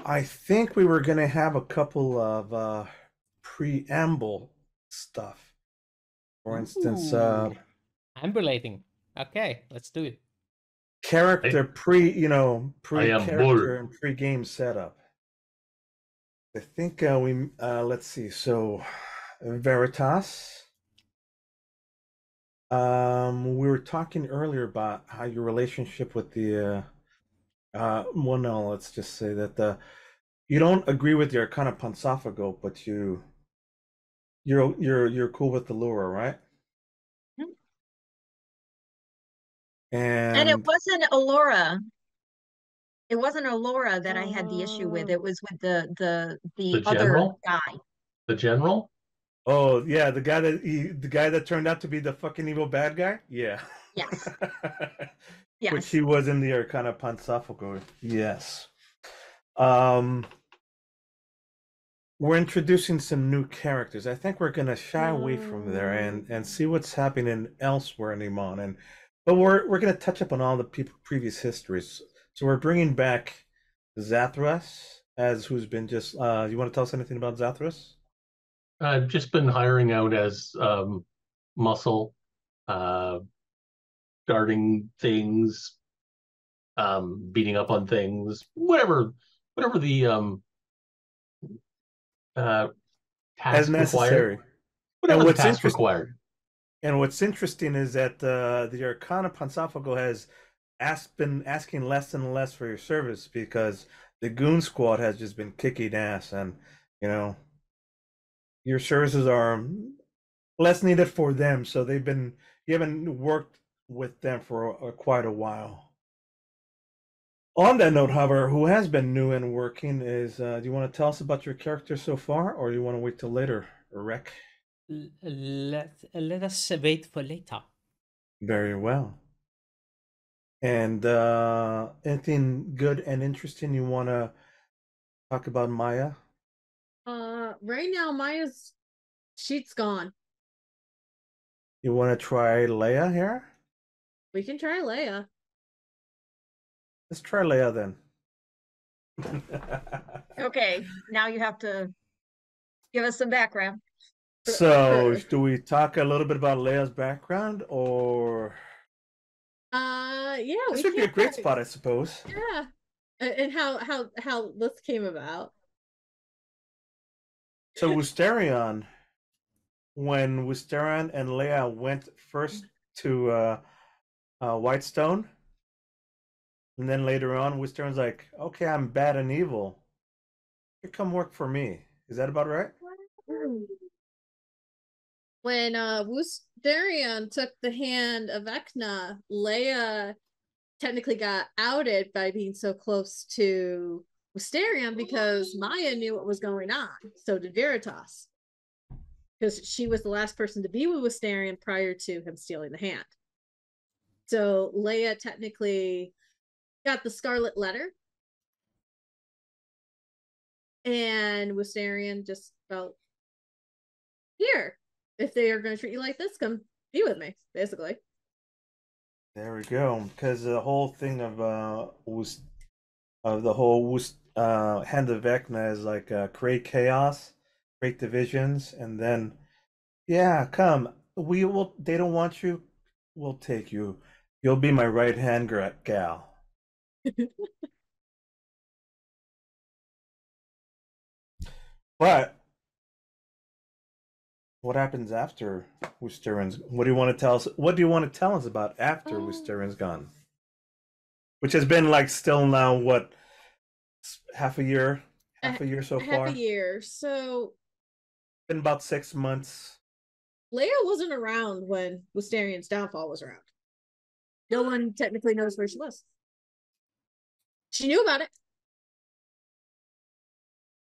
I think we were gonna have a couple of preamble stuff. For instance, Ooh, ambulating. Okay, let's do it. character I, I am pre-character Bull. and pre-game setup. I think we let's see. So Veritas. We were talking earlier about how your relationship with the well, no, let's just say that you don't agree with your kind of Ponsafago, but you're cool with the lure, right? And it And wasn't Alora. It wasn't Alora that I had the issue with. Uh, It was with The the other general? guy. The general? oh yeah, the guy that turned out to be the fucking evil bad guy, yeah. Yes. Which Yes. he was in the Arcana Ponsafago, yes. Um, we're introducing some new characters. I think we're gonna shy away from there and see what's happening elsewhere in Iman, and but we're gonna touch up on all the previous histories. So we're bringing back Zathras as who's been just. You want to tell us anything about Zathras? I've just been hiring out as muscle, uh, guarding things, beating up on things, whatever the uh, As task required, necessary. And whatever the what's task interesting. required. And what's interesting is that the Arcana Ponsafago has been asking less and less for your service because the Goon Squad has just been kicking ass, and you know your services are less needed for them. So you haven't worked with them for quite a while. On that note, however, who has been new and working is do you want to tell us about your character so far, or you want to wait till later, Rec? let us wait for later. Very well. And anything good and interesting you want to talk about Maya? Right now Maya's sheet's gone. You want to try Leia here? We can try Leia. Let's try Leia then. Okay. Now you have to give us some background. So, do we talk a little bit about Leia's background, or Yeah, this we would be a great can. spot, I suppose. Yeah. And how this came about. So, Wisterion, when Wisterion and Leia went first to Whitestone, and then later on, Wisterion's like, "Okay, I'm bad and evil. You come work for me." Is that about right? When Woosterion took the hand of Vecna, Leia technically got outed by being so close to Woosterion because Maya knew what was going on. So did Veritas. Because she was the last person to be with Woosterion prior to him stealing the hand. So Leia technically got the Scarlet Letter. And Woosterion just felt, here, if they are going to treat you like this, come be with me, basically. There we go. Because the whole thing of the whole Hand of Vecna is like create chaos, create divisions, and then yeah, come. We will. They don't want you. We'll take you. You'll be my right hand gal. But what happens after Wisterian's? What do you want to tell us? What do you want to tell us about after Wisterian's gone? Which has been like still now what half a year, so half far. a year. So Been about 6 months. Leia wasn't around when Wisterian's downfall was around. No one technically knows where she was. She knew about it,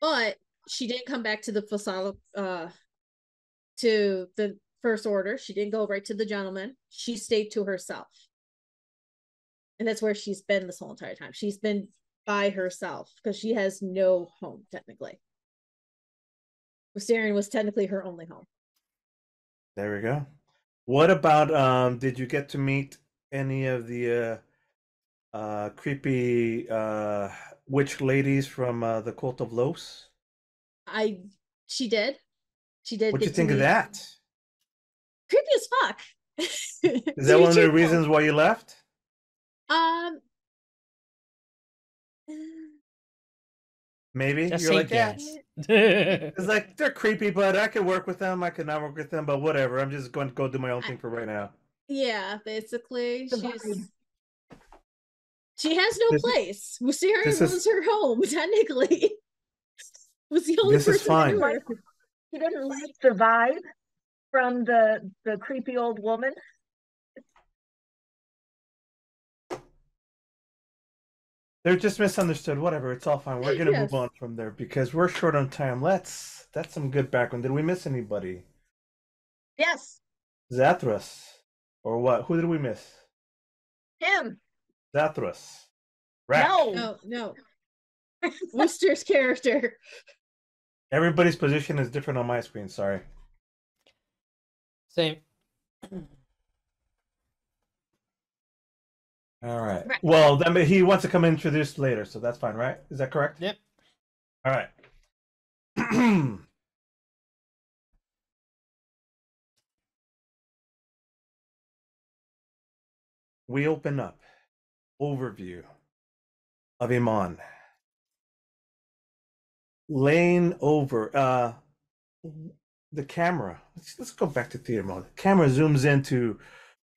but she didn't come back to the facade to the First Order. She didn't go right to the gentleman. She stayed to herself. And that's where she's been this whole entire time. She's been by herself because she has no home, technically. Wisterian was technically her only home. There we go. What about did you get to meet any of the creepy witch ladies from the cult of Los? She did. She did What'd you get to think of meet. that? Creepy as fuck. Is that one of the reasons why you left? Um, Maybe Just you're say like, yeah, yes. it's like they're creepy, but I could work with them. I could not work with them, but whatever. I'm just going to go do my own thing for right now. yeah, basically, The vibe. she has no This- place. Wisteria this was is- her home, technically. Was the only This is person fine. there. He didn't like the vibe from the creepy old woman. They're just misunderstood. Whatever, it's all fine. We're gonna Yes. move on from there because we're short on time. That's some good background. Did we miss anybody? Yes, Zathras, or what? Who did we miss? him. Zathras. Rack. No. No. Wooster's character. Everybody's position is different on my screen. Sorry. Same. All right. Right. Well, then he wants to come introduced later, so that's fine, right? Is that correct? Yep. All right. We open up. Overview of Iman. Laying over the camera. Let's go back to theater mode. The camera zooms into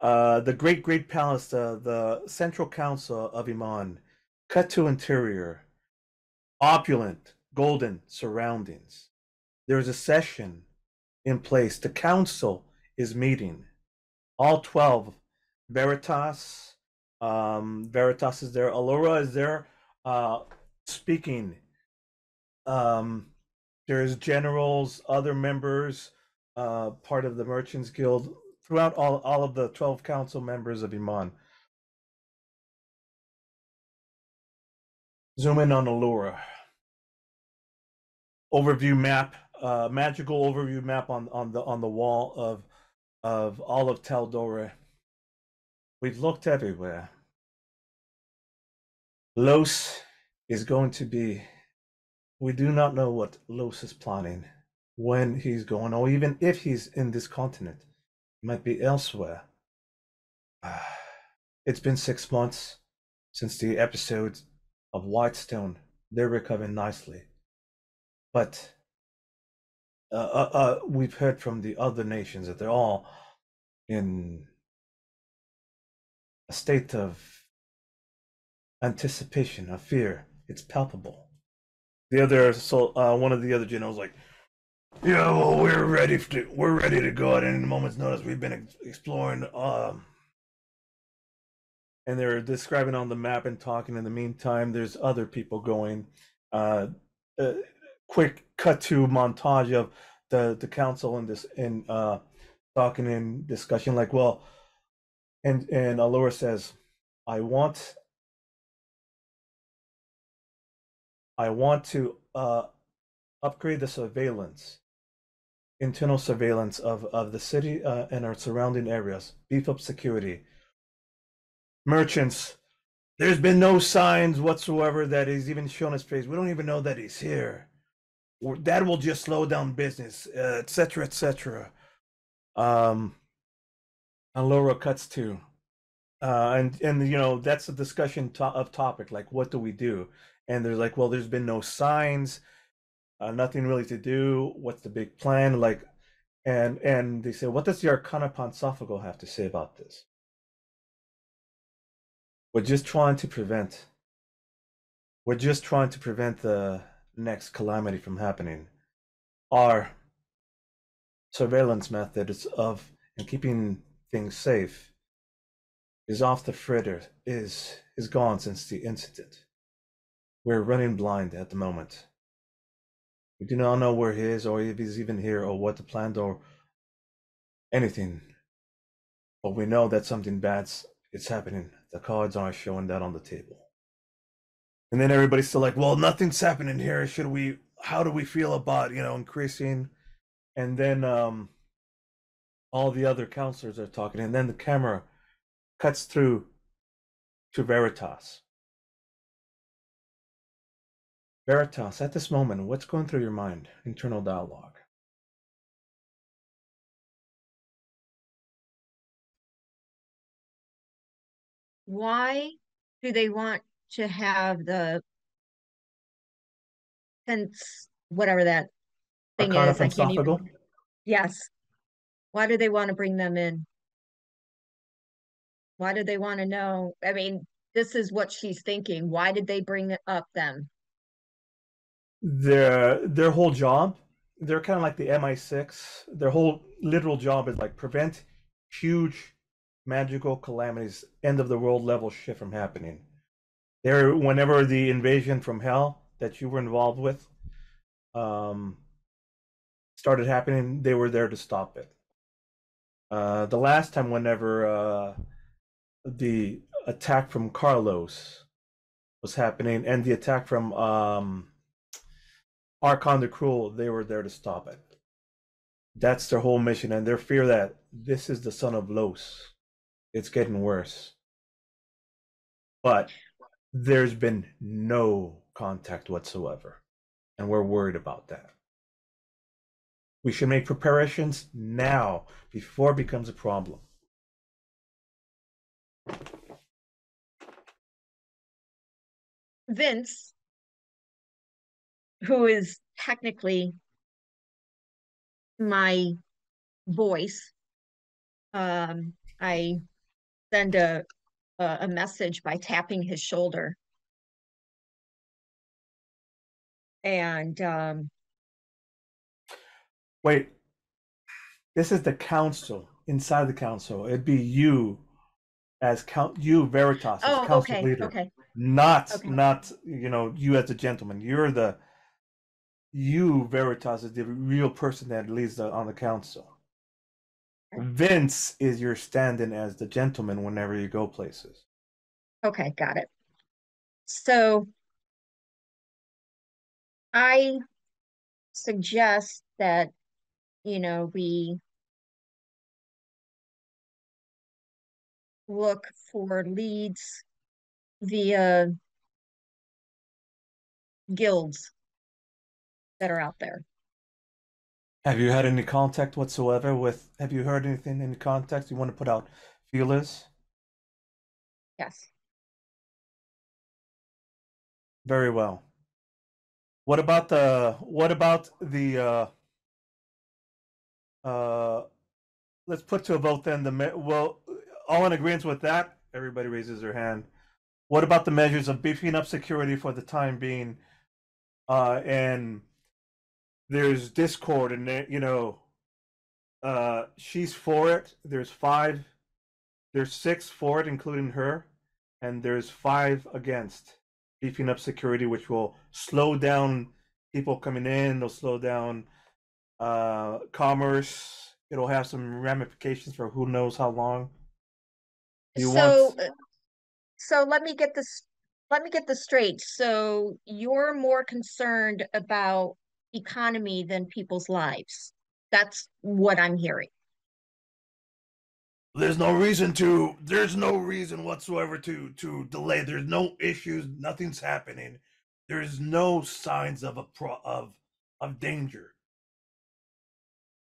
the great palace, the central council of Iman. Cut to interior. Opulent, golden surroundings. There's a session in place. The council is meeting. All 12. Veritas. Veritas is there. Allura is there speaking. There's generals, other members, part of the Merchants Guild, throughout all of the 12 council members of Iman. Zoom in on Allura. Overview map, magical overview map on the wall of all of Taldora. We've looked everywhere. Los is going to be. We do not know what Los is planning, when he's going, or even if he's in this continent. He might be elsewhere. It's been 6 months since the episodes of Whitestone. They're recovering nicely. But we've heard from the other nations that they're all in a state of anticipation, of fear. It's palpable. One of the other generals like, yeah, well, we're ready to go at any moment's notice. We've been exploring, and they're describing on the map and talking. In the meantime, there's other people going. Quick cut to montage of the council in talking and discussion. Like, well, and Allura says, I want to upgrade the surveillance, internal surveillance of the city and our surrounding areas. Beef up security. Merchants, there's been no signs whatsoever that he's even shown his face. We don't even know that he's here. That will just slow down business, etc., etc. And Laura cuts to, and that's a discussion of topic, like what do we do? And they're like, well, there's been no signs, nothing really to do. What's the big plan? Like, and they say, what does the Arcana Pontifical have to say about this? We're just trying to prevent the next calamity from happening. Our surveillance methods of and keeping things safe is off the fritter, is gone since the incident. We're running blind at the moment. We do not know where he is, or if he's even here, or what the plan, or anything. But we know that something bad's happening. The cards aren't showing that on the table. And then everybody's still like, well, nothing's happening here. How do we feel about, increasing? And then all the other counselors are talking, and then the camera cuts through to Veritas. Veritas, at this moment, what's going through your mind? Internal dialogue. Why do they want to have the fence, whatever that thing Arcana is? I can't even. Philosophical? Yes. Why do they want to bring them in? Why do they want to know? I mean, this is what she's thinking. Why did they bring it up them? Their whole job, they're kind of like the MI6. Their whole literal job is like prevent huge magical calamities, end of the world level shit from happening. Whenever the invasion from hell that you were involved with started happening, they were there to stop it. The last time, whenever the attack from Carlos was happening and the attack from Archon the Cruel, they were there to stop it. That's their whole mission, and their fear that this is the son of Los. It's getting worse. But there's been no contact whatsoever, and we're worried about that. We should make preparations now before it becomes a problem. Vince, who is technically my voice, I send a message by tapping his shoulder. And Wait, this is the council. Inside the council, it'd be you as you Veritas as council okay, leader, okay. not Okay. not you as a gentleman. You Veritas is the real person that leads on the council. Vince is your stand-in as the gentleman whenever you go places. Okay, got it. So I suggest that, we look for leads via guilds that are out there. Have you had any contact whatsoever with? Have you heard anything in context? You want to put out feelers? Yes. Very well. What about the let's put to a vote then all in agreement with that? Everybody raises their hand. What about the measures of beefing up security for the time being? And there's discord and she's for it. There's 6 for it, including her, and there's 5 against beefing up security, which will slow down people coming in. It'll slow down commerce. It'll have some ramifications for who knows how long. So let me get this straight. So you're more concerned about economy than people's lives. That's what I'm hearing. There's no reason whatsoever to delay. There's no issues. Nothing's happening. There's no signs of of danger.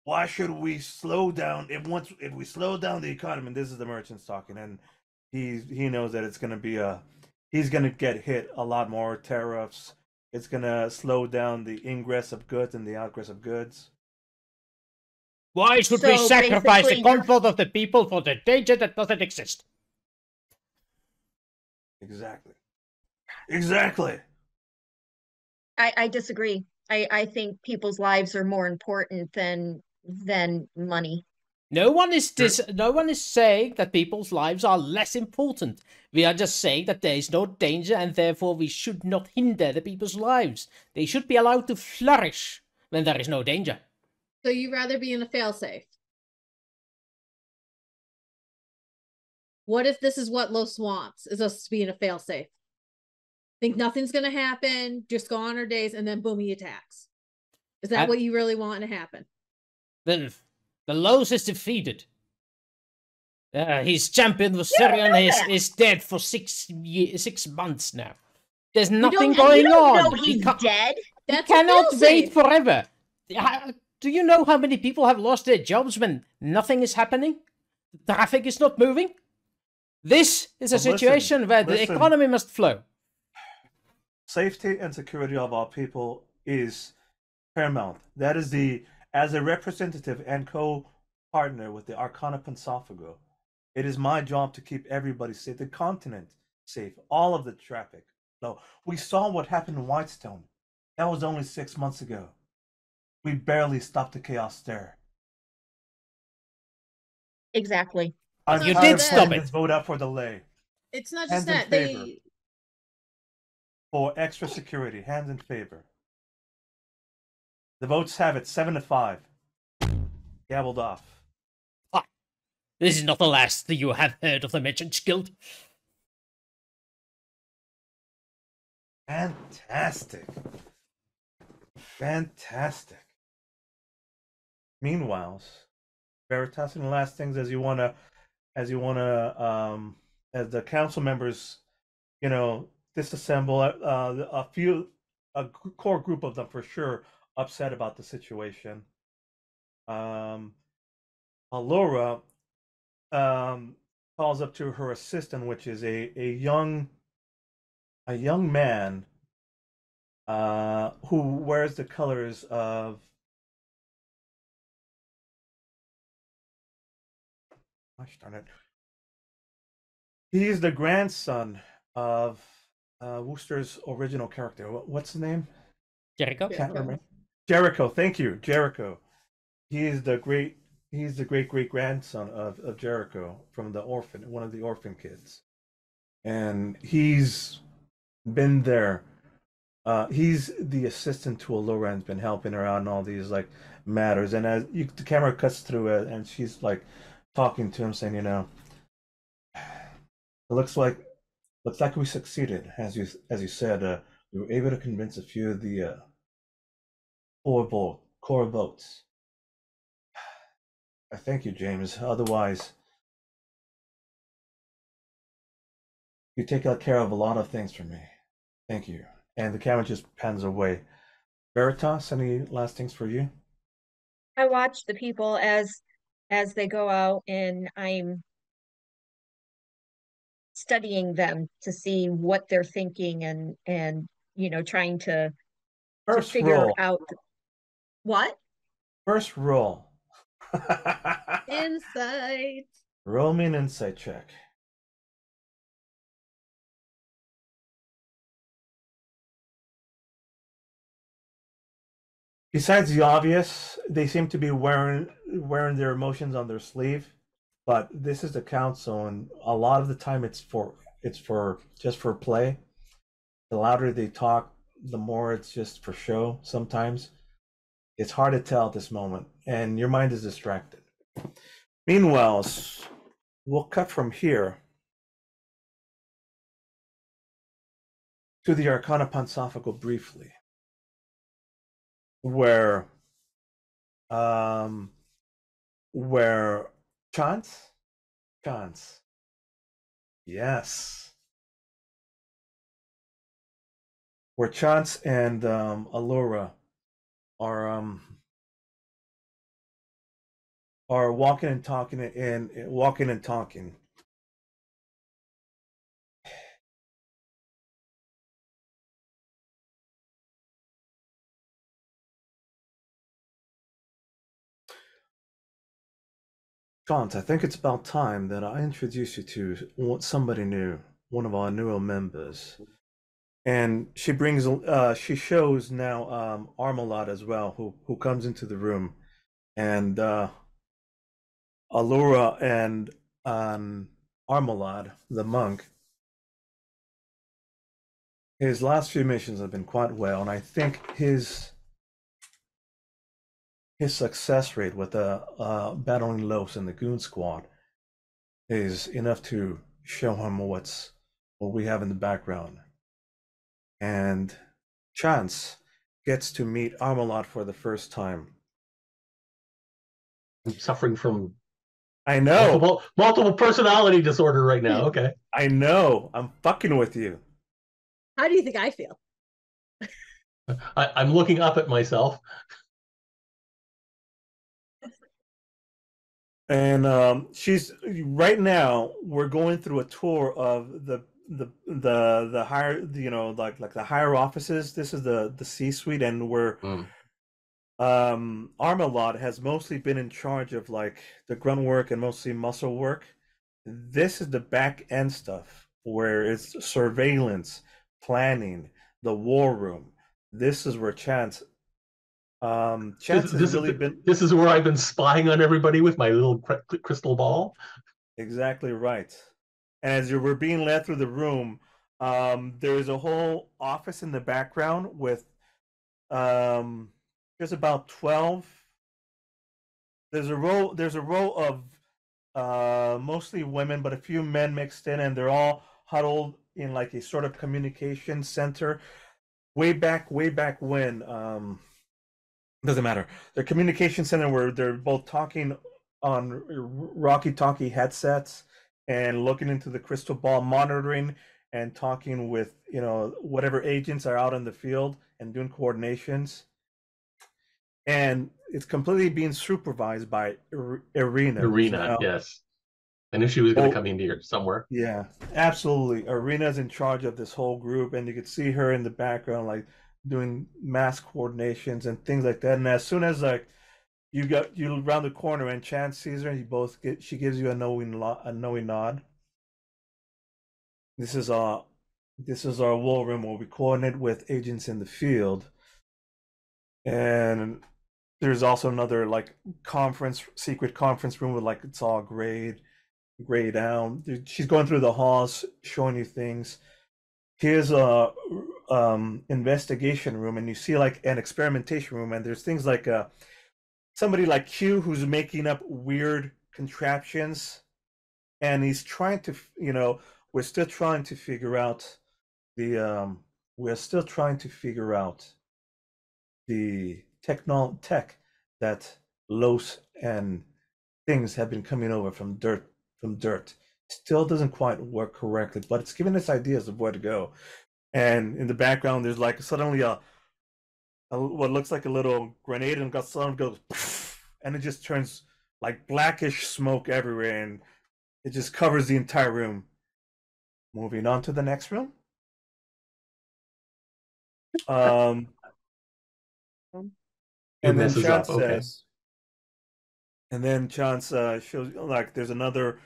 Why should we slow down? If we slow down the economy, and this is the merchants talking, and he knows that it's gonna be he's gonna get hit a lot more tariffs. It's gonna slow down the ingress of goods and the outgress of goods. Why should we sacrifice the comfort of the people for the danger that doesn't exist? Exactly. I disagree. I think people's lives are more important than money. No one is saying that people's lives are less important. We are just saying that there is no danger and therefore we should not hinder the people's lives. They should be allowed to flourish when there is no danger. So you'd rather be in a failsafe? What if this is what Los wants, is us to be in a failsafe? Think nothing's going to happen, just go on our days, and then boom, he attacks. Is that what you really want to happen? Then the Los is defeated. His champion, Viserion, is dead for 6 months now. There's You nothing don't, and you going don't on. know he's dead. He That's what cannot they'll wait say. forever. Do you know how many people have lost their jobs when nothing is happening? The traffic is not moving? This is a But listen, situation where the listen. economy must flow. Safety and security of our people is paramount. That is as a representative and co-partner with the Arcana Pensophago, it is my job to keep everybody safe, the continent safe, all of the traffic. No, we saw what happened in Whitestone. That was only 6 months ago. We barely stopped the chaos there. Exactly. I'm You tired did of stop putting it. this vote out for delay. It's not Hands just in that favor. they. For extra security, hands in favor. The votes have it 7-5. Gabbled off. This is not the last that you have heard of the Merchants Guild. Fantastic. Fantastic. Meanwhile, Veritas, and the last things as as the council members, disassemble, a core group of them for sure, upset about the situation. Alora calls up to her assistant, which is a young man who wears the colors of, gosh darn it, he's the grandson of Wooster's original character. What's his name? Jericho? Can't remember. Jericho. Thank you, Jericho. He's the great great grandson of Jericho from one of the orphan kids, and he's been there. He's the assistant to Allura and's been helping her out in all these like matters. And the camera cuts through it, and she's like talking to him, saying, it looks like we succeeded, as you said. We were able to convince a few of the core votes. I thank you, James. Otherwise, you take care of a lot of things for me. Thank you. And the camera just pans away. Veritas, any last things for you? I watch the people as they go out, and I'm studying them to see what they're thinking, and trying to First figure roll. out what. First roll. Insight. Roll me an insight check. Besides the obvious, they seem to be wearing their emotions on their sleeve. But this is the council, and a lot of the time it's just for play. The louder they talk, the more it's just for show. Sometimes it's hard to tell at this moment, and your mind is distracted. Meanwhile, we'll cut from here to the Arcana Pensophago briefly, where Chance, yes, where Chance and Allura are walking and talking Chance, I think it's about time that I introduce you to somebody new, one of our newer members. And she shows now Armalad as well, who comes into the room, and Allura and Armalad, the monk. His last few missions have been quite well, and I think his success rate with battling Los and the Goon Squad is enough to show him what we have in the background. And Chance gets to meet Armalad for the first time. I'm suffering from I know multiple personality disorder right now. Okay. I know. I'm fucking with you. How do you think I feel? I'm looking up at myself. And she's right now. We're going through a tour of the higher, like the higher offices. This is the C-suite, and we're Mm. Armalot has mostly been in charge of like the grunt work and mostly muscle work. This is the back end stuff where it's surveillance, planning, the war room. This is where Chance has This, really been this is where I've been spying on everybody with my little crystal ball. exactly right. And as you were being led through the room, there's a whole office in the background with there's about 12. There's a row of mostly women, but a few men mixed in, and they're all huddled in like a sort of communication center. Way back when, doesn't matter. Their communication center where they're both talking on walkie-talkie headsets and looking into the crystal ball, monitoring and talking with whatever agents are out in the field and doing coordinations. And it's completely being supervised by Irina, who's Arena, now. yes. I knew she was going to Oh, come in here somewhere. yeah, absolutely. Arena's in charge of this whole group, and you could see her in the background, like doing mass coordinations and things like that. And as soon as like you round the corner and Chance sees her, and she gives you a knowing nod. This is our war room where we coordinate with agents in the field, and there's also another like secret conference room with like it's all grayed down. She's going through the halls, showing you things. Here's a investigation room, and you see like an experimentation room, and there's things like somebody like Q who's making up weird contraptions, and he's trying to we're still trying to figure out the we're still trying to figure out the tech that Los and things have been coming over from dirt. Still doesn't quite work correctly, but it's giving us ideas of where to go. And in the background, there's like suddenly what looks like a little grenade, and got suddenly goes, and it just turns like blackish smoke everywhere, and it just covers the entire room. Moving on to the next room. Um, It and then messes up. Chance Okay. says, and then Chance shows like there's another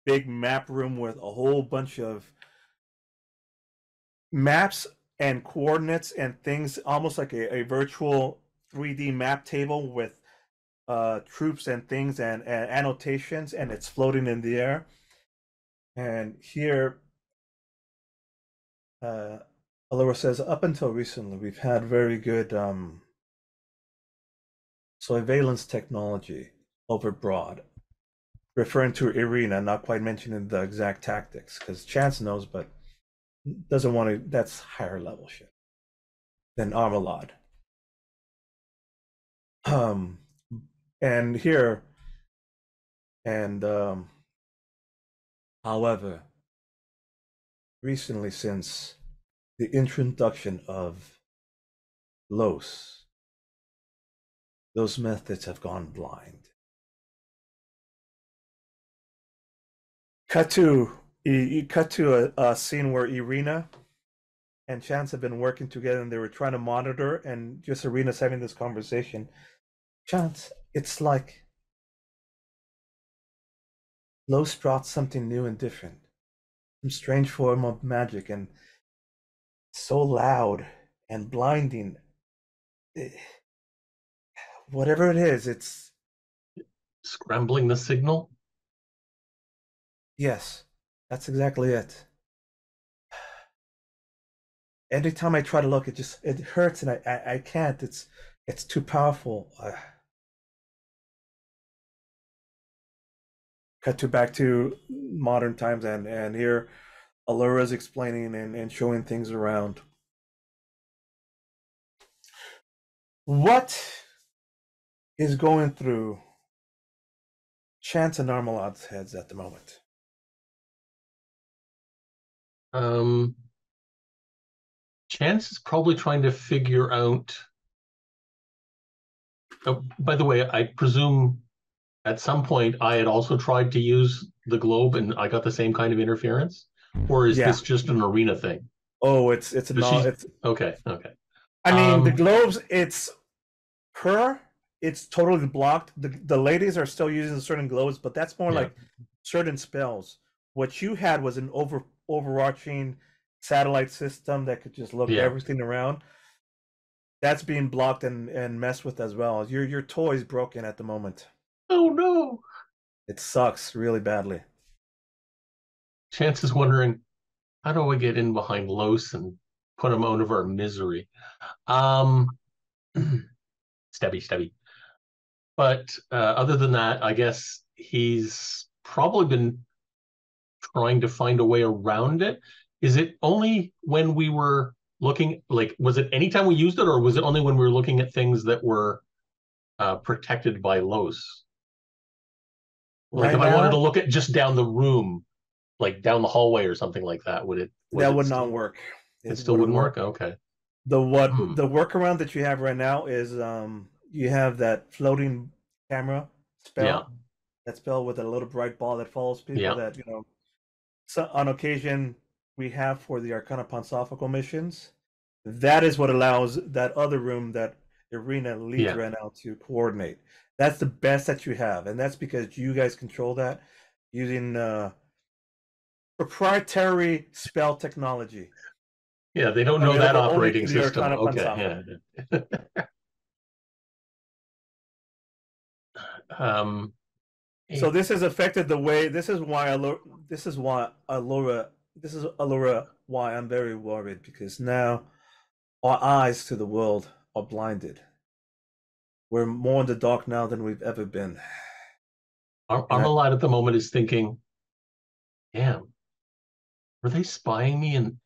big map room with a whole bunch of maps and coordinates and things, almost like a virtual 3D map table with troops and things and annotations, and it's floating in the air. And here, Alora says, up until recently, we've had very good surveillance technology over broad, referring to Irina, not quite mentioning the exact tactics, because Chance knows, but doesn't want to. That's higher level shit than Armalad. Um, and here, and however, recently since the introduction of Los, those methods have gone blind. Cut to a scene where Irina and Chance have been working together, and they were trying to monitor, and just Irina's having this conversation. Chance, it's like Los brought something new and different, some strange form of magic, and so loud and blinding. Whatever it is, it's Scrambling the signal. yes, that's exactly it. Anytime I try to look, it hurts, and I can't. It's too powerful. Cut to back to modern times, and here Alura's explaining and showing things around. What is going through Chance and Armalad's heads at the moment? Um, Chance is probably trying to figure out. Oh, by the way, I presume at some point I had also tried to use the globe and I got the same kind of interference, or is Yeah. this just an arena thing? Oh, it's Does not. she? It's. Okay, okay. I mean, the globes. It's her. It's totally blocked. The ladies are still using certain globes, but that's more Yeah. like certain spells. What you had was an overarching satellite system that could just look Yeah. everything around. That's being blocked and messed with as well. Your toy's broken at the moment. Oh no. It sucks really badly. Chance is wondering, how do I get in behind Los and put him out of our misery? Stabby. But other than that, I guess he's probably been trying to find a way around it. Is it only when we were looking, like, was it anytime we used it, or was it only when we were looking at things that were protected by Los? Like, Right if I wanted to now, look at just down the room, like down the hallway or something like that, that would not work. It It still wouldn't wouldn't work. work? Okay. The workaround that you have right now is you have that floating camera spell. Yeah. That spell with a little bright ball that follows people Yeah. that, so on occasion we have for the Arcana Pansophical missions. That is what allows that other room that Irina leads Yeah. right now to coordinate. That's the best that you have, and that's because you guys control that using proprietary spell technology. Yeah, they don't know that Available only operating to the system. Arcana Okay. Pansophical. Yeah. Um, So this has affected the way. This is why Allura. Why I'm very worried, because now our eyes to the world are blinded. We're more in the dark now than we've ever been. Armalite at the moment is thinking, damn, were they spying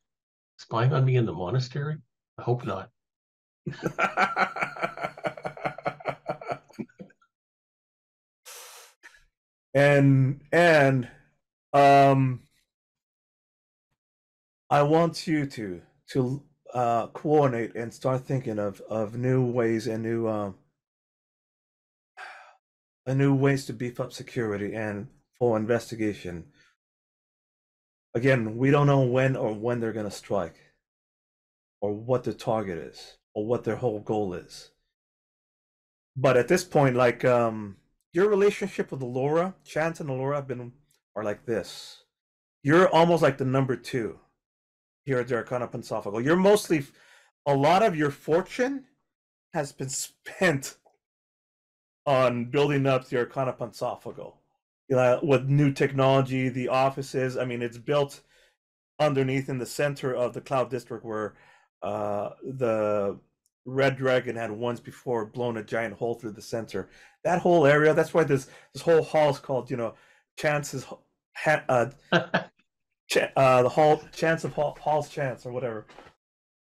on me in the monastery? I hope not. and um I want you to coordinate and start thinking of new ways and new ways to beef up security and for investigation. Again, we don't know when they're going to strike, or what the target is, or what their whole goal is. But at this point, like your relationship with Laura, Chance and Laura are like this. You're almost like the number two here at the Arcana Pansophical. You're mostly a lot of your fortune has been spent on building up the Arcana Pansophical. With new technology, the offices. I mean, it's built underneath in the center of the Cloud District, where the Red Dragon had once before blown a giant hole through the center. That whole area. That's why this whole hall is called, Chance's the hall, Chance of Hall's Chance, or whatever.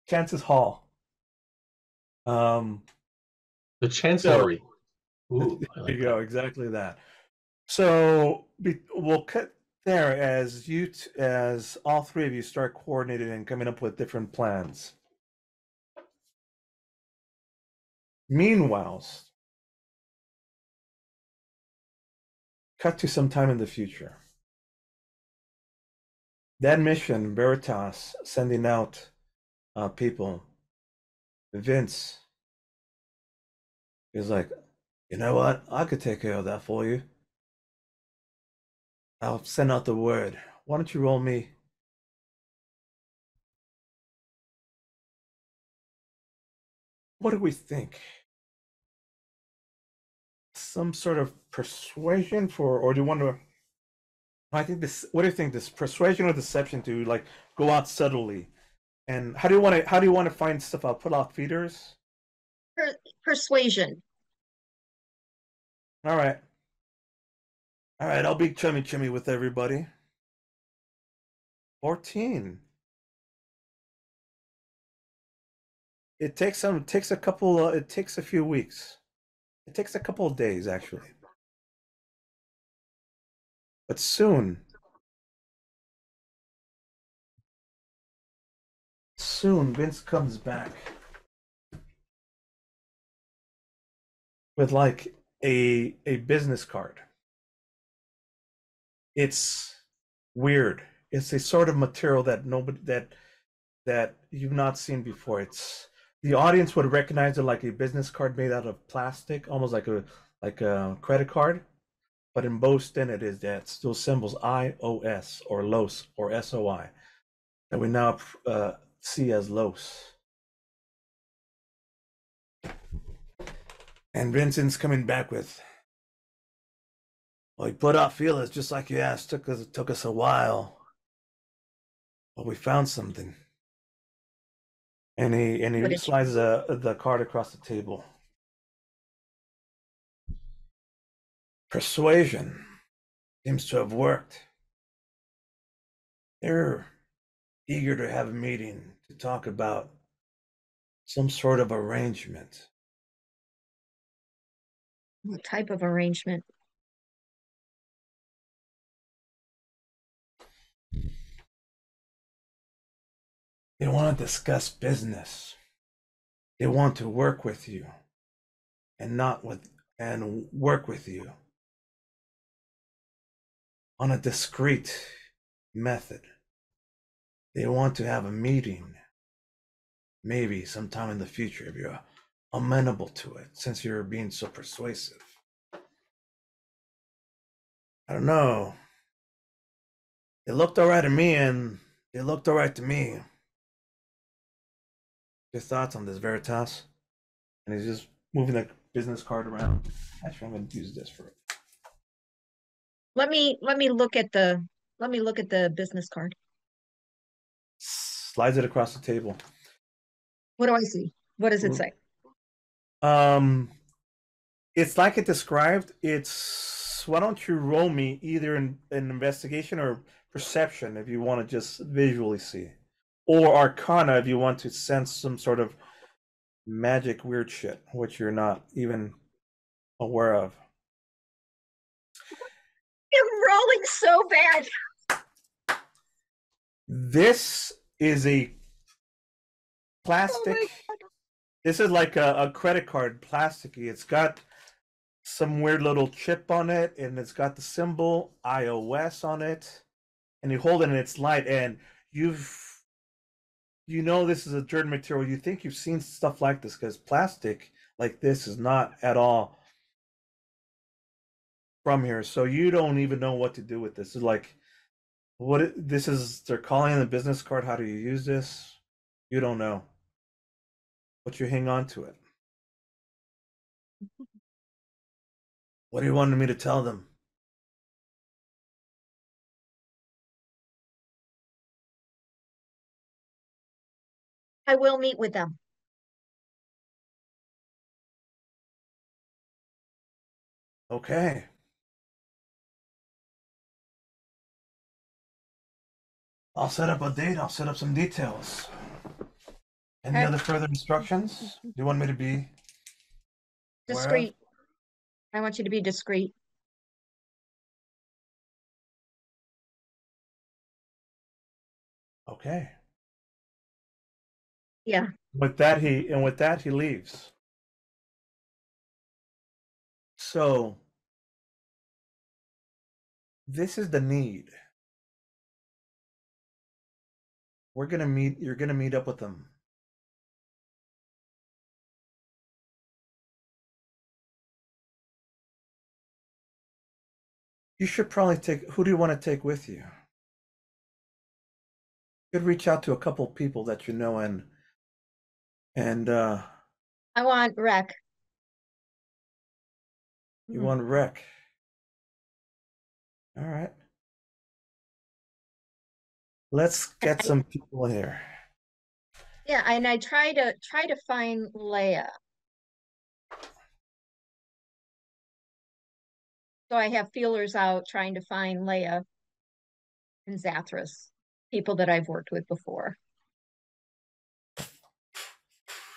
Chance's Hall. The Chancellery. Ooh, there you go, exactly that. So we'll cut there as all three of you start coordinating and coming up with different plans. Meanwhile, cut to some time in the future. That mission, Veritas, sending out people. Vince is like, you know what? I could take care of that for you. I'll send out the word. Why don't you roll me? What do we think? Some sort of persuasion or do you want to? I think this. What do you think? This persuasion or deception to like go out subtly, and how do you want to find stuff out? Put out feeders. Persuasion. All right. I'll be chummy with everybody. 14. It takes a few weeks. It takes a couple of days, actually. But soon soon Vince comes back with like a business card. It's weird. It's a sort of material that nobody that you've not seen before. It's the audience would recognize it like a business card made out of plastic, almost like a credit card. But embossed in it is that still symbols IOS or LOS or SOI that we now see as LOS. And Vincent's coming back with, well, he put out feelers just like you asked. It took us a while, but we found something. And he slides the card across the table. Persuasion seems to have worked. They're eager to have a meeting to talk about some sort of arrangement. What type of arrangement? They want to discuss business. They want to work with you and work with you on a discreet method. They want to have a meeting, maybe sometime in the future if you're amenable to it, since you're being so persuasive. I don't know. It looked all right to me, and it looked all right to me. Your thoughts on this, Veritas? And he's just moving the business card around. Actually, I'm going to use this for it. Let me look at the business card. Slides it across the table. What do I see? What does it say? It's like it described. Why don't you roll me either an investigation or perception if you want to just visually see, or Arcana if you want to sense some sort of magic weird shit which you're not even aware of. I'm rolling so bad. This is a plastic. This is like a credit card, plasticky. It's got some weird little chip on it, and it's got the symbol iOS on it. And you hold it, and it's light. And you know this is a dirt material. You think you've seen stuff like this because plastic like this is not at all from here. So you don't even know what to do with this. It's like this is. They're calling in the business card. How do you use this? You don't know. But you hang on to it. What do you want me to tell them? I will meet with them. Okay. I'll set up a date. I'll set up some details. Any other further instructions? Do you want me to be discreet? I want you to be discreet. Okay. Yeah. With that he leaves. So this is the need. You're gonna meet up with them. You should probably who do you want to take with you? You could reach out to a couple people that you know and I want Rec. You want Rec. All right. Let's get some people here. Yeah, and I try to find Leia. So I have feelers out trying to find Leia and Zathras, people that I've worked with before.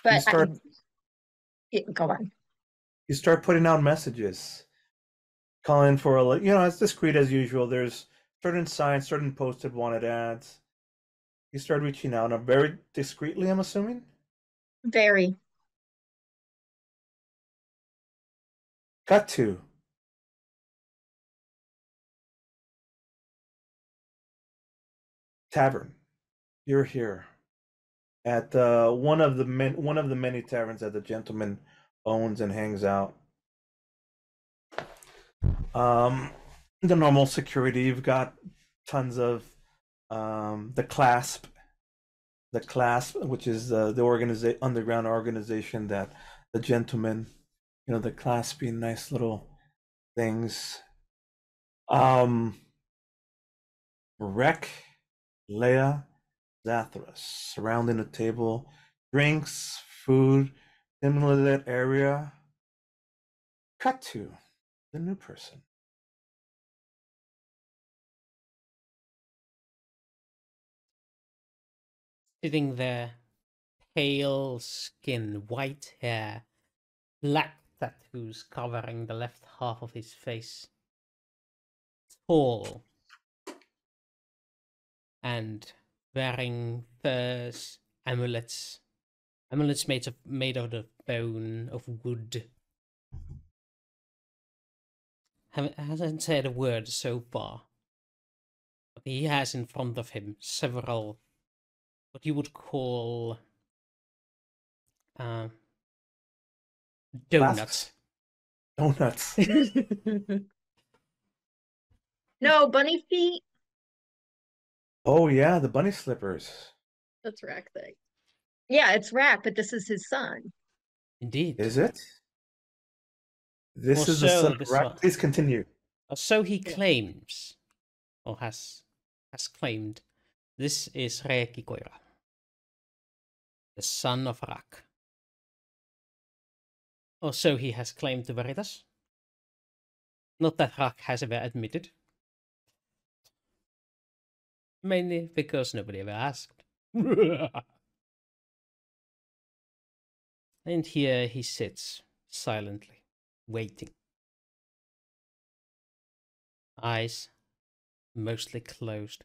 But go on. You start putting out messages, calling for as discreet as usual. There's certain signs, certain posted wanted ads. You start reaching out, very discreetly, I'm assuming. Very. Cut to tavern. You're here at one of the many taverns that the gentleman owns and hangs out. The normal security. You've got tons of the clasp, which is the underground organization that the gentleman, the clasp being nice little things. Rek, Leia, Zathras surrounding the table, drinks, food, dimly lit area. Cut to the new person. Sitting there, pale skin, white hair, black tattoos covering the left half of his face. Tall. And wearing furs, amulets. Amulets made out of bone, of wood. Hasn't said a word so far. But he has in front of him several what you would call donuts. Donuts. No, bunny feet. Oh yeah, the bunny slippers. That's Rack thing. Yeah, it's Rack, but this is his son. Indeed. Is it? This Or is the so son of this Rack. one. Please continue. Or so he claims, or has claimed. This is Reiki Koira, the son of Rak. Or so he has claimed to Veritas. Not that Rak has ever admitted. Mainly because nobody ever asked. And here he sits, silently, waiting. Eyes mostly closed.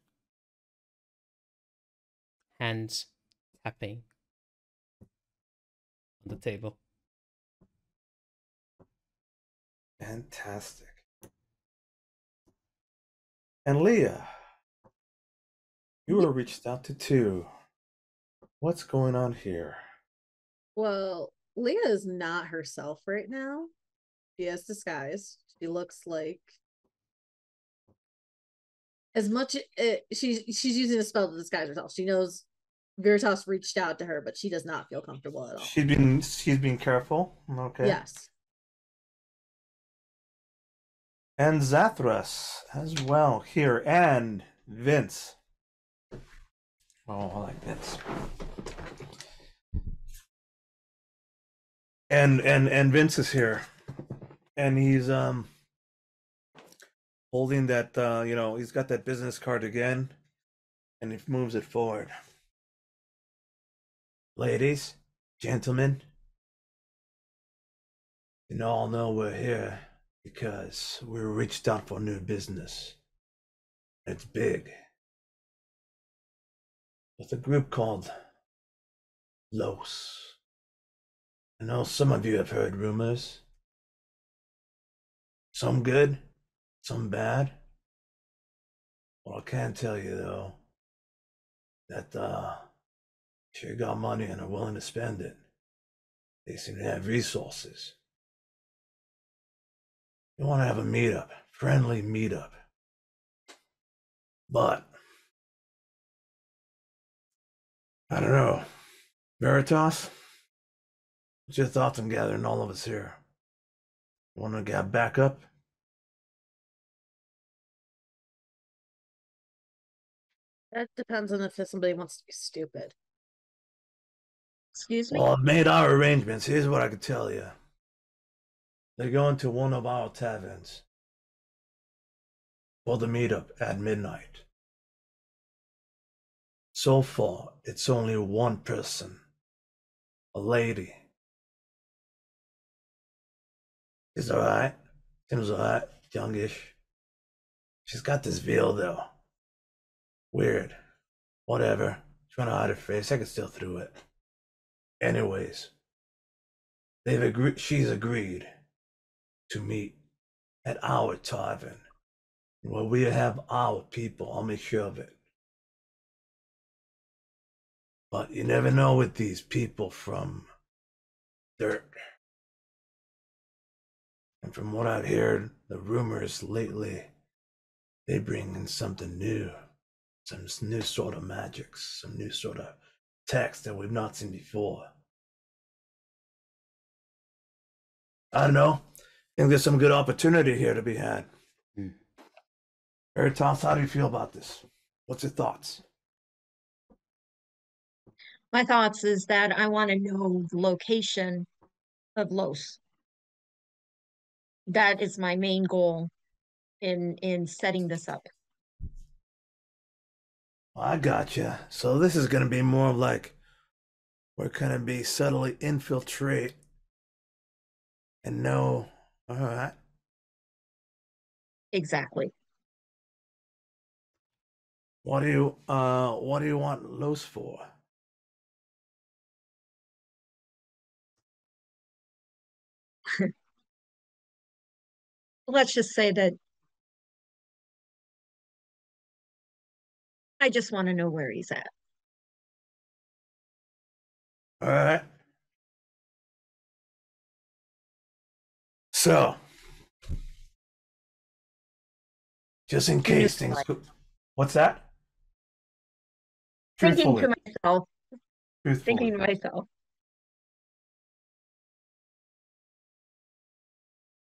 Hands tapping on the table. Fantastic. And Leah, you were reached out to too. What's going on here? Well, Leah is not herself right now. She has disguise. She looks like as much she's using a spell to disguise herself. She knows Veritas reached out to her, but she does not feel comfortable at all. She's been careful. Okay. Yes. And Zathras as well here, and Vince. Oh, I like Vince. And Vince is here, and he's holding that he's got that business card again, and he moves it forward. Ladies, gentlemen, you all know we're here because we reached out for new business. It's big. With a group called Los. I know some of you have heard rumors. Some good, some bad. Well, I can tell you though that if you got money and are willing to spend it, they seem to have resources. You want to have a meetup, friendly meetup. But I don't know. Veritas, what's your thoughts on gathering all of us here? Want to get back up? That depends on if somebody wants to be stupid. Excuse me? Well, I've made our arrangements. Here's what I can tell you. They're going to one of our taverns for the meetup at midnight. So far, it's only one person, a lady. She's alright. Seems alright, youngish. She's got this veil though. Weird. Whatever. trying to hide her face. I can still through it. Anyways, she's agreed to meet at our tavern. Where we have our people, I'll make sure of it. But you never know with these people from dirt. And from what I've heard, the rumors lately, they bring in something new. Some new sort of magics, some new sort of text that we've not seen before. I don't know. I think there's some good opportunity here to be had. Veritas, how do you feel about this? What's your thoughts? My thoughts is that I want to know the location of Los. That is my main goal in setting this up. I gotcha. So this is going to be more of like we're going to be subtly infiltrate and know. All right. Exactly. What do you want Los for? Let's just say that I just want to know where he's at. All right. So, just in case things go, what's that? Thinking to Truthfully. myself. Truthfully. Thinking to myself.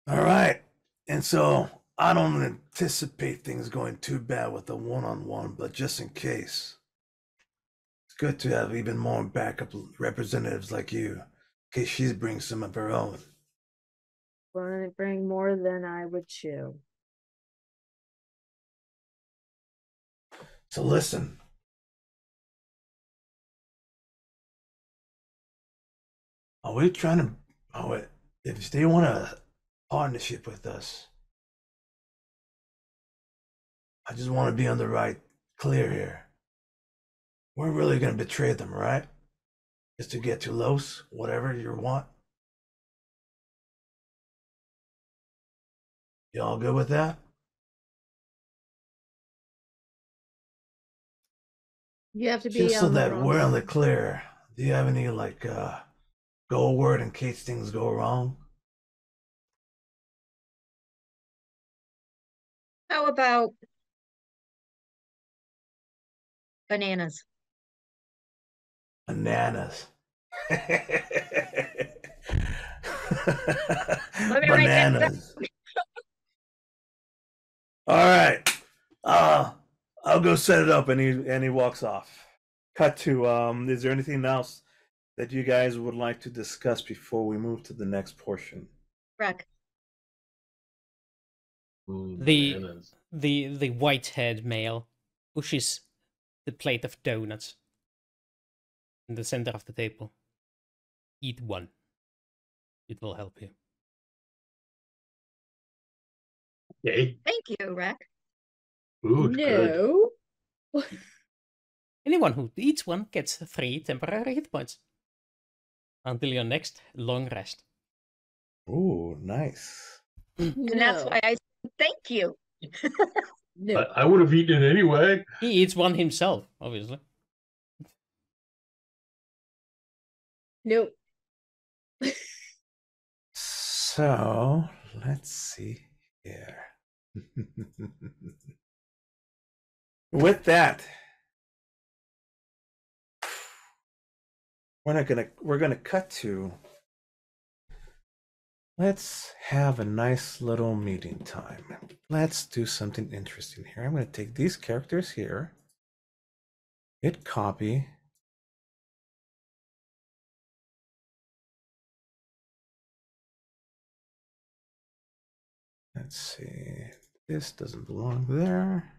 All right. And so I don't anticipate things going too bad with the one-on-one, but just in case, it's good to have even more backup representatives like you, in case she brings some of her own. Wouldn't bring more than I would chew. So listen. Are we trying to, if they want a partnership with us, I just want to be on the right clear here. We're really going to betray them, right? Just to get to Los, whatever you want. Y'all good with that? You have to be Just so on the that wrong we're on the side. clear. Do you have any go word in case things go wrong? How about bananas? Bananas. Let me write that down. Bananas. All right. I'll go set it up, and he walks off. Cut to is there anything else that you guys would like to discuss before we move to the next portion? Correct. The white-haired male pushes the plate of donuts in the center of the table. Eat one. It will help you. Okay. Thank you, Rack. Good. No. Anyone who eats one gets 3 temporary hit points until your next long rest. Ooh, nice. And that's why I said thank you. No. I would have eaten it anyway. He eats one himself, obviously. Nope. So let's see here. With that, we're gonna cut to, let's have a nice little meeting time. Let's do something interesting here. I'm gonna take these characters here, hit copy. Let's see, this doesn't belong there.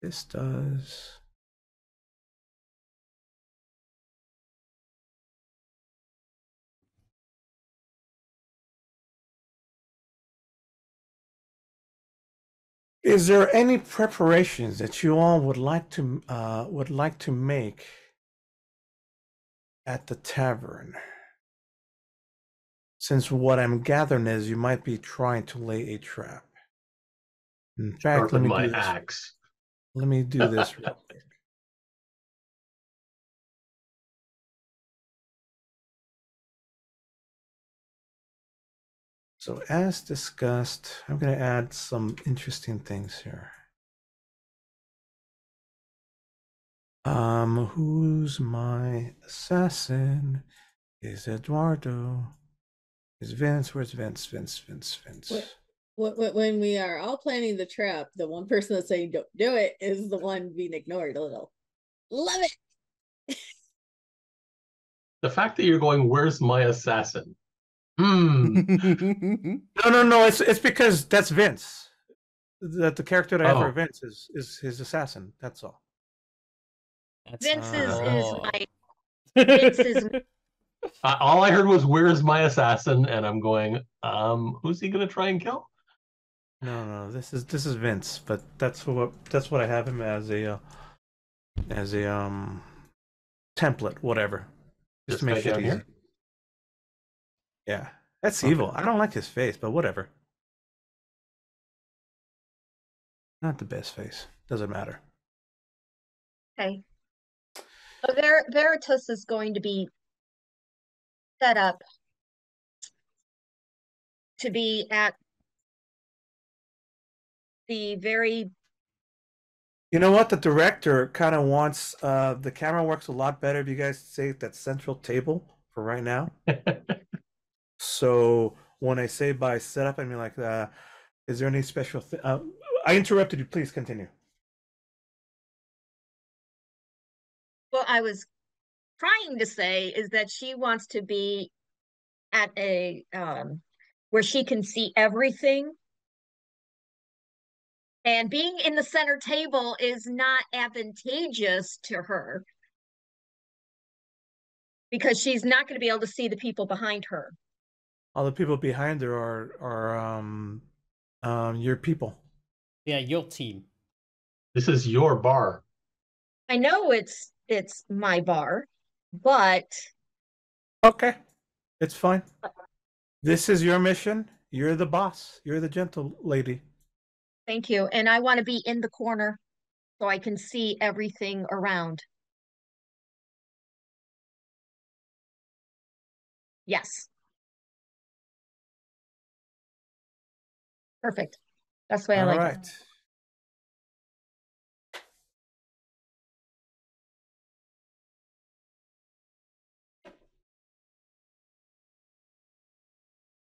This does. Is there any preparations that you all would like to make at the tavern? Since what I'm gathering is you might be trying to lay a trap. In fact, Sharpen my axe. Let me do this real quick. So as discussed, I'm going to add some interesting things here. Who's my assassin? Is Eduardo? Is Vince? Where's Vince? Vince. When we are all planning the trap, the one person that's saying don't do it is the one being ignored a little. Love it. The fact that you're going, where's my assassin? No. It's because that's Vince. That the character that I have for Vince is his assassin. That's all. Vince is my. Vince is. All I heard was "Where's my assassin?" and I'm going, who's he gonna try and kill? No. This is Vince, but that's what I have him as a template, whatever, just to make shit easy. Here? Yeah, that's evil. I don't like his face, but whatever. Not the best face. Doesn't matter. Okay. So Veritas is going to be set up to be at the very. You know what? The director kind of wants the camera works a lot better if you guys say that central table for right now. So when I say by setup, I mean like, is there any special thing? I interrupted you. Please continue. What I was trying to say is that she wants to be at a where she can see everything. And being in the center table is not advantageous to her because she's not going to be able to see the people behind her. All the people behind her are your people. Yeah, your team. This is your bar. I know it's my bar, but okay, it's fine. This is your mission. You're the boss. You're the gentle lady. Thank you. And I want to be in the corner so I can see everything around. Yes. Perfect. That's the way I like it.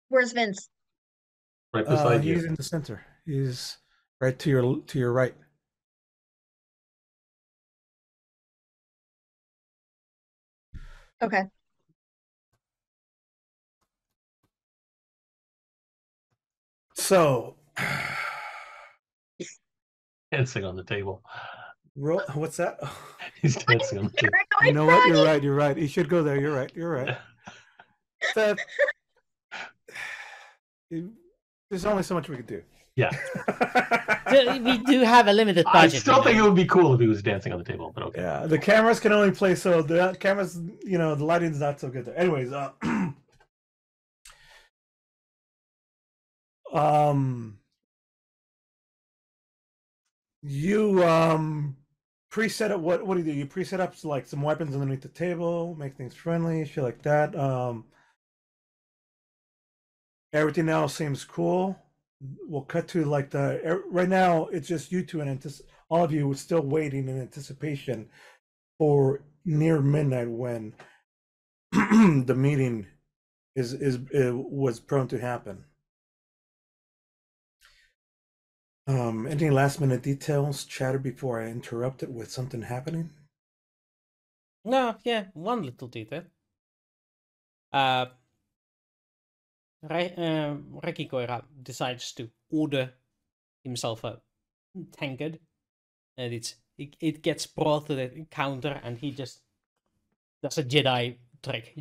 Where's Vince? Right beside you. He's in the center. He's right to your right. Okay. So, dancing on the table. What's that? He's dancing on the table. You know what? You're right. You should go there. You're right. There's only so much we could do. Yeah. We do have a limited budget. I still think it would be cool if he was dancing on the table, but okay. Yeah, the cameras can only play so the cameras, the lighting's not so good there. Anyways, you preset up what do you do? You preset up like some weapons underneath the table, make things friendly, shit like that. Everything else seems cool. We'll cut to like right now. It's just you two and all of you are still waiting in anticipation for near midnight when the meeting was prone to happen. Any last minute details, chatter before I interrupt it with something happening? No, yeah, one little detail. Reki Koira decides to order himself a tankard, and it gets brought to the counter, and he just does a Jedi trick.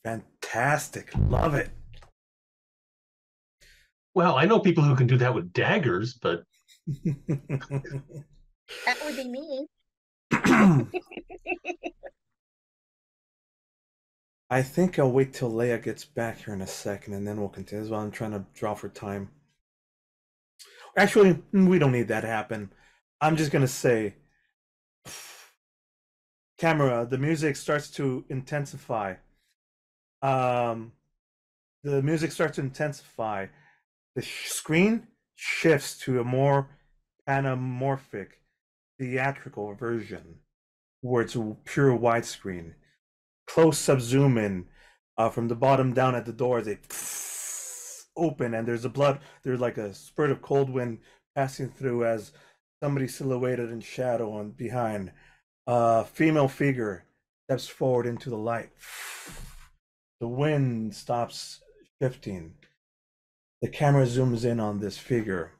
Fantastic, love it. Well, I know people who can do that with daggers, but That would be me. I think I'll wait till Leia gets back here in a second, and then we'll continue. As well, I'm trying to draw for time. Actually, we don't need that to happen. I'm just gonna say, camera. The music starts to intensify. Um, the music starts to intensify. The screen shifts to a more anamorphic, theatrical version, where it's pure widescreen. Close-up zoom in from the bottom down at the doors. They open, and there's like a spurt of cold wind passing through as somebody silhouetted in shadow on behind. Female figure steps forward into the light. The wind stops shifting. The camera zooms in on this figure.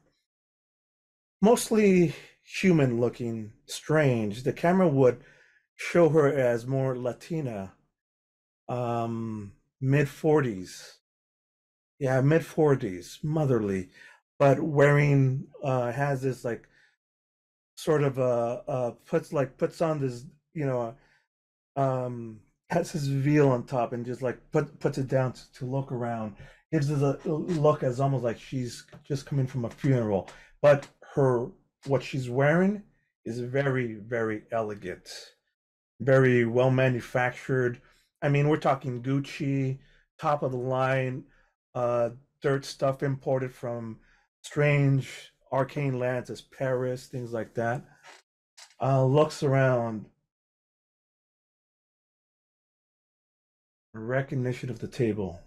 Mostly human looking, strange. The camera would show her as more Latina, mid-40s. Yeah, mid-40s, motherly, but wearing has this like sort of puts on this, has his veil on top and just like puts it down to look around. Gives us a look as almost like she's just coming from a funeral, but what she's wearing is very, very elegant, very well manufactured. I mean, we're talking Gucci, top of the line, dirt stuff imported from strange arcane lands as Paris, things like that. Looks around, recognition of the table.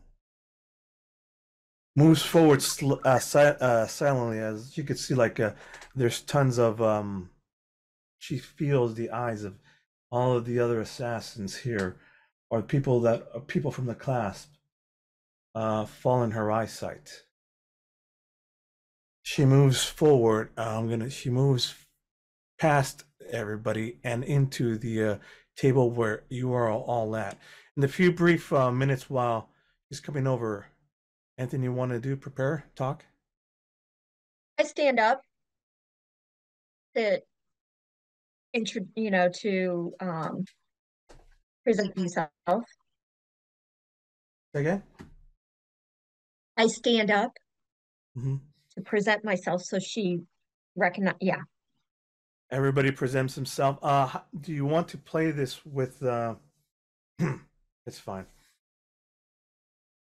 Moves forward silently, as you could see, like there's tons of she feels the eyes of all of the other assassins here, or people from the clasp, fall in her eyesight. She moves forward. She moves past everybody and into the table where you are all at. In the few brief minutes while he's coming over, Anthony, you want to talk? I stand up to to present myself. Again? I stand up Mm-hmm. to present myself so she recognize. Yeah. Everybody presents himself. Do you want to play this with? It's fine.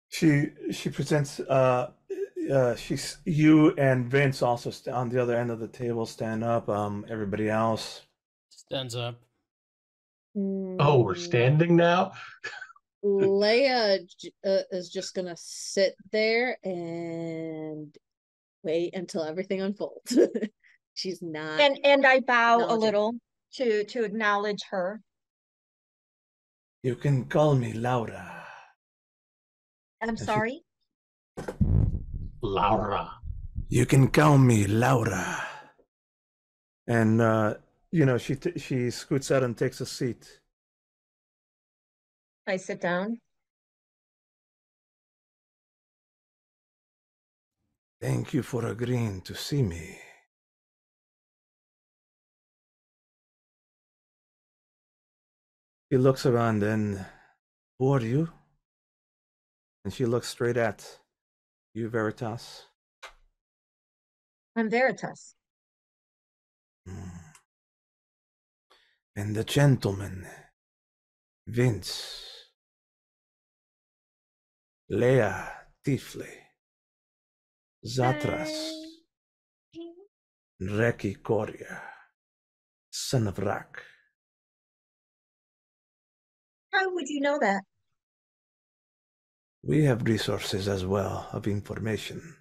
She presents. She's you and Vince also on the other end of the table. Stand up. Everybody else stands up. Oh, we're standing now? Leia is just gonna sit there and wait until everything unfolds. She's not. And I bow a little to acknowledge her. You can call me Laura. I'm sorry? Laura. You can call me Laura. And she scoots out and takes a seat. I sit down. Thank you for agreeing to see me. He looks around and, who are you? And she looks straight at you, Veritas. I'm Veritas. And the gentleman, Vince. Leia Tifley. Zatras. Reki Koria. Son of Rak. How would you know that? We have resources as well of information.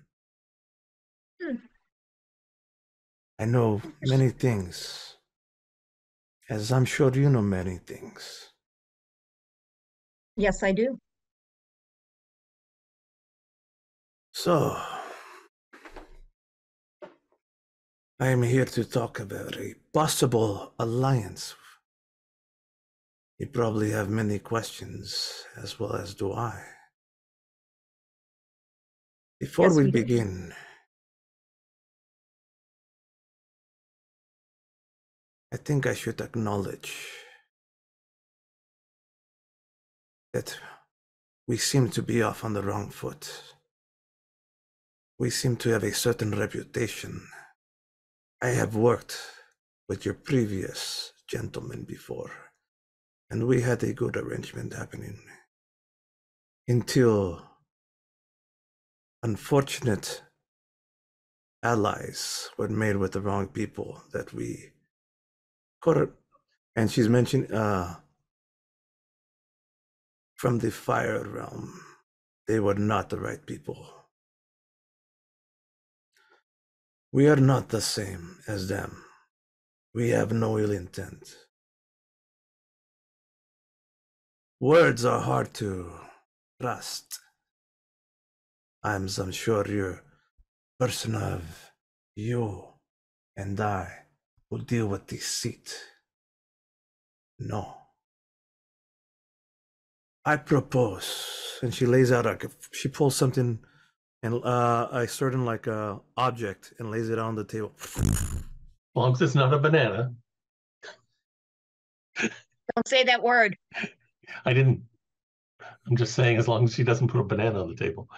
I know many things, as I'm sure you know many things. Yes, I do. So, I am here to talk about a possible alliance. You probably have many questions, as well as do I. Before Yes, we we do. begin, I think I should acknowledge that we seem to be off on the wrong foot. We seem to have a certain reputation. I have worked with your previous gentleman before, and we had a good arrangement happening until unfortunate allies were made with the wrong people that we could. And she's mentioned from the fire realm. They were not the right people. We are not the same as them. We have no ill intent. Words are hard to trust. I'm sure you're a person of you and I will deal with deceit. No. I propose, and she lays out she pulls something and a certain object and lays it on the table. As long as it's not a banana. Don't say that word. I didn't. I'm just saying, as long as she doesn't put a banana on the table,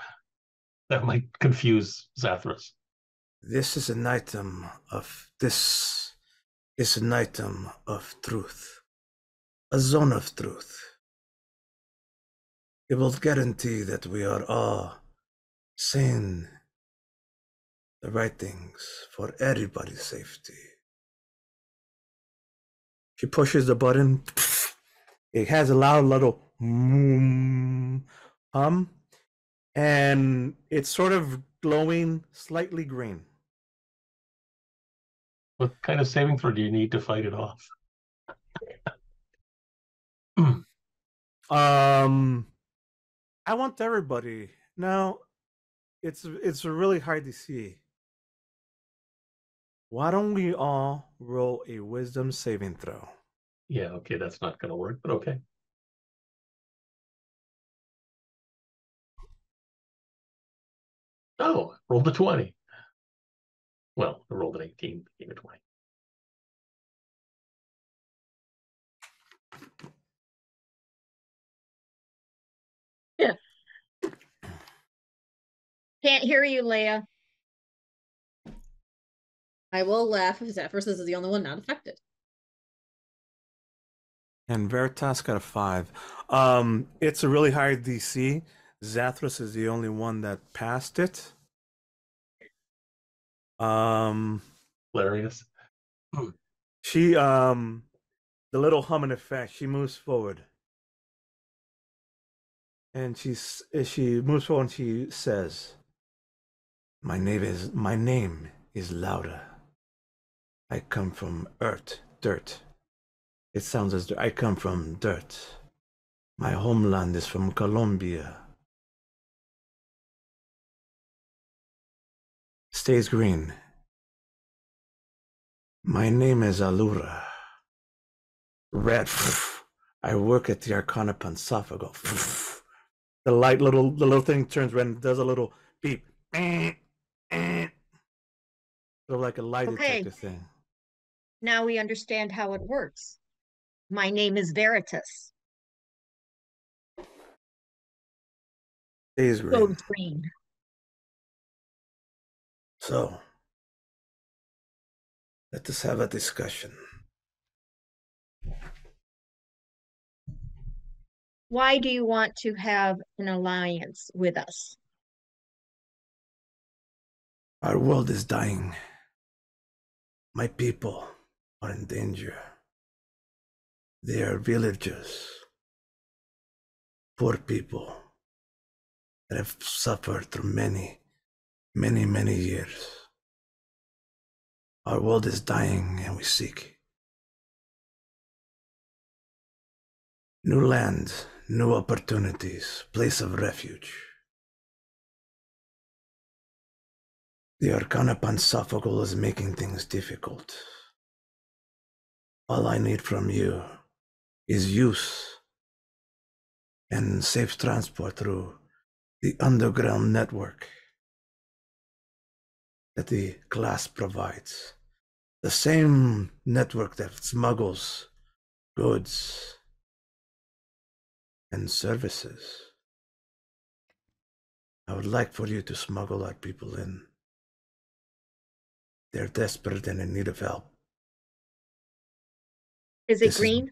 that might confuse Zathras. This is an item of truth, a zone of truth. It will guarantee that we are all saying the right things for everybody's safety. She pushes the button. It has a loud little hum, and it's sort of glowing slightly green. What kind of saving throw do you need to fight it off? I want everybody. Now, it's really hard to see. Why don't we all roll a wisdom saving throw? Yeah, okay, that's not going to work, but okay. Oh, rolled a 20. Well, I rolled an 18, became a 20. Yeah. Can't hear you, Leia. I will laugh if Zephyrus is the only one not affected. And Veritas got a 5. It's a really high DC. Zathras is the only one that passed it. Hilarious. She the little humming effect, she moves forward. And she moves forward and she says, My name is Laura. I come from Earth, dirt. It sounds as though I come from dirt. My homeland is from Colombia. Stays green. My name is Allura. Red. I work at the Arcana Pansophago. The little thing turns red and does a little beep. Sort of like a lie detector thing. Now we understand how it works. My name is Veritas. Stays green. Goes green. So, let us have a discussion. Why do you want to have an alliance with us? Our world is dying. My people are in danger. They are villagers, poor people that have suffered through many years. Our world is dying and we seek new land, new opportunities, place of refuge. The Arcana Pansophagal is making things difficult. All I need from you is use and safe transport through the underground network that the glass provides. The same network that smuggles goods and services. I would like for you to smuggle our people in. They're desperate and in need of help. Is it green?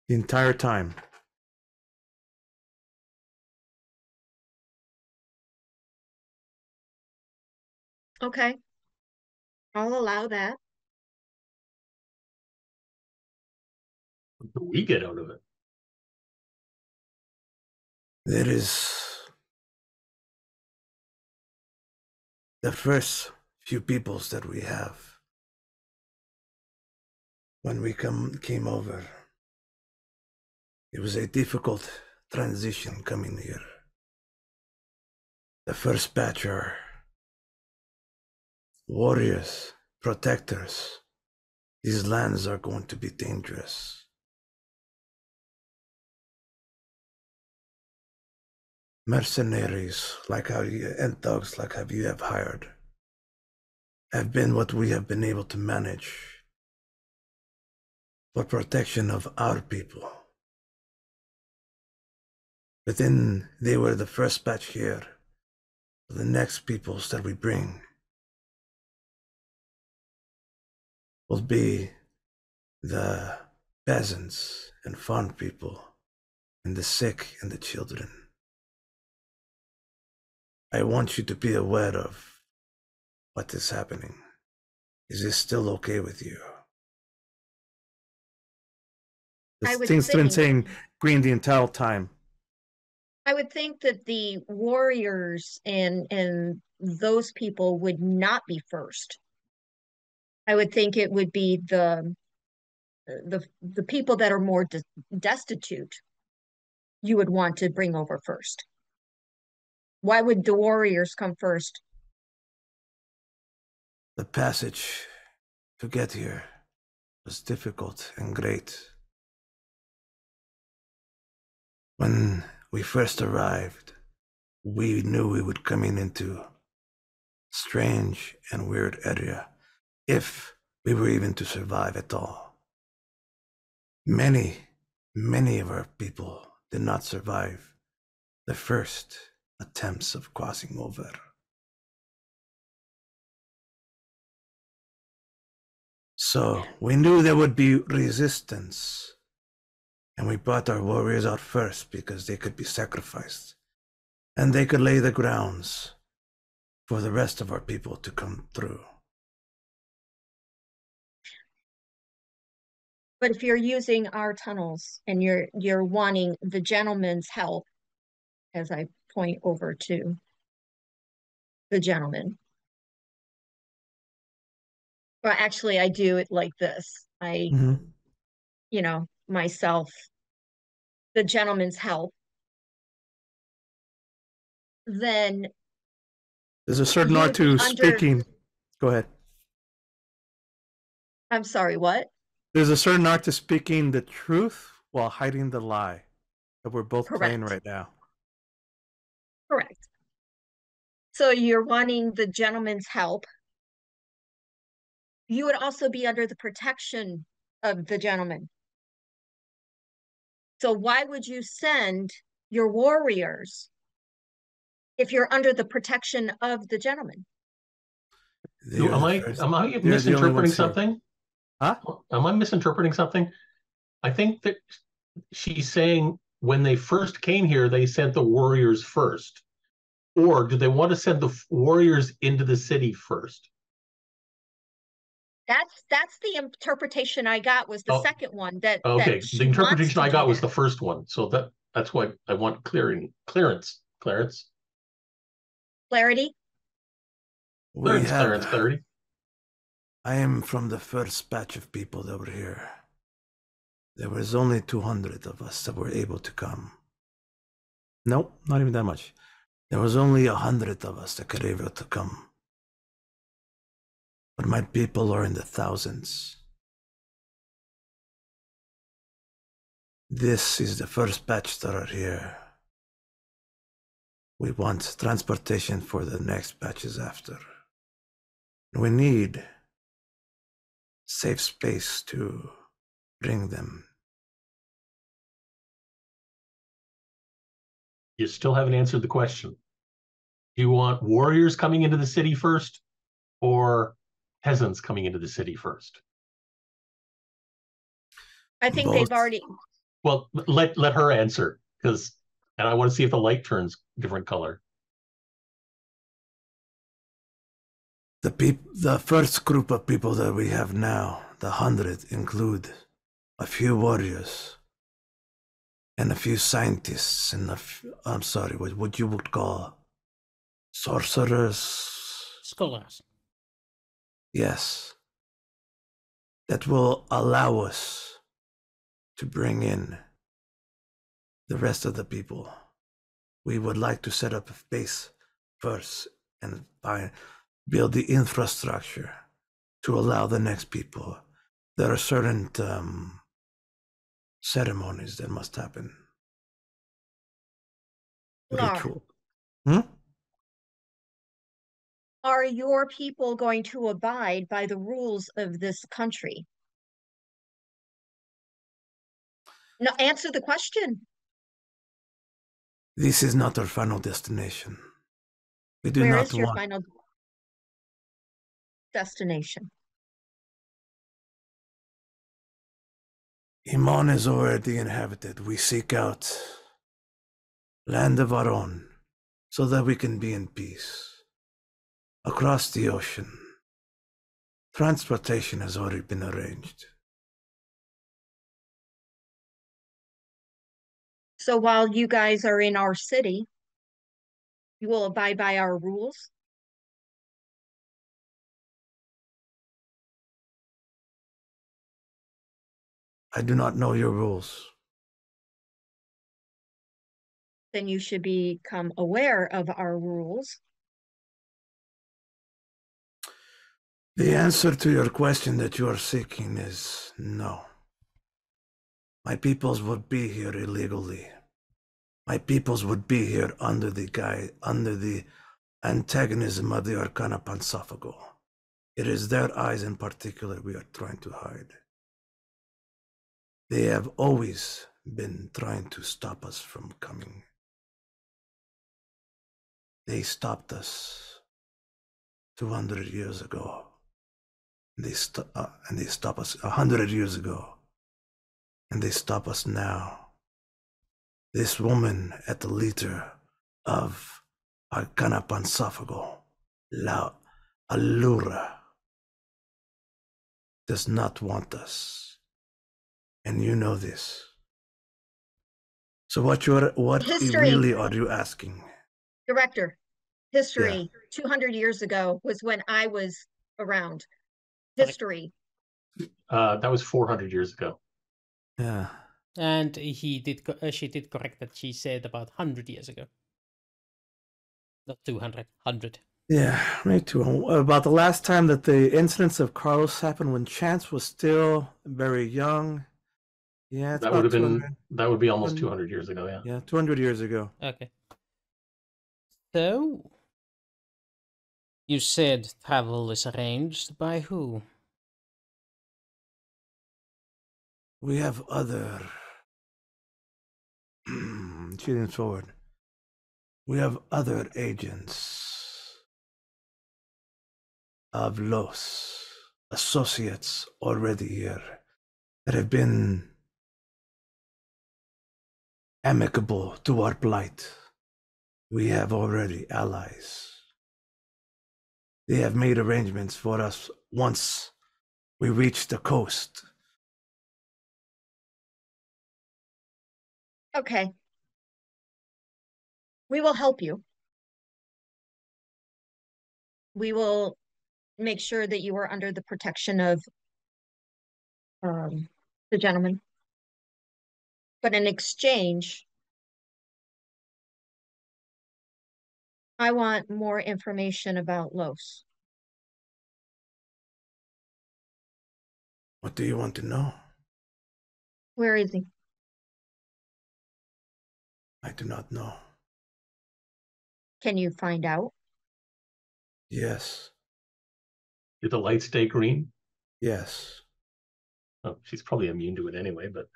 The entire time. Okay. I'll allow that. What do we get out of it? There is the first few peoples that we have. When we came over, it was a difficult transition coming here. The first batch are warriors, protectors. These lands are going to be dangerous. Mercenaries and thugs like how you have hired have been what we have been able to manage for protection of our people. But then they were the first batch here. The next peoples that we bring will be the peasants and farm people and the sick and the children. I want you to be aware of what is happening. Is this still okay with you? I would Things have been think- saying green the entire time. I would think that the warriors and those people would not be first. I would think it would be the people that are more destitute you would want to bring over first. Why would the warriors come first? The passage to get here was difficult and great. When we first arrived, we knew we would come into strange and weird area, if we were even to survive at all. Many of our people did not survive the first attempts of crossing over. So we knew there would be resistance, and we brought our warriors out first because they could be sacrificed, and they could lay the grounds for the rest of our people to come through. But if you're using our tunnels and you're wanting the gentleman's help, as I point over to the gentleman. Well, actually, I do it like this. Myself, the gentleman's help. Then there's a certain you art would be to under- speaking. Go ahead. I'm sorry, what? There's a certain art to speaking the truth while hiding the lie that we're both playing Correct. right now. Correct. So you're wanting the gentleman's help. You would also be under the protection of the gentleman. So why would you send your warriors if you're under the protection of the gentleman? Am I misinterpreting something? Huh? Am I misinterpreting something? I think that she's saying when they first came here, they sent the warriors first. Or do they want to send the warriors into the city first? That's the interpretation I got, was the second one that okay. That the interpretation I got was that. the first one. So that's why I want clearance. Clarity. Clarity. I am from the first batch of people that were here. There was only 200 of us that were able to come. Nope, not even that much. There was only 100 of us that could be able to come. But my people are in the thousands. This is the first batch that are here. We want transportation for the next batches after. We need safe space to bring them. You still haven't answered the question. Do you want warriors coming into the city first or peasants coming into the city first? I think Both. they've already. Well, let her answer, and I want to see if the light turns different color. The first group of people that we have now, the 100, include a few warriors and a few scientists and I'm sorry, what you would call sorcerers. Scholars. Yes. That will allow us to bring in the rest of the people. We would like to set up a base first and build the infrastructure to allow the next people. There are certain ceremonies that must happen. Ritual. Are your people going to abide by the rules of this country? No, answer the question. This is not our final destination. We do Where not is your want. final destination? Iman is already inhabited. We seek out land of our own so that we can be in peace. Across the ocean, transportation has already been arranged. So while you guys are in our city, you will abide by our rules? I do not know your rules. Then you should become aware of our rules. The answer to your question that you are seeking is no. My peoples would be here illegally. My peoples would be here under the antagonism of the Arcana Pansophago. It is their eyes in particular we are trying to hide. They have always been trying to stop us from coming. They stopped us 200 years ago. And they stop us 100 years ago. And they stop us now. This woman at the leader of Arcana Pansophago, La Allura, does not want us. And you know this. So what History. really are you asking? Director, history 200 years ago was when I was around. History. That was 400 years ago. Yeah. And she did correct that she said about 100 years ago. Not 200, 100. Yeah, me too. About the last time that the incidents of Carlos happened when Chance was still very young. Yeah, it's That about would have 200. been, that would be almost 200 years ago, yeah. Yeah, 200 years ago. Okay. So, you said travel is arranged by who? We have other. Shooting forward. We have other agents of Los, associates already here, that have been amicable to our plight. We have already allies. They have made arrangements for us once we reach the coast. Okay. We will help you. We will make sure that you are under the protection of the gentleman. But in exchange, I want more information about Los. What do you want to know? Where is he? I do not know. Can you find out? Yes. Did the light stay green? Yes. Oh, she's probably immune to it anyway, but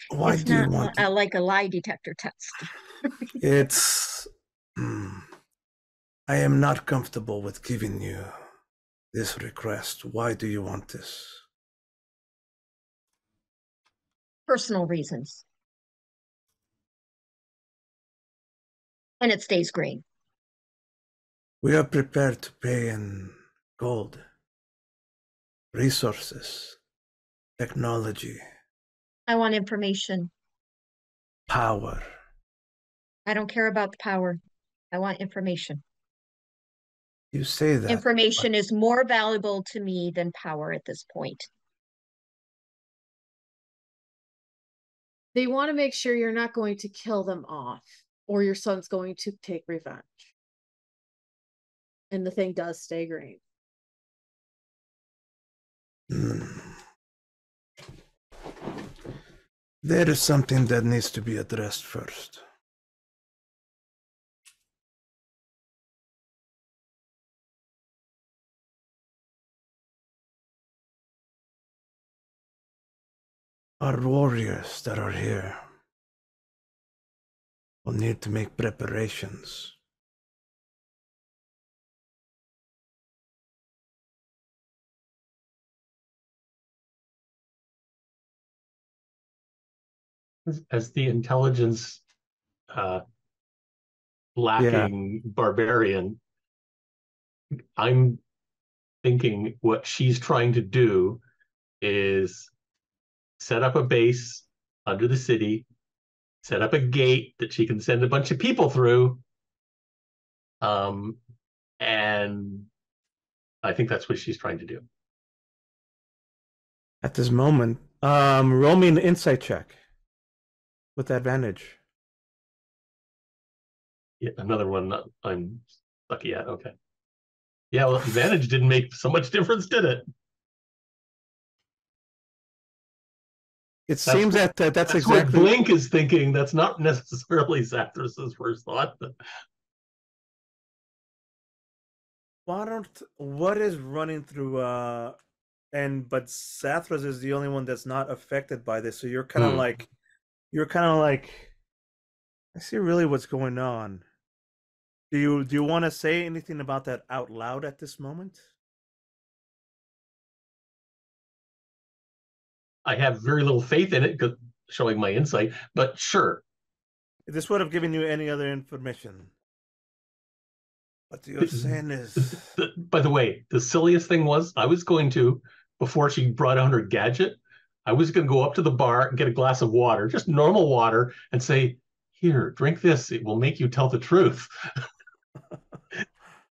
Why It's do you not want to? like a lie detector test. It's. I am not comfortable with giving you this request. Why do you want this? Personal reasons. And it stays green. We are prepared to pay in gold, resources, technology, I want information. power. I don't care about the power. I want information. You say that. Information is more valuable to me than power at this point. They want to make sure you're not going to kill them off, or your son's going to take revenge. And the thing does stay green. There is something that needs to be addressed first. Our warriors that are here will need to make preparations. as the intelligence lacking barbarian, I'm thinking what she's trying to do is set up a base under the city, set up a gate that she can send a bunch of people through. And I think that's what she's trying to do. At this moment, roll me an insight check with advantage. Yeah, another one I'm lucky at. Okay. Yeah, well, advantage didn't make so much difference, did it? It seems that's exactly what Blink is thinking. That's not necessarily Zathrus's first thought, but what is running through but Zathrus is the only one that's not affected by this, so you're kind of like I see really what's going on. Do you want to say anything about that out loud at this moment? I have very little faith in it, showing my insight, but sure. This would have given you any other information. What you're saying is... By the way, the silliest thing was, I was going to, before she brought on her gadget, I was going to go up to the bar and get a glass of water, just normal water, and say, here, drink this. It will make you tell the truth.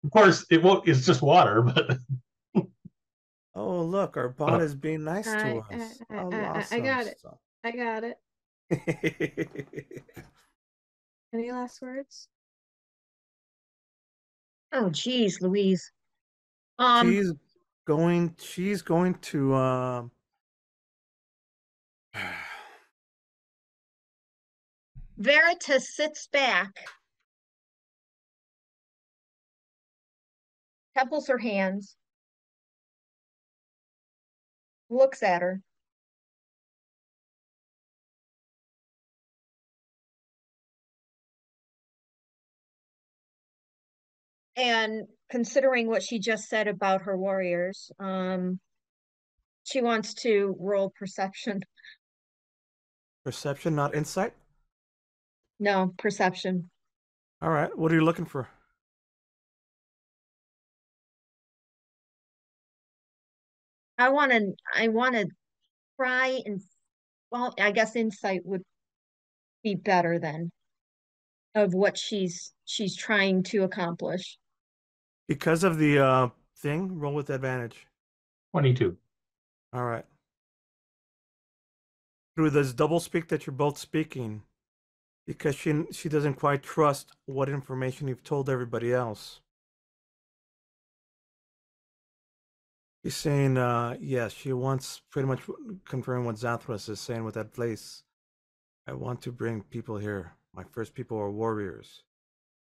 Of course, it won't. It's just water, but... Oh, look, our bot is being nice to us. I got it. I got it. Any last words? Oh, geez, Louise. She's going to Veritas sits back, couples her hands, looks at her. And considering what she just said about her warriors, she wants to roll perception. Perception, not insight? No, perception. All right, what are you looking for? I want to try and, well, I guess insight would be better then, of what she's trying to accomplish. Because of the thing, roll with advantage. 22. All right. Through this double speak that you're both speaking, because she doesn't quite trust what information you've told everybody else. She's saying, yes, she wants pretty much confirming what Zathrus is saying with that place. I want to bring people here. My first people are warriors.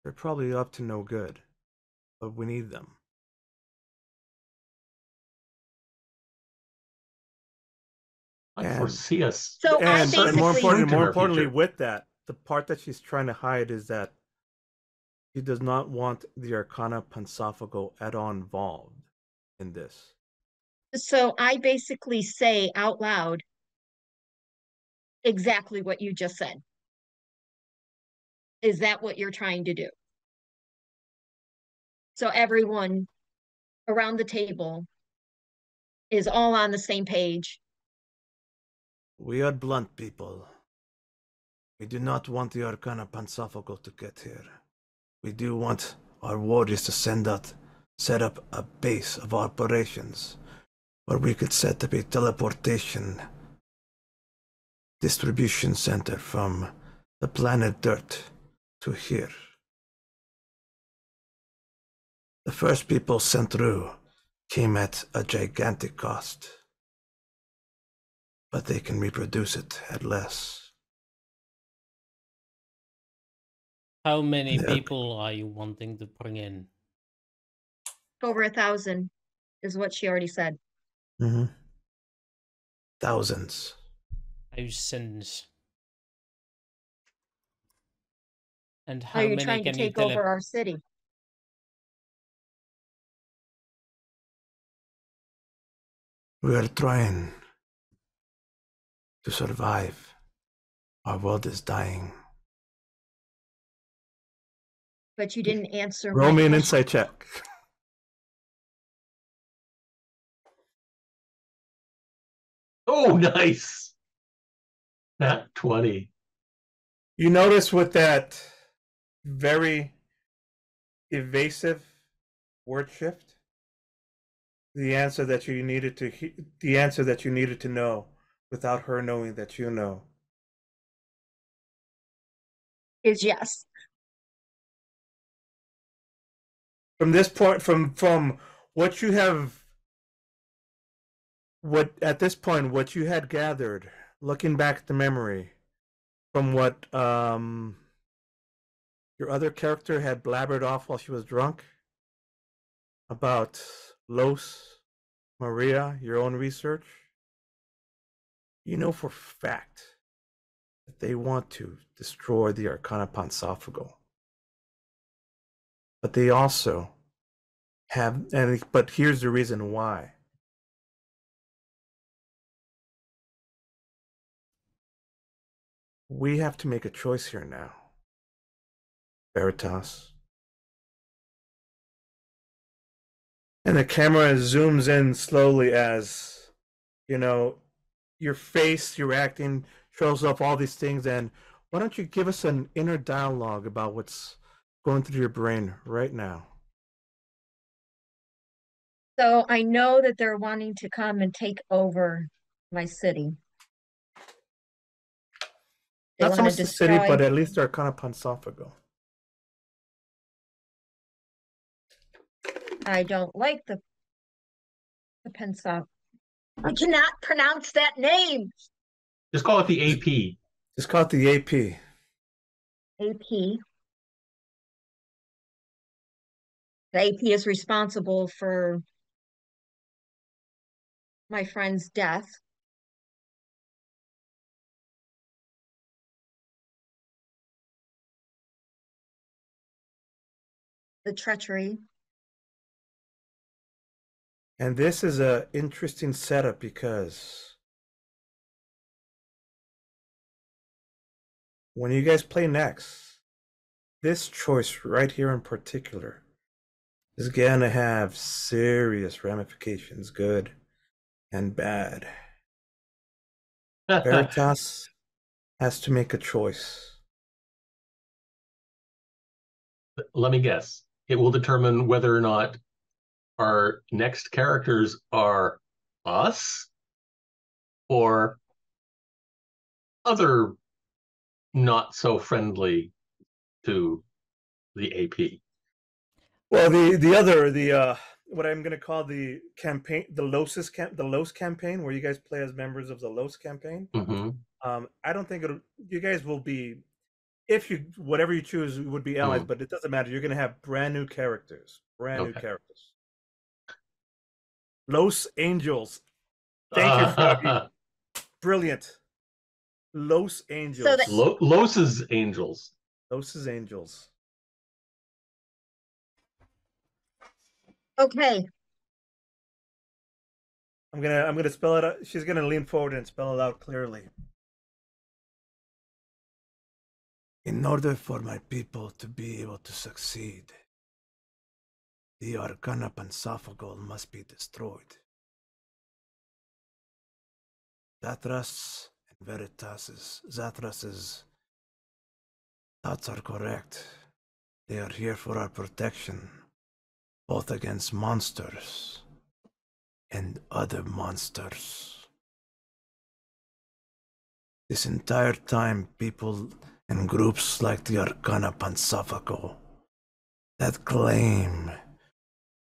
They're probably up to no good, but we need them. I And- foresee us. So I And basically, more in our importantly, future. with that, the part that she's trying to hide is that she does not want the Arcana Pensophago at all involved in this. so I basically say out loud exactly what you just said. Is that what you're trying to do? So everyone around the table is all on the same page. We are blunt people. We do not want the Arcana Pensophago to get here. We do want our warriors to set up a base of operations where we could set up a teleportation distribution center from the planet Dirt to here. The first people sent through came at a gigantic cost, but they can reproduce it at less. How many Yeah. people are you wanting to bring in? Over 1,000 is what she already said. Mm-hmm. Thousands. Thousands. And Are how you many trying to can you take over our city? We are trying to survive. Our world is dying. But you didn't answer Roll my me an question. insight check. Oh, nice. Nat 20. You notice with that very evasive word shift, the answer that you needed to the answer that you needed to know without her knowing that you know. Is yes. From this point, from what you have, what at this point, what you had gathered, looking back at the memory, from what your other character had blabbered off while she was drunk about Los, Maria, your own research, you know for fact that they want to destroy the Arcana Pensophago. But they also have, but here's the reason why. We have to make a choice here now, Veritas. And the camera zooms in slowly as, you know, your face, your acting shows off all these things. And why don't you give us an inner dialogue about what's going through your brain right now? So I know that they're wanting to come and take over my city. They Not so want much to the city, destroy. but at least Arcana Pensophago. I don't like the Pensop. I cannot pronounce that name. Just call it the AP. Just call it the AP. AP. The AP is responsible for my friend's death. The treachery. And this is a interesting setup because when you guys play next, this choice right here in particular is gonna have serious ramifications, good and bad. Veritas has to make a choice. Let me guess. It will determine whether or not our next characters are us or other not so friendly to the AP. Well, the what I'm gonna call the campaign, the Los campaign, where you guys play as members of the Los campaign. Mm-hmm. I don't think you guys will be if you whatever you choose would be allies, Mm. but it doesn't matter. You're going to have brand new characters. Brand new Okay. characters. Los Angels. Thank you, Froggy. Brilliant. Los So that Angels. Los's Angels. Los's Angels. okay. I'm gonna spell it out. She's gonna lean forward and spell it out clearly. In order for my people to be able to succeed, the Arcana Pansophagal must be destroyed. Zathras's thoughts are correct. They are here for our protection, both against monsters and other monsters. This entire time, people and groups like the Arcana Pansophagal that claim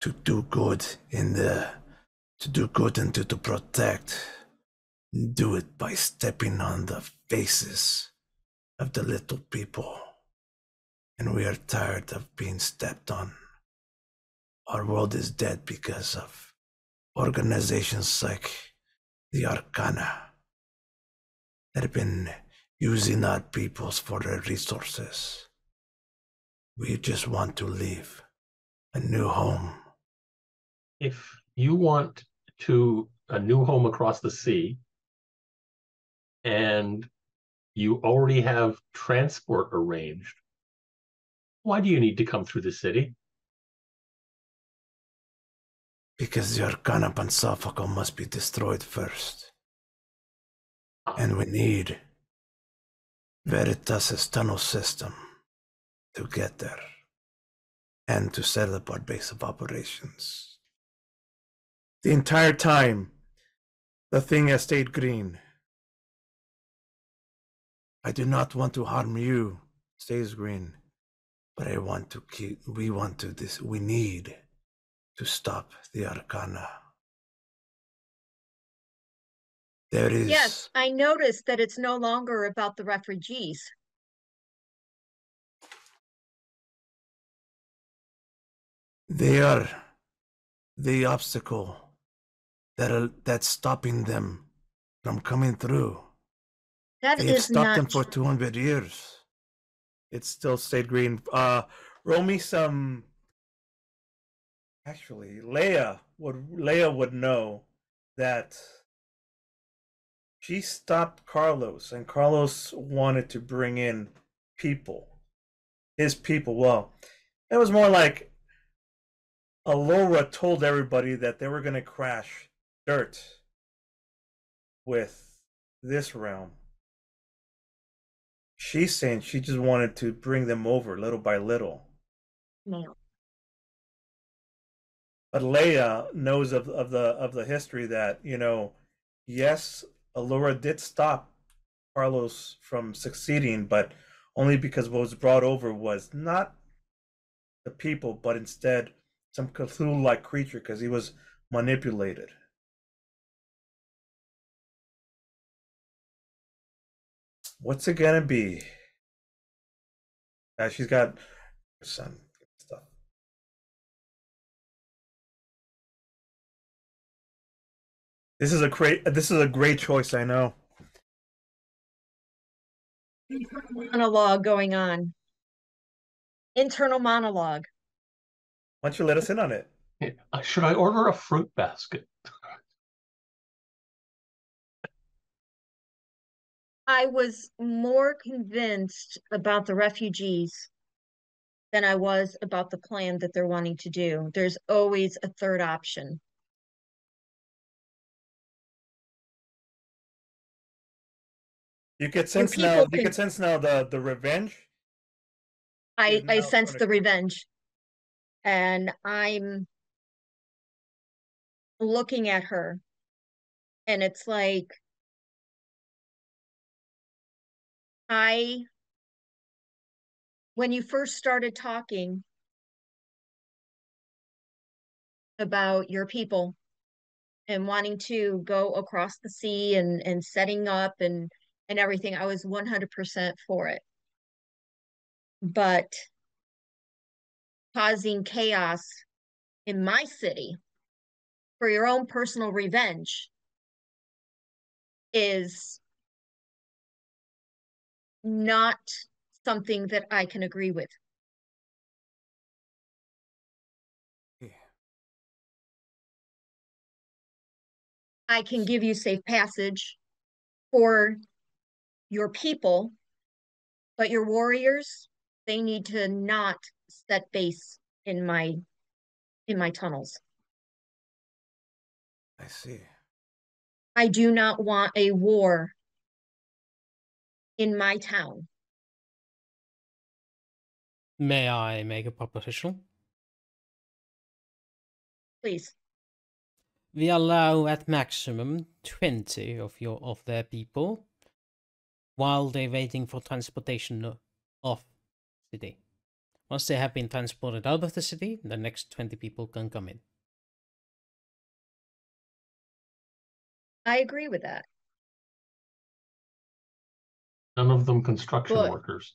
to do good and to protect, do it by stepping on the faces of the little people. And we are tired of being stepped on. Our world is dead because of organizations like the Arcana that have been using our peoples for their resources. We just want to leave a new home. If you want a new home across the sea, and you already have transport arranged, why do you need to come through the city? Because the Arcana Pansophacal must be destroyed first. And we need Veritas's tunnel system to get there and to set up our base of operations. The entire time, the thing has stayed green. I do not want to harm you, stays green, but we need to stop the Arcana. There is... Yes, I noticed that it's no longer about the refugees. They are the obstacle that's stopping them from coming through. That They've is stopped not them for true. 200 years. It still stayed green. Roll me some. Actually, Leia would know that she stopped Carlos, and Carlos wanted to bring in people, his people. Well, it was more like Allura told everybody that they were going to crash dirt with this realm. She's saying she just wanted to bring them over little by little. No. But Leia knows of the history that, yes, Allura did stop Carlos from succeeding, but only because what was brought over was not the people, but instead some Cthulhu-like creature, because he was manipulated. What's it gonna be? She's got some stuff. This is a great choice, I know. Monologue going on. Internal monologue. Why don't you let us in on it? Should I order a fruit basket? I was more convinced about the refugees than I was about the plan that they're wanting to do. There's always a third option. You could sense now. people You can- could sense now the revenge. I now sense gonna the come. revenge, and I'm looking at her, and it's like when you first started talking about your people and wanting to go across the sea and setting up and everything, I was 100% for it. but causing chaos in my city for your own personal revenge is not something that I can agree with. I can give you safe passage for your people, but your warriors, they need to not set base in my tunnels. I see. I do not want a war in my town. May I make a proposition? Please. We allow at maximum 20 of their people while they're waiting for transportation of city. Once they have been transported out of the city, the next 20 people can come in. I agree with that. None of them construction But- workers.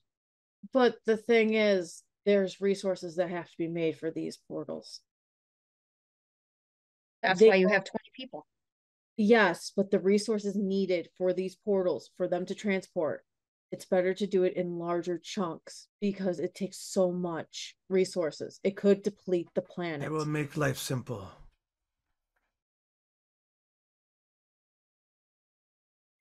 But the thing is, there's resources that have to be made for these portals. That's They- why you have 20 people. Yes, but the resources needed for these portals, for them to transport, it's better to do it in larger chunks because it takes so much resources. It could deplete the planet. It will make life simple.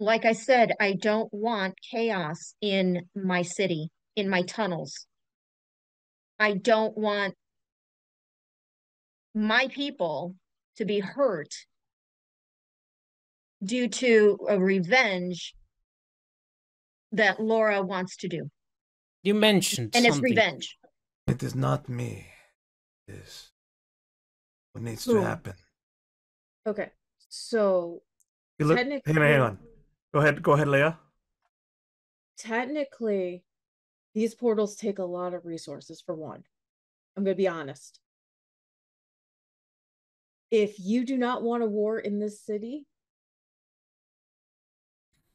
Like I said, I don't want chaos in my city, in my tunnels. I don't want my people to be hurt due to a revenge that Laura wants to do. You mentioned And it's something. revenge. It is not me. It is what needs to Who? happen. Okay, so You look. technically, Hang on. Go ahead, Leia. technically, these portals take a lot of resources for one. I'm going to be honest. If you do not want a war in this city,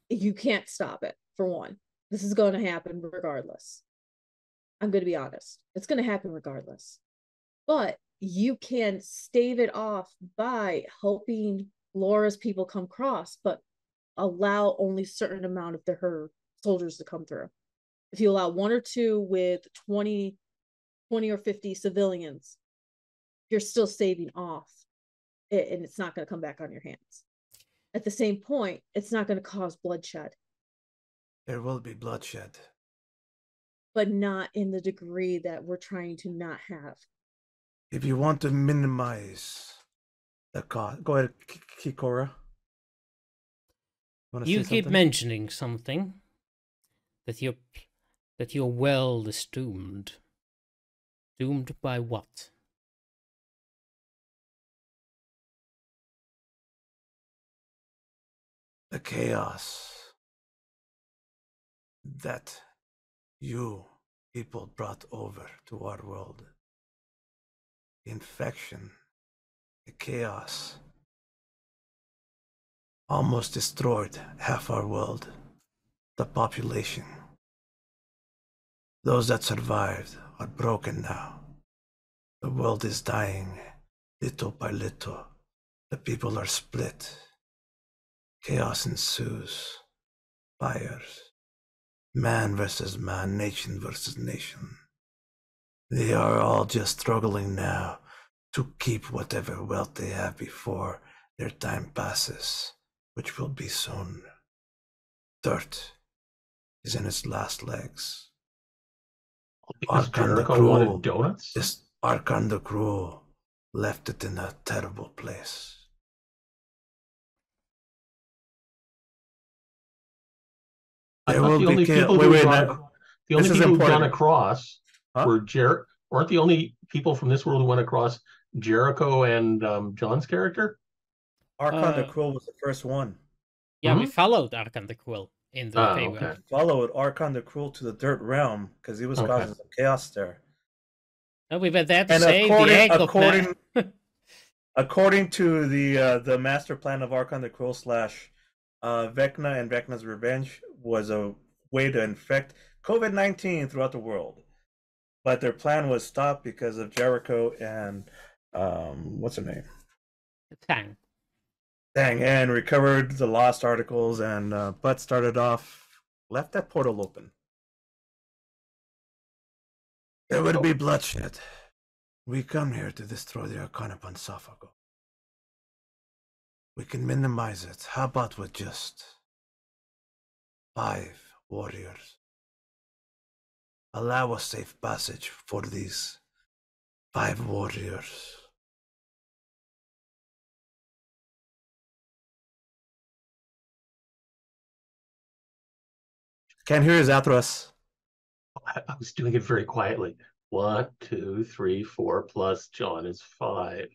you can't stop it, for one. This is going to happen regardless. I'm going to be honest. It's going to happen regardless. But you can stave it off by helping Laura's people come across, but allow only certain amount of her soldiers to come through. If you allow one or two with 20 or 50 civilians, you're still saving off it, and it's not going to come back on your hands. At the same point, it's not going to cause bloodshed. There will be bloodshed. But not in the degree that we're trying to not have. If you want to minimize the cost, go ahead, Kikora. You keep mentioning something that your world is doomed. Doomed by what? The chaos that you people brought over to our world. The infection, the chaos, almost destroyed half our world, the population. Those that survived are broken now. The world is dying, little by little. The people are split. Chaos ensues. Fires. Man versus man, nation versus nation. They are all just struggling now to keep whatever wealth they have before their time passes, which will be soon. Dirt is in its last legs. Because Archon the Jericho wanted Cruel, donuts? this Archon the Cruel left it in a terrible place. I There thought will the be only chaos. people Wait, who wait, got now- the only this is people who've gone important. across Huh? were aren't the only people from this world who went across Jericho and John's character? Archon the Cruel was the first one. Yeah, we Mhm. followed Arkan the Cruel into the Feywild. Okay. Followed Archon the Cruel to the Dirt Realm because he was Okay. causing some chaos there. And we were there to And save the egg of according, man. according to the master plan of Archon the Cruel slash Vecna and Vecna's Revenge was a way to infect COVID-19 throughout the world. but their plan was stopped because of Jericho and what's her name? Tang. Dang, and recovered the lost articles, and but started off left that portal open. There would be bloodshed. We come here to destroy the Arcana Pansophago. We can minimize it. How about with just 5 warriors? Allow a safe passage for these 5 warriors. Can't hear his Athros. I was doing it very quietly. 1, 2, 3, 4 plus John is 5.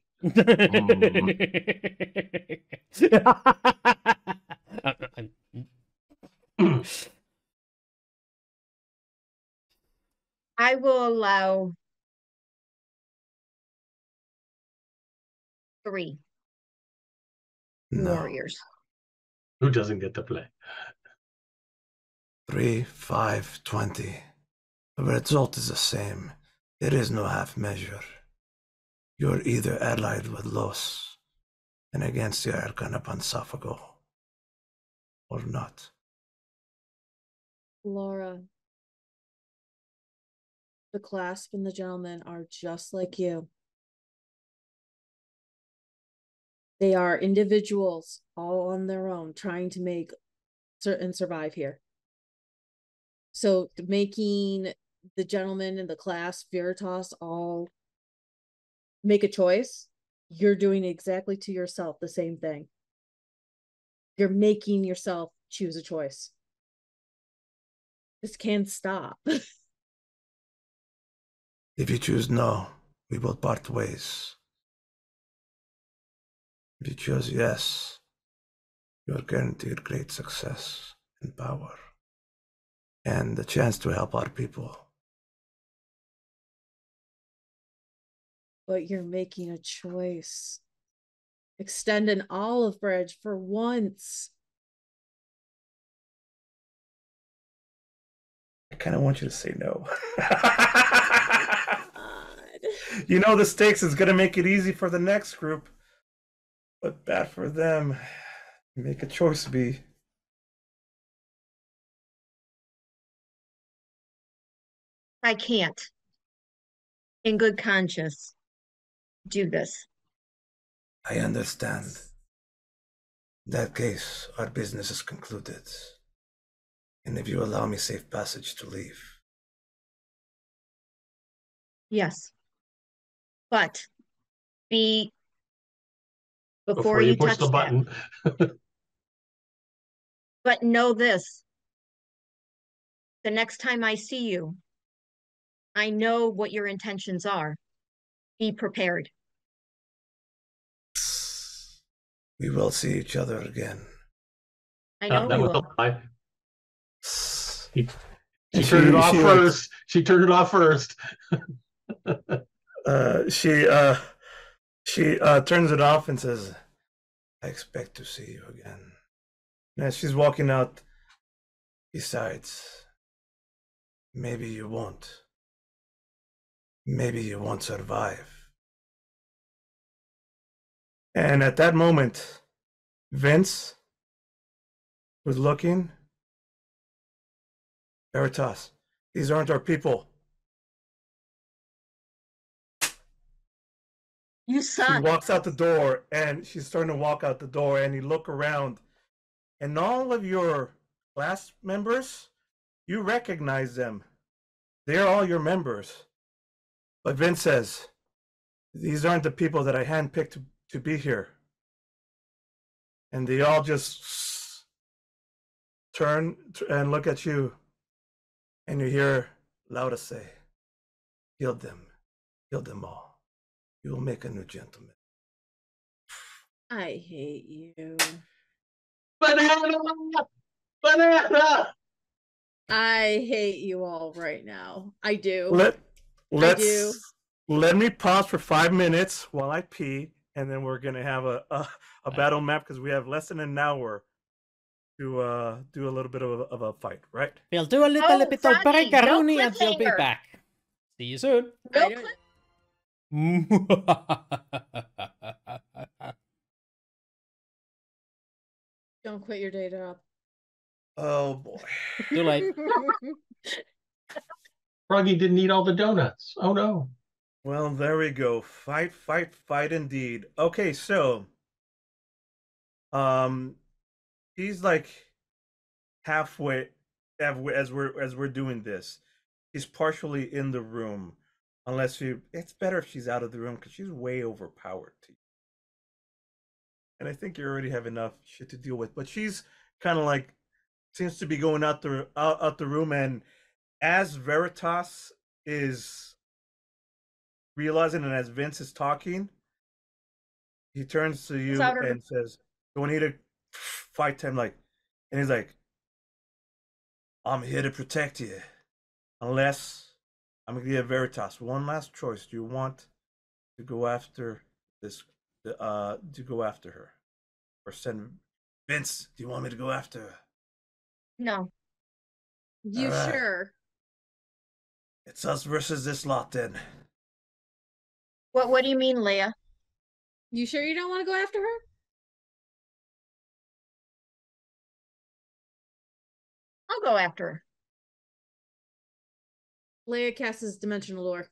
I will allow 3 No. warriors. Who doesn't get to play? 3, 5, 20. The result is the same. There is no half measure. You're either allied with Los and against the Arcana Pansophago, or not. Laura, the clasp and the gentleman are just like you. They are individuals all on their own trying to make certain survive here. So making the gentleman and the clasp Veritas all make a choice, you're doing exactly to yourself the same thing. You're making yourself choose a choice. This can't stop. If you choose no, we will part ways. If you choose yes, you are guaranteed great success and power, and the chance to help our people. But you're making a choice. Extend an olive branch for once. I kind of want you to say no. God. You know the stakes is going to make it easy for the next group, but bad for them. Make a choice, B. I can't, in good conscience, do this. I understand. In that case, our business is concluded. And if you allow me safe passage to leave. Yes. But before Before you push touch the button. But know this. The next time I see you, I know what your intentions are. Be prepared. We will see each other again. I know That we was a will. lie. She And turned it off she, first. She turned it off first. She turns it off and says, I expect to see you again. And as she's walking out, besides, maybe you won't. Maybe you won't survive. And at that moment, Vince was looking. Veritas, these aren't our people. You She suck. walks out the door, and she's starting to walk out the door, and you look around, and all of your class members, you recognize them. They're all your members. But Vince says, these aren't the people that I handpicked to be here. And they all just turn and look at you, and you hear Lauda say, kill them all. You will make a new gentleman. I hate you. Banana! Banana! I hate you all right now. I do. Let me pause for 5 minutes while I pee, and then we're gonna have a battle map because we have less than an hour to do a little bit of a fight, right? We'll do a little bit of Froggy, no breakaroni and we'll be cliffhanger. back. See you soon. Real I quick. don't quit your day job. Oh boy. Too late. Froggy didn't eat all the donuts. Oh no. Well, there we go. Fight, fight, fight indeed. Okay, so um he's like halfway as we're doing this. He's partially in the room. Unless you it's better if she's out of the room because she's way overpowered to you. And I think you already have enough shit to deal with. But she's kind of like seems to be going out the room, and as Veritas is realizing, and as Vince is talking, he turns to you out her- and says, "Do I need to fight him?" Like, and he's like, "I'm here to protect you, unless I'm gonna give Veritas one last choice. Do you want to go after this? To go after her, or send Vince? Do you want me to go after her?" No. You All right. sure? It's us versus this lot, then. What do you mean, Leia? You sure you don't want to go after her? I'll go after her. Leia casts his dimensional door.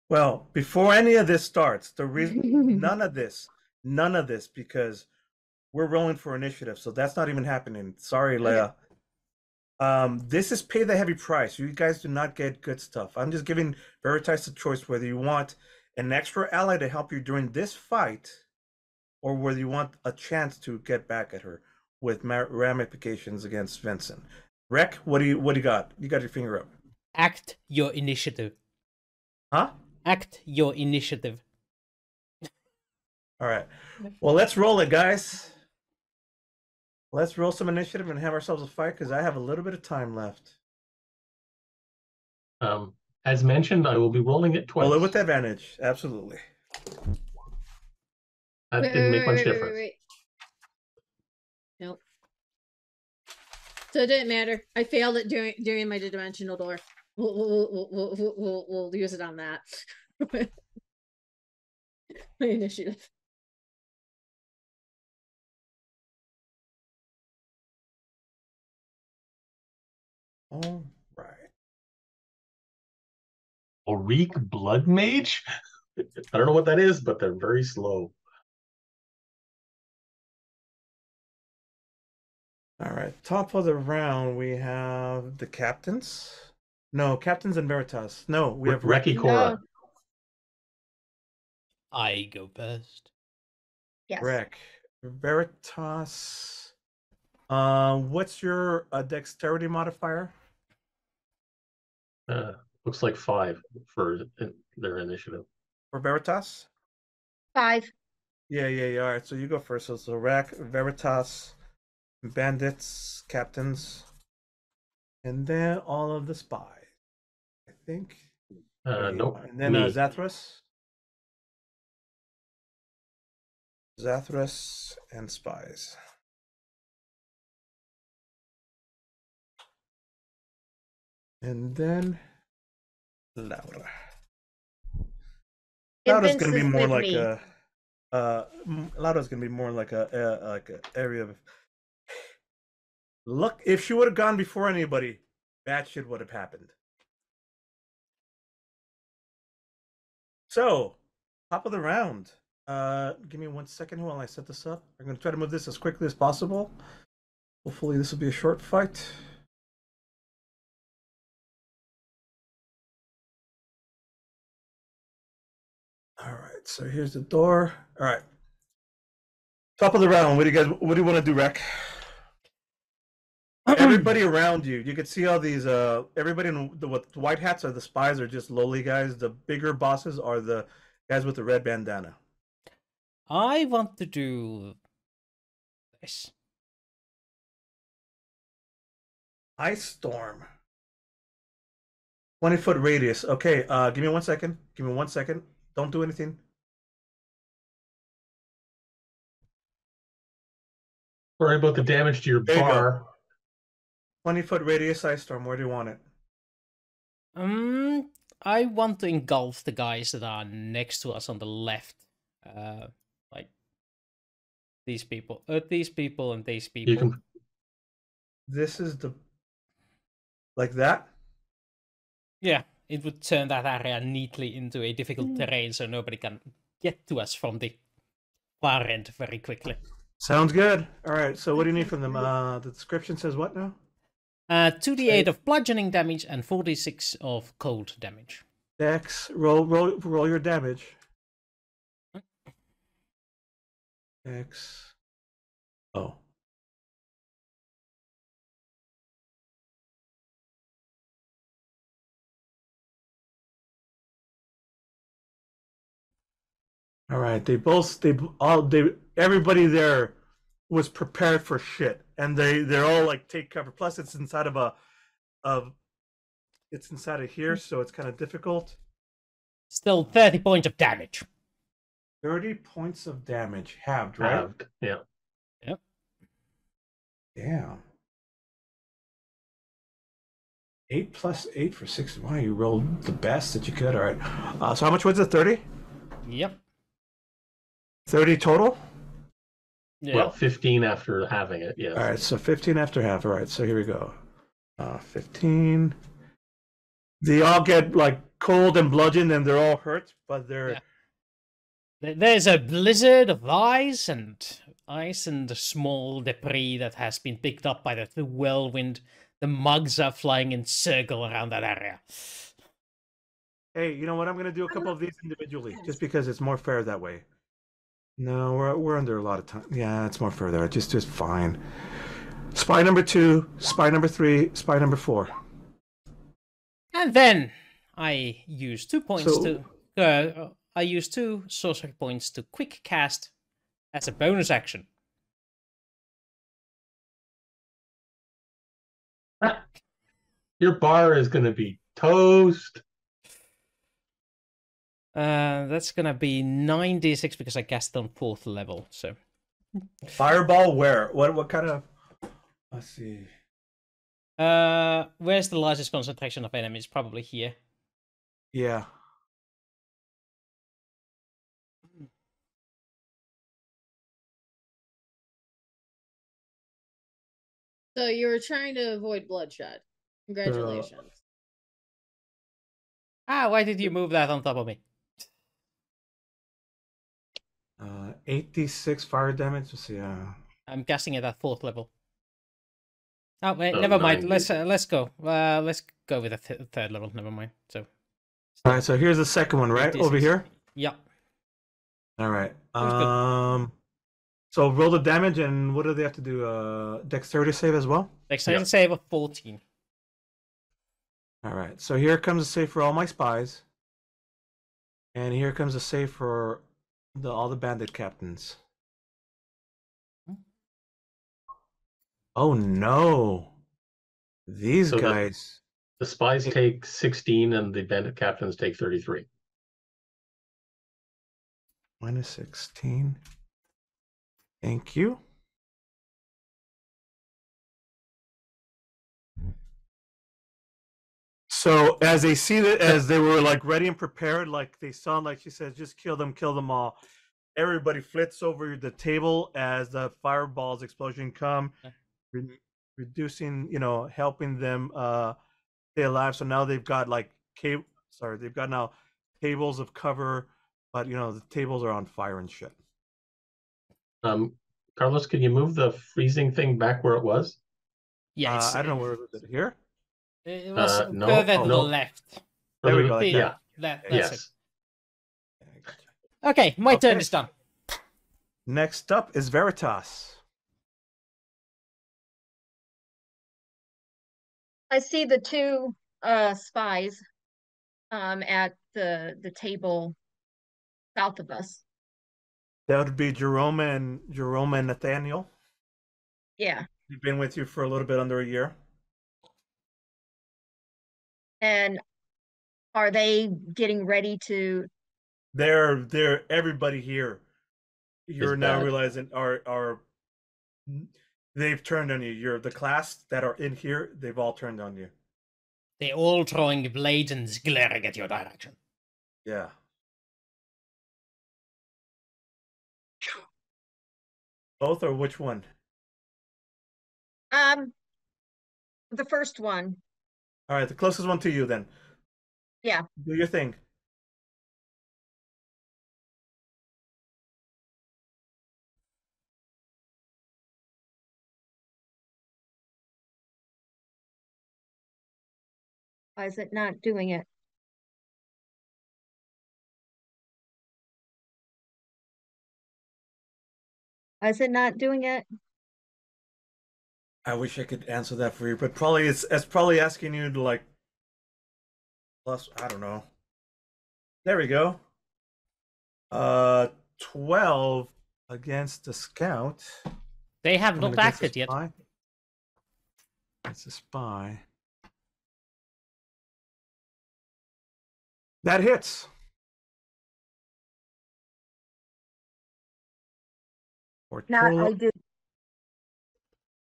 Well, before any of this starts, the reason none of this, because we're rolling for initiative, so that's not even happening. Sorry, Leia. This is pay the heavy price. You guys do not get good stuff. I'm just giving Veritas the choice whether you want an extra ally to help you during this fight, or whether you want a chance to get back at her with ramifications against Vincent. Rek, what do you got? You got your finger up. Act your initiative. Huh? Act your initiative. All right. Well, let's roll it, guys. Let's roll some initiative and have ourselves a fight because I have a little bit of time left. As mentioned, I will be rolling it twice. Roll it with advantage. Absolutely. That didn't make much difference. Wait. Nope. So it didn't matter. I failed at doing my dimensional door. We'll use it on that. My initiative. All right. Auric Blood Mage? I don't know what that is, but they're very slow. All right. Top of the round, we have the captains. No, captains and Veritas. No, we have Reki Cora. No. I go first. Yes. Rek. Veritas. What's your dexterity modifier? Looks like 5 for their initiative. For Veritas? 5. Yeah. All right, so you go first. So Rek, Veritas, bandits, captains, and then all of the spies. I think. Nope. And then me. Zathras. Zathras and spies. And then Laura. Laura's gonna be more like Laura's gonna be more like a area of look. If she would have gone before anybody, bad shit would have happened. So, top of the round. Give me 1 second while I set this up. I'm gonna try to move this as quickly as possible. Hopefully, this will be a short fight. All right, so here's the door. All right. Top of the round. What do you want to do, Rek? Everybody around you. You can see all these everybody in the white hats are the spies, are just lowly guys. The bigger bosses are the guys with the red bandana. I want to do this. Ice storm. 20-foot radius. Okay, give me 1 second. Give me 1 second. Don't do anything. Sorry about the damage to your There you go. bar. 20-foot radius ice storm. Where do you want it? I want to engulf the guys that are next to us on the left. Like these people, and these people. You can. This is the like that. Yeah, it would turn that area neatly into a difficult terrain, so nobody can get to us from the far end very quickly. Sounds good. All right. So what do you need from them? The description says what now? 2d8 of bludgeoning damage and 46 of cold damage. Dex, roll your damage. Dex. Oh. All right. Everybody there was prepared for shit, and they're all like take cover. Plus, it's inside it's inside of here, so it's kind of difficult. Still 30 points of damage. 30 points of damage, halved, right? Halved, yeah. Yep. Damn. 8 plus 8 for 6. Wow, you rolled the best that you could. All right. So how much was it? 30? Yep. 30 total? Yeah. Well, 15 after having it, yes. All right, so 15 after half. All right, so here we go. 15. They all get like cold and bludgeoned, and they're all hurt, but they're. Yeah. There's a blizzard of ice and small debris that has been picked up by the whirlwind. The mugs are flying in circle around that area. Hey, you know what? I'm going to do a couple of these individually, just because it's more fair that way. No, we're under a lot of time. Yeah, it's more fair there. Just fine. Spy number 2, spy number 3, spy number 4. And then I use 2 points I use 2 sorcery points to quick cast as a bonus action. Your bar is going to be toast. That's gonna be 9d6 because I cast it on 4th level. So Fireball where? What kind of? Let's see. Where's the largest concentration of enemies? Probably here. Yeah. So you were trying to avoid bloodshed. Congratulations. Why did you move that on top of me? 8d6 fire damage. Let's see. I'm casting it at 4th level. Oh wait, Oh, never mind. 9D. Let's go. Let's go with the 3rd level. Never mind. So. All right. So here's the second one, right 8d6. over here. Yeah. All right. Good. So roll the damage, and what do they have to do? Dexterity save as well. Dexterity save of 14. All right. So here comes a save for all my spies, and here comes a save for all the bandit captains. Oh no! These So guys. The spies take 16 and the bandit captains take 33. Minus 16. Thank you. So as they see that, as they were like ready and prepared, like they saw, like she said, just kill them all. Everybody flits over the table as the fireballs explosion come, reducing, helping them stay alive. So now they've got like they've got now tables of cover, but the tables are on fire and shit. Carlos, can you move the freezing thing back where it was? Yes. I don't know where was it here. It was No, further to no. the left. There we go. Like Yeah. That's Yes. it. Okay, my turn is done. Next up is Veritas. I see the 2 spies at the table south of us. That would be Jerome and Nathaniel. Yeah. They've been with you for a little bit under a year. And are they getting ready to? They're everybody here. You're now bad. realizing are They've turned on you. You're the class that are in here. They've all turned on you. They're all throwing blades and glaring at your direction. Yeah. Both or which one? The first one. All right, the closest one to you then. Yeah. Do your thing. Why is it not doing it? Why is it not doing it? I wish I could answer that for you, but probably it's probably asking you to like plus, I don't know. There we go. 12 against the scout. They have I mean, not against the acted yet. spy. It's a spy. That hits. For a Not I total do.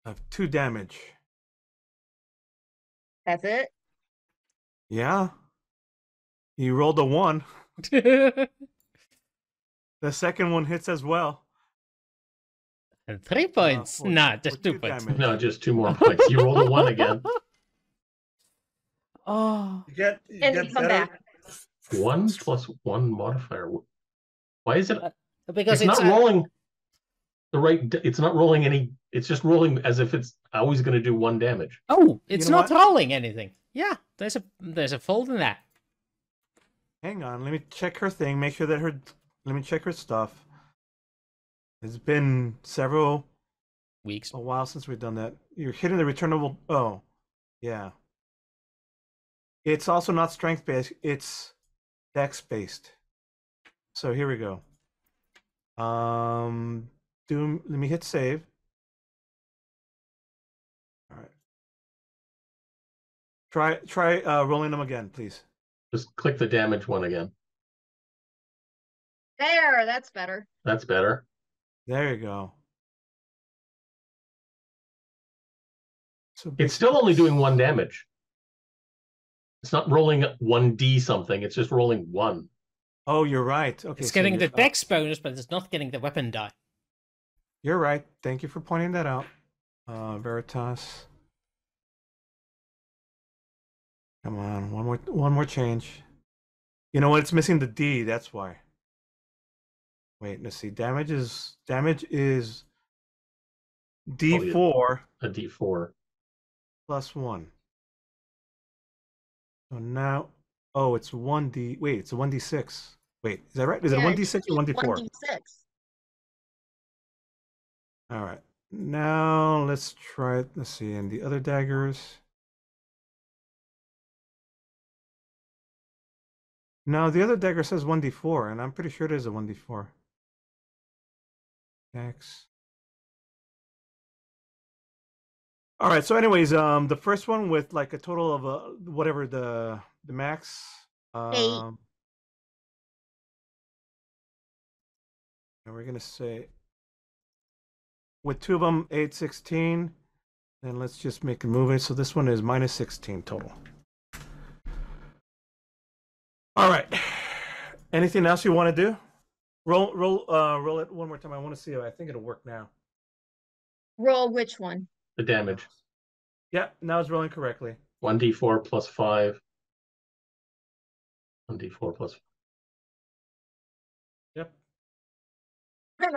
of 2 damage. That's it. Yeah. You rolled a 1. And The second one hits as well. 3 points. for- Nah, for just 2 2 points. damage. No, just 2 more points. You rolled a 1 again. Oh. You get And you come better. back. 1 plus 1 modifier. Why is it? Because It's not rolling the right. It's not rolling any. It's just rolling as if it's always going to do 1 damage. Oh, it's know not what? rolling anything. Yeah, there's a fold in that. Hang on, let me check her thing. Make sure that let me check her stuff. It's been Weeks. a while since we've done that. You're hitting the returnable. Oh, yeah. It's also not strength based. It's dex based. So here we go. Doom. Let me hit save. All right. Try rolling them again, please. Just click the damage one again. There, that's better. That's better. There you go. So It's still only doing 1 damage. It's not rolling 1d something. It's just rolling 1. Oh, you're right. Okay, It's so getting you're the dex bonus, but it's not getting the weapon die. You're right. Thank you for pointing that out, Veritas. Come on, one more change. You know what? It's missing the D. That's why. Wait, let's see. Damage is D4 A d4. plus 1. So now, oh, it's 1D. Wait, it's a 1D6. Wait, is that right? Is it a 1D6 or 1D4? 1d6. All right. Now let's try it. Let's see. And the other daggers. No, the other dagger says 1d4, and I'm pretty sure it is a 1d4. X. All right. So, anyways, the first one with like a total of whatever the max. 8. And we're gonna say with 2 of them, 8, 16. Then let's just make a move. So this one is minus 16 total. All right. Anything else you want to do? Roll it one more time. I want to see if I think it'll work now. Roll which one? The damage. Yeah, now it's rolling correctly. 1d4 plus 5. 1d4 plus. Yep.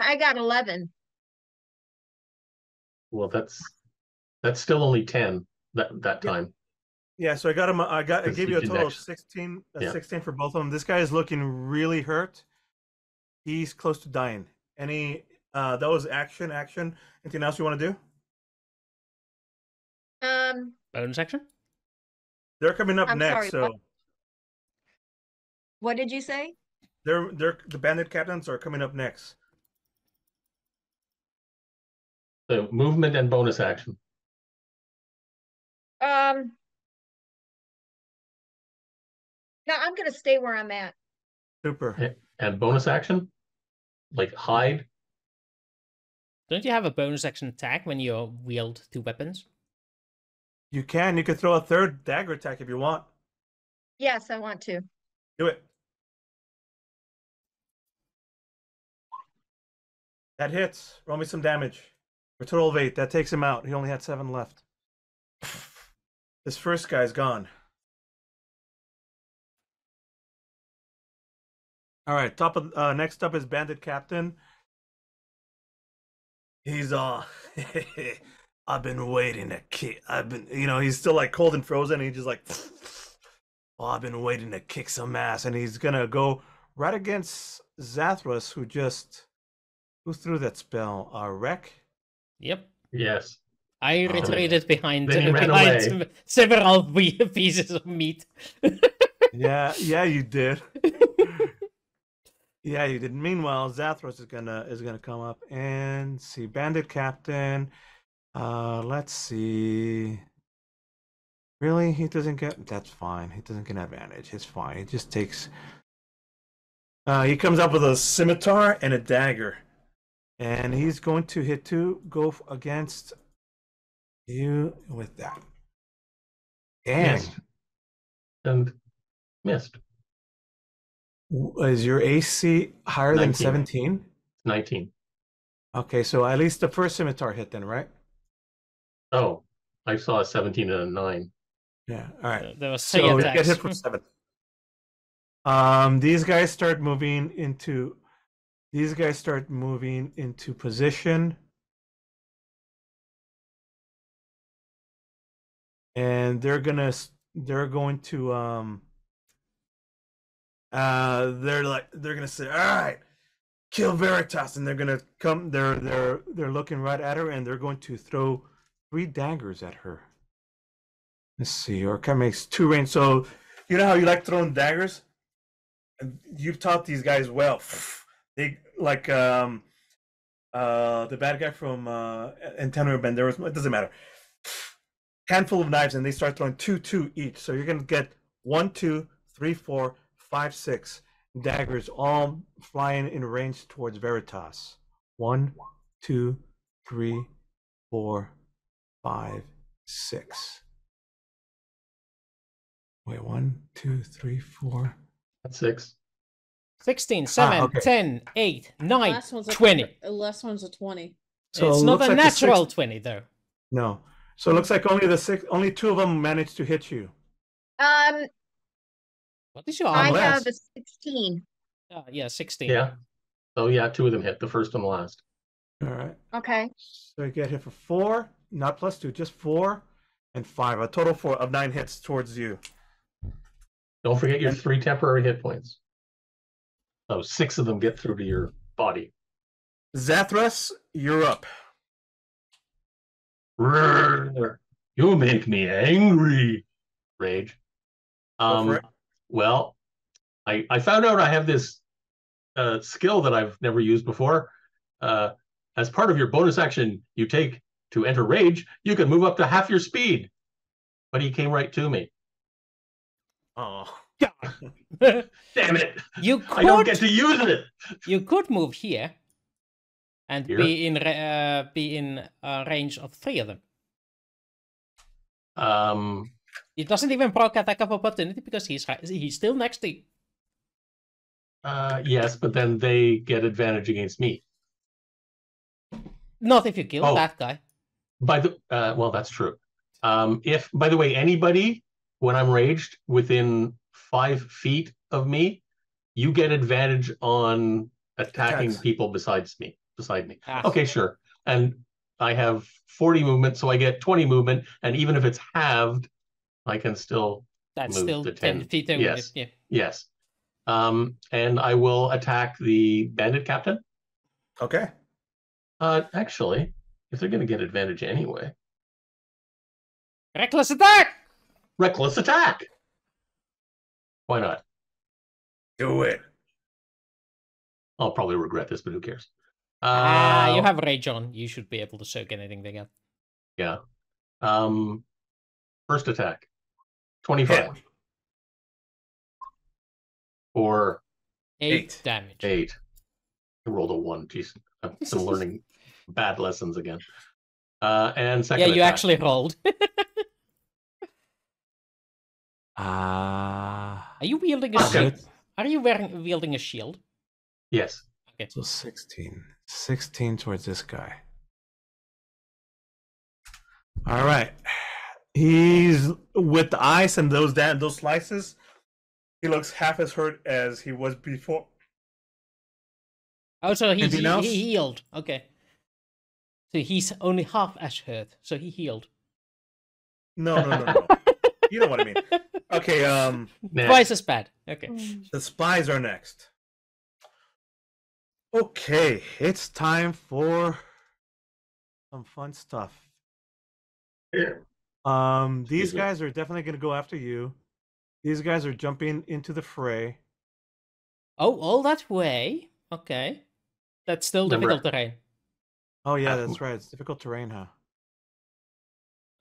I got 11. Well, that's still only 10 that time. Yeah, so I got him. I gave you a total of 16. 16 for both of them. This guy is looking really hurt. He's close to dying. Any that was action. Anything else you want to do? Bonus action? They're coming up I'm next. sorry, So what did you say? they're the bandit captains are coming up next. The movement and bonus action. No, I'm gonna stay where I'm at. Super. And bonus action? Like hide? Don't you have a bonus action attack when you wield 2 weapons? You can. You could throw a third dagger attack if you want. Yes, I want to. Do it. That hits. Roll me some damage. For a total of 8. That takes him out. He only had 7 left. This first guy's gone. All right. Next up is Bandit Captain. He's I've been waiting to kick. He's still like cold and frozen. And he's just like, oh, I've been waiting to kick some ass, and he's gonna go right against Zathras, who threw that spell? Wreck. Yep. Yes. I retreated behind Then he ran away. several pieces of meat. Yeah, you did. Yeah, you did. Meanwhile, Zathras is gonna come up and see Bandit Captain. Let's see. Really, he doesn't get. That's fine. He doesn't get advantage. It's fine. He just takes. He comes up with a scimitar and a dagger, and he's going to go against you with that. Dang. Yes. And missed. Is your AC higher than 19. 17? 19. Okay, so at least the first scimitar hit then, right? Oh, I saw a 17 and a 9. Yeah. All right. There was 3 So you attacks. get hit for 7. These guys start moving into position. And they're going to they're going to say, all right, kill Veritas, and they're going to come. They're looking right at her, and they're going to throw 3 daggers at her. Let's see, Orca makes 2 range. So you know how you like throwing daggers? And you've taught these guys well. They like the bad guy from Antenna Banderas. It doesn't matter. Handful of knives, and they start throwing 2 each. So you're gonna get 1, 2, 3, 4, 5, 6 daggers, all flying in range towards Veritas. 1, 2, 3, 4, 5, 6. Wait, 1, 2, 3, 4. That's 6. 16, 7, okay. 10, 8, 9, Last one's 20. The last one's a 20. So It's it not looks a like the natural 6 20, though. No. So it looks like only 2 of them managed to hit you. Um, What is your I armor? Unless- have a 16. Yeah, 16. Yeah. So yeah, 2 of them hit, the first and the last. All right. Okay. So you get hit for 4, not plus 2, just 4 and 5. A total of 9 hits towards you. Don't forget your 3 temporary hit points. So 6 of them get through to your body. Zathras, you're up. Rrrr, you make me angry. Rage. Go for it. Well, I found out I have this skill that I've never used before. As part of your bonus action you take to enter rage, you can move up to half your speed. But he came right to me. Oh. Damn it! You I don't get could to use it. you could move here and Here? be in range of 3 of them. It doesn't even proc attack of opportunity because he's still next to you. Yes, but then they get advantage against me. Not if you kill Oh. that guy. By the well, that's true. If, by the way, anybody when I'm raged within 5 feet of me, you get advantage on attacking Attacks. people beside me. Ah. Okay, sure. And I have 40 movement, so I get 20 movement, and even if it's halved, I can still That's move still to 10 10. feet away. Yes. Yeah. yes. And I will attack the bandit captain. Okay. Actually, if they're going to get advantage anyway, Reckless attack! reckless attack. Why not? Do it. I'll probably regret this, but who cares? You have rage on. You should be able to soak anything they get. Yeah. First attack. 25. Hit. Or 8 damage. 8. I rolled a 1. Jeez. I'm still learning bad lessons again. And second Yeah, you attack. actually rolled. Ah. Are you wielding a Okay. shield? Are you wielding a shield? Yes. Okay. So 16. 16 towards this guy. All right. He's with the ice and those slices. He looks half as hurt as he was before. Oh, so Anything else? he healed. Okay. So he's only half as hurt. So he healed. No. You know what I mean. Okay, Next. Twice as bad. Okay. the spies are next. Okay, it's time for some fun stuff. These Excuse me. guys are definitely going to go after you. These guys are jumping into the fray. Oh, all that way? Okay. That's still Number- difficult terrain. Oh yeah, that's right. It's difficult terrain, huh?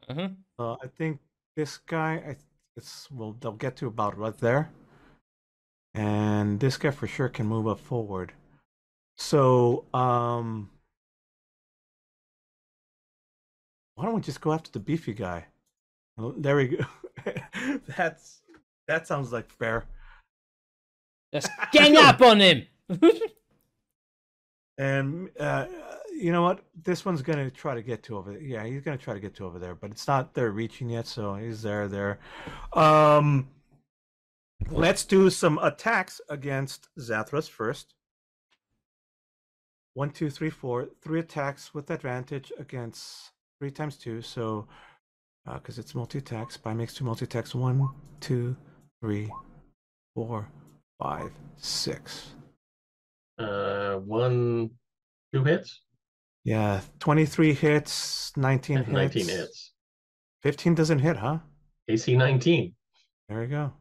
Mm-hmm. I think this guy, they'll get to about right there, and this guy for sure can move up forward. So, why don't we just go after the beefy guy? Oh, there we go. That sounds like fair. Just gang up on him! And you know what? This one's gonna try to get to over there. Yeah, he's gonna try to get to over there, but it's not there reaching yet, so he's there. Let's do some attacks against Zathras first. 1, 2, 3, 4. 3 attacks with advantage against 3 times 2. So, because it's multi-attack, spy makes 2 multi-attacks. 1, 2, 3, 4, 5, 6. 1, 2 hits. Yeah, 23 hits, 19 hits. 19 hits. 15 doesn't hit, huh? AC 19. There we go.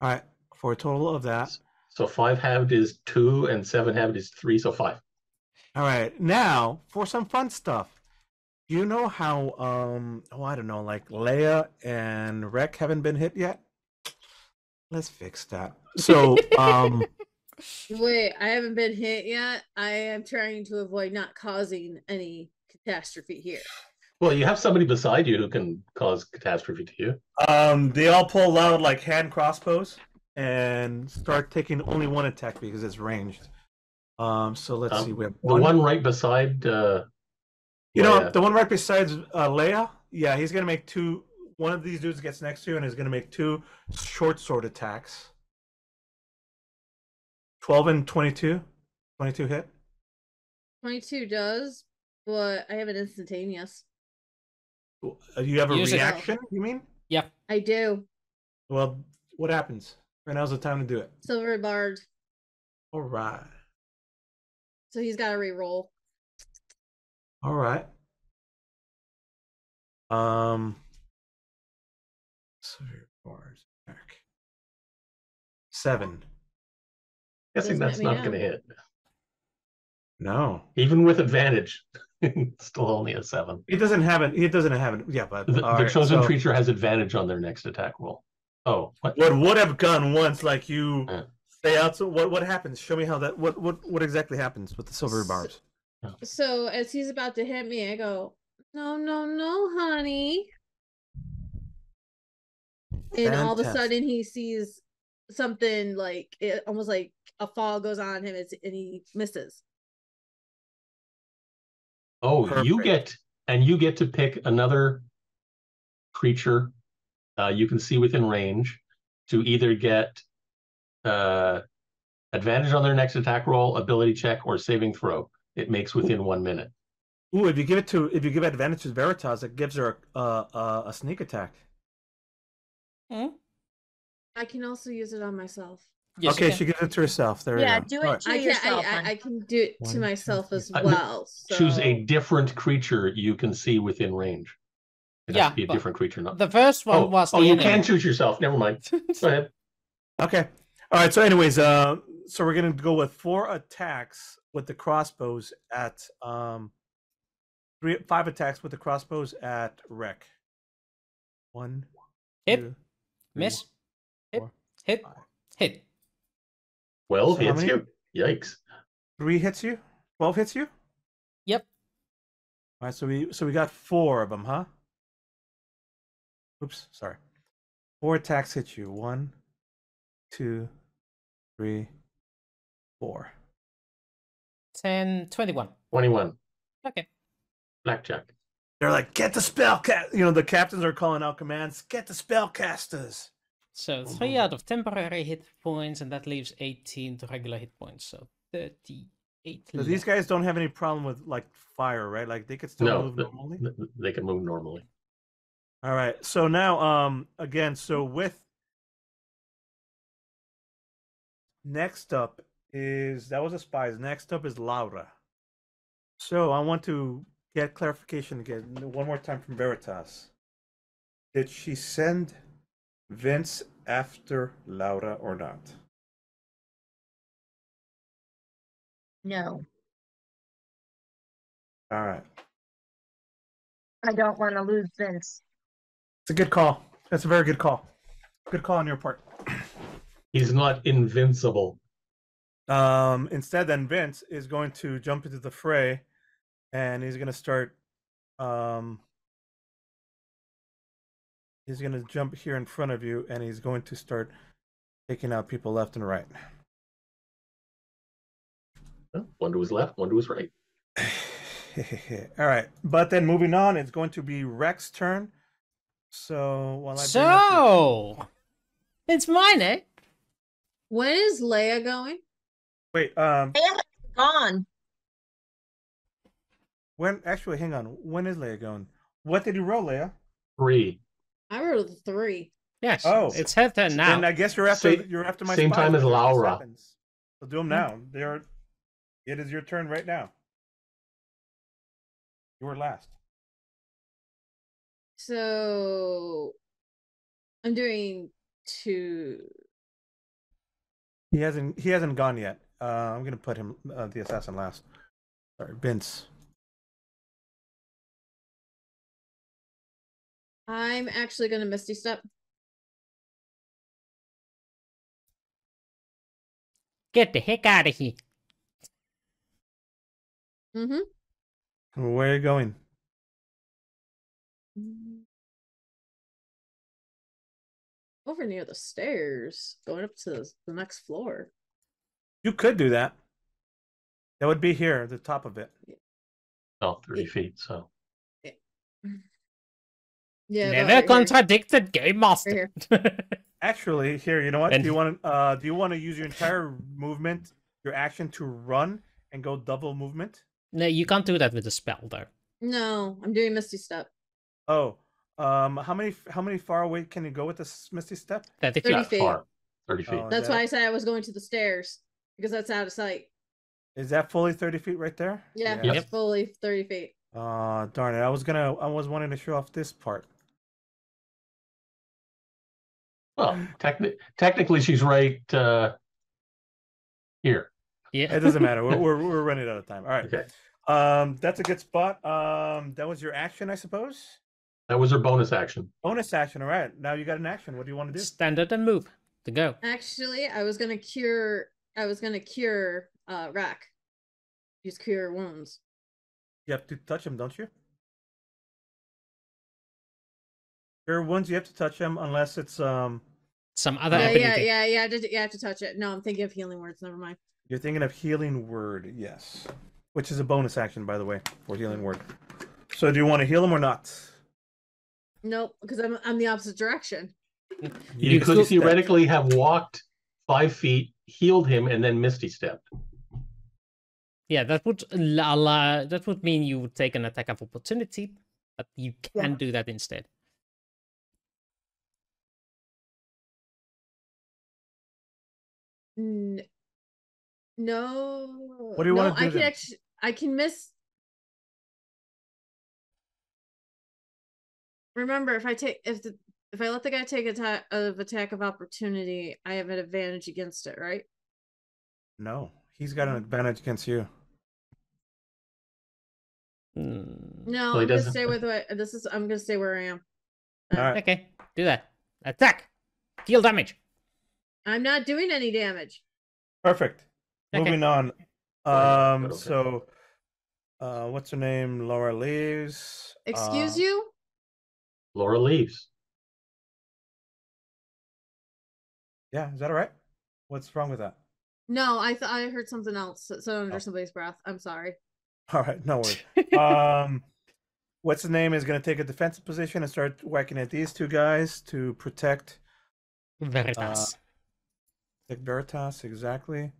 All right, for a total of that. So 5 halved is 2 and 7 halved is 3, so 5. All right, now for some fun stuff. You know how I don't know, like Leia and Rek haven't been hit yet? Let's fix that. So Wait, I haven't been hit yet. I am trying to avoid not causing any catastrophe here. Well, you have somebody beside you who can cause catastrophe to you. they all pull out like hand crossbows and start taking only one attack because it's ranged. So let's see. We have the one right beside you know, Leia. the one right besides Leia, yeah, he's gonna make 2. One of these dudes gets next to you and is gonna make 2 short sword attacks. 12 and 22. 22 hit. 22 does, but I have an instantaneous. You have a Use it. reaction, you mean? Yeah. I do. Well, what happens? Right now's the time to do it. Silver Bard. All right. So he's got to re-roll. All right. So bars back. 7. Guessing Doesn't that's let me not know. going to hit. No. Even with advantage, it's still only a 7. He doesn't have it. He doesn't have it. Yeah, but The all right, chosen so creature has advantage on their next attack roll. Oh, what? what would have gone once, like you Yeah. stay out. So what happens? Show me how that. What exactly happens with the silver barbs? So as he's about to hit me, I go, no, honey. And all of a Fantastic. sudden he sees something like it, almost like a fog goes on him, and he misses. Oh, you Perfect. get to pick another creature you can see within range to either get advantage on their next attack roll, ability check, or saving throw. It makes within 1 minute. Ooh, if you give advantage to Veritas, it gives her a sneak attack. Hmm? I can also use it on myself. Yes, Okay, you she gives it to herself. There Yeah, we go. do All it right. to yourself. I can do it to 1, 2, myself 3, as 4. well. So. Choose a different creature you can see within range. It has Yeah, to be a but different creature. The first one was the you enemy. can choose yourself. Never mind. Go ahead. Okay. All right. So, anyways, so we're gonna go with 4 attacks with the crossbows at 5 attacks with the crossbows at Rek. 1, Hit. 2, 3, Miss. Hit. 4, Hit. 5. Hit. 12 So how hits many? you. Yikes. 3 hits you. 12 hits you. All right, so we got 4 of them, huh? Oops, sorry. 4 attacks hit you. 1, 2, 3, 4. 10, 21. 21. Okay. Blackjack. They're like, get the spellcast. You know, the captains are calling out commands. Get the spellcasters. So 3 out of temporary hit points, and that leaves 18 to regular hit points. So 38. So these guys don't have any problem with like fire, right? Like they could still No, move normally. they can move normally. All right. So now, again, so with next up is that was the spies. Next up is Laura. So I want to get clarification again one more time from Veritas. Did she send Vince after Laura or not? No, All right. I don't want to lose Vince. It's a good call. That's a very good call. Good call on your part. He's not invincible. Instead, then Vince is going to jump into the fray, and he's going to start. He's going to jump here in front of you, and he's going to start taking out people left and right. One to his left, one to his right. All right, but then moving on, it's going to be Rex's turn. So while I bring up So it's mine, eh? When is Leia going? wait, Leia's gone. when actually, hang on. When is Leia going? What did you roll, Leia? 3. I rolled a 3. Yes. Oh. It's her turn now. Then I guess you're after my same spies, time as which are Laura. 7s. So do them now. It is your turn right now. You were last. So I'm doing 2. He hasn't gone yet. I'm gonna put him the assassin last. Sorry, Vince. I'm actually gonna Misty Step. Get the heck out of here. Mm-hmm. Where are you going? Over near the stairs, going up to the next floor. You could do that. That would be here, the top of it. Oh, 30 feet, so. Yeah. Never contradicted Game Master. Actually, here, you know what? And- Do you want to use your entire movement, your action to run and go double movement? No, you can't do that with a spell, though. No, I'm doing Misty Step. Oh, how many far away can you go with this Misty Step? 30 30 feet. Not feet. far. 30 feet. Oh, That's why I said I was going to the stairs, because that's out of sight. Is that fully 30 feet right there? Yeah, Yep. it's fully 30 feet. Darn it! I was wanting to show off this part. Well, technically she's right here. Yeah. It doesn't matter. We're running out of time. All right. Okay. That's a good spot. That was your action, I suppose. That was her bonus action. Bonus action. All right. Now you got an action. What do you want to do? Standard and move to go. Actually, I was gonna cure Rack. Use cure wounds. You have to touch him, don't you? Your wounds, you have to touch him unless it's Some other Yeah, ability. you have to touch it. No, I'm thinking of healing words. Never mind. You're thinking of healing word, yes, which is a bonus action, by the way, for healing word. So, do you want to heal him or not? Nope, because I'm the opposite direction. You could still theoretically have walked 5 feet, healed him, and then Misty stepped. Yeah, that would mean you would take an attack of opportunity, but you can do that instead. No. What do you want to do? Then? I can miss. Remember, if I let the guy take attack of opportunity, I have an advantage against it, right? No, he's got an advantage against you. No, Well, he I'm gonna doesn't. stay with what this is. I'm gonna stay where I am. All right. Okay, do that. Attack. Deal damage. I'm not doing any damage. Perfect. Okay. Moving on. Okay. So, What's her name? Laura leaves. Excuse you? Laura leaves. Yeah, is that all right? What's wrong with that? No, I heard something else. So under Oh. somebody's breath. I'm sorry. All right, no worries. What's the name is going to take a defensive position and start whacking at these two guys to protect Veritas. Veritas, exactly.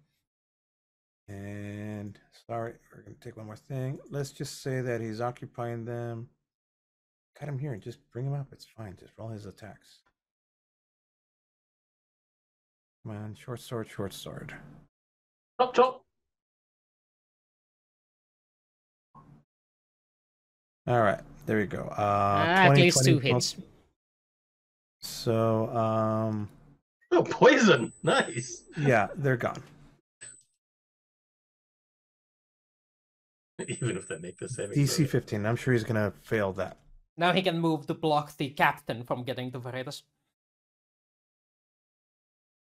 And sorry, we're going to take one more thing. Let's just say that he's occupying them. Cut him here and just bring him up. It's fine. Just roll his attacks. Come on, short sword, short sword. Chop, chop. All right, there we go. At 20, least 20, 2 hits. So, Oh, poison. Nice. yeah, they're gone. Even if they make the saving DC throw. 15. I'm sure he's gonna fail that. Now he can move to block the captain from getting to Veritas.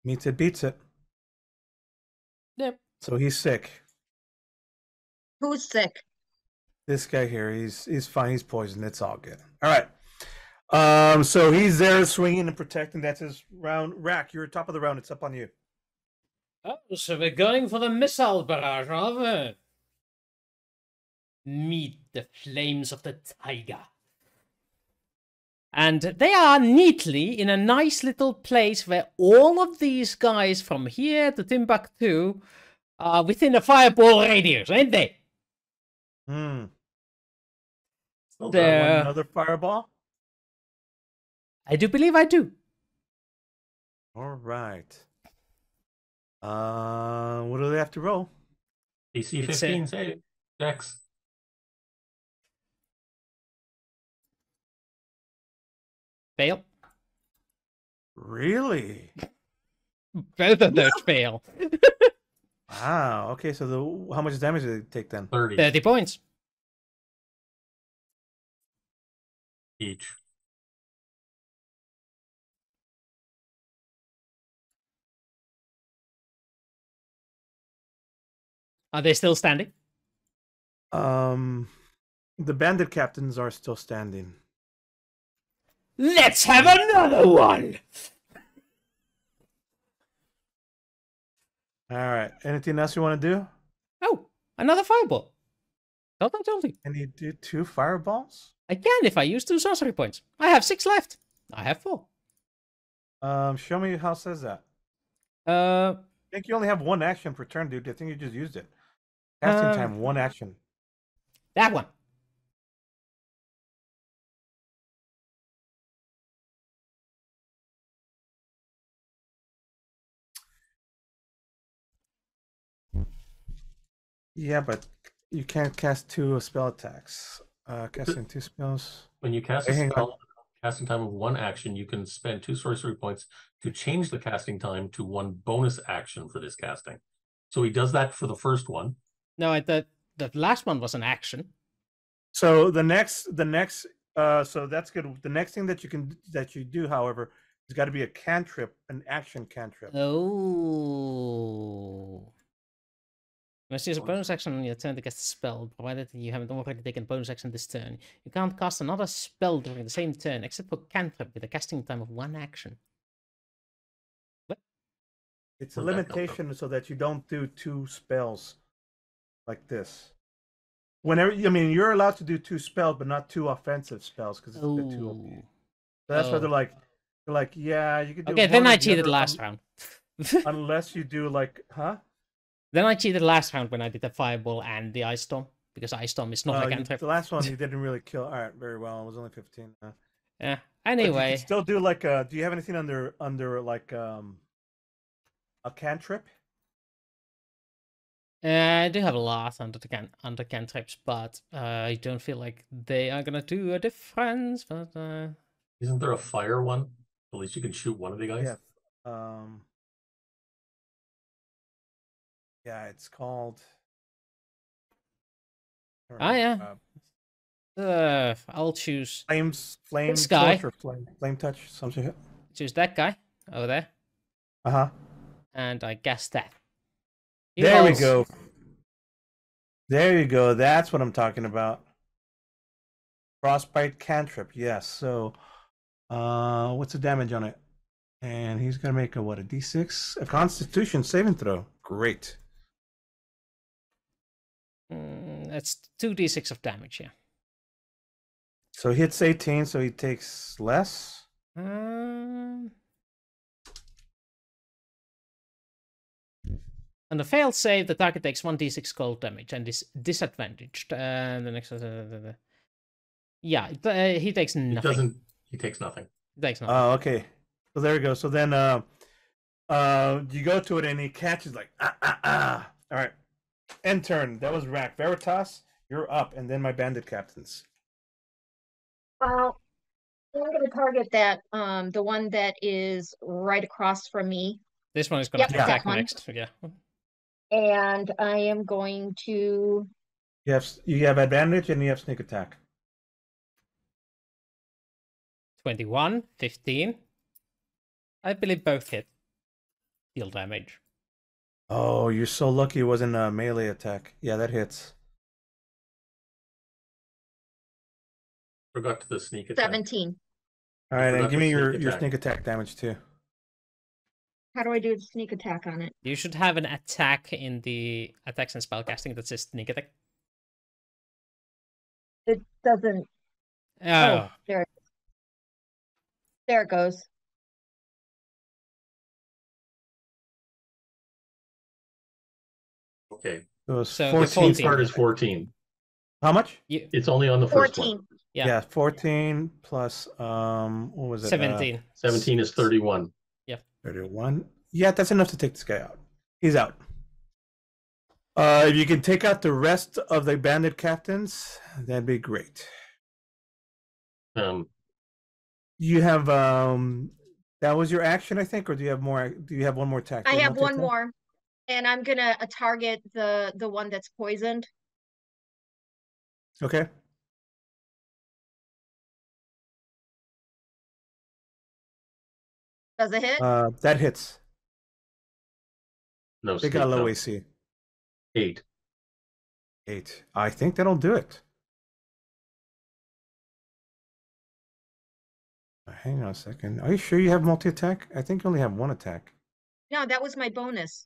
Meets it, beats it. Yep. So he's sick. Who's sick? This guy here, he's fine. He's poisoned. It's all good. All right. So he's there swinging and protecting. That's his round. Rack, you're top of the round. It's up on you. Oh, so we're going for the missile barrage, are we? Meet the flames of the tiger. And they are neatly in a nice little place where all of these guys from here to Timbuktu are within a fireball radius, ain't they? Well Do I done. want There. another fireball? I do believe I do. All right. What do they have to roll? DC It's 15 save. Dex. Fail. Really? Both of those fail. Wow. Okay. So how much damage did they take then? 30 30 points. each. Are they still standing? The bandit captains are still standing. Let's have another one! All right. Anything else you want to do? Oh, another fireball. Thought I told you. Can you do 2 fireballs? I can if I use 2 sorcery points. I have 6 left. I have 4. Show me how it says that. Uh, I think you only have 1 action per turn, dude. I think you just used it. Casting time, 1 action. that one. Yeah, but you can't cast 2 spell attacks. Casting 2 spells. When you cast Hey, a hang on. spell, casting time of 1 action, you can spend 2 sorcery points to change the casting time to 1 bonus action for this casting. So he does that for the first one. No, the last one was an action. So the next, so that's good. The next thing that you do, however, has got to be a cantrip, an action cantrip. Oh. Must use a bonus action on your turn to cast a spell, provided you haven't already taken a bonus action this turn. You can't cast another spell during the same turn, except for cantrip with a casting time of 1 action. What? It's a Where'd that come from? limitation so that you don't do 2 spells like this. Whenever, I mean, you're allowed to do 2 spells, but not 2 offensive spells because it's too OP. Oh. So that's why Oh. they're like, yeah, you could do. Okay, then one or I the cheated other last round. unless you do like, huh? Then I cheated last round when I did the fireball and the ice storm, because ice storm is not a cantrip. The last one you didn't really kill. All right, very well. It was only 15. Yeah. But you Anyway, could still do like do you have anything under like a cantrip? I do have a lot under cantrips, but I don't feel like they are gonna do a difference. But Isn't there a fire one? At least you can shoot one of the guys. Yeah. Yeah, it's called. yeah. I'll choose Flame This guy. torch or flame touch, something. choose that guy over there, Uh huh. and I guess that. He There we rolls go. There you go. That's what I'm talking about. Frostbite cantrip. Yes. So, what's the damage on it? And he's gonna make a D6, a Constitution saving throw. Great. That's 2d6 of damage. Yeah. So he hits 18, so he takes less. On the failed save, the target takes 1d6 cold damage and is disadvantaged. The next, yeah, he takes nothing. He takes nothing. He takes nothing. Oh, okay. So there we go. So then, you go to it and he catches like All right. End turn. That was Rack. Veritas, you're up, and then my bandit captains. Well, I'm going to target that, the one that is right across from me. This one is going to attack next. Yeah. And I am going to. You have advantage and you have sneak attack. 21, 15. I believe both hit. Deal damage. Oh, you're so lucky it wasn't a melee attack. Yeah, that hits. Forgot the sneak attack. 17. All right, and give me your sneak attack damage too. How do I do the sneak attack on it? You should have an attack in the attacks and spellcasting that says sneak attack. It doesn't. Oh, there it goes. Okay. So So 14. The part is 14. How much? It's only on the first 14. one. Yeah. 14 plus what was it? 17. 17 is 31. 31. Yeah, that's enough to take this guy out. He's out. If you can take out the rest of the bandit captains, that'd be great. You have that was your action, I think, or do you have more? Do you have one more attack? I have one more, and I'm gonna target the one that's poisoned. Okay. Does it hit? That hits. No, They got low AC. 8. 8. I think that'll do it. Hang on a second. Are you sure you have multi-attack? I think you only have one attack. No, that was my bonus.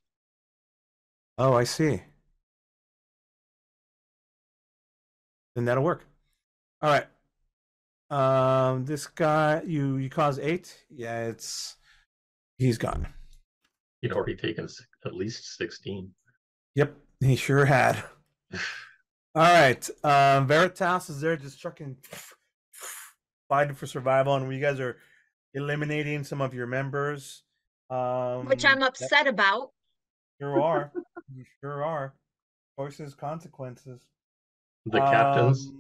Oh, I see. Then that'll work. All right. This guy, you cause 8. Yeah, he's gone. He'd already taken at least 16. Yep, he sure had. All right. Veritas is there just trucking, fighting for survival, and you guys are eliminating some of your members. Which I'm upset about. Sure are. You sure are. Choices, consequences. The captains.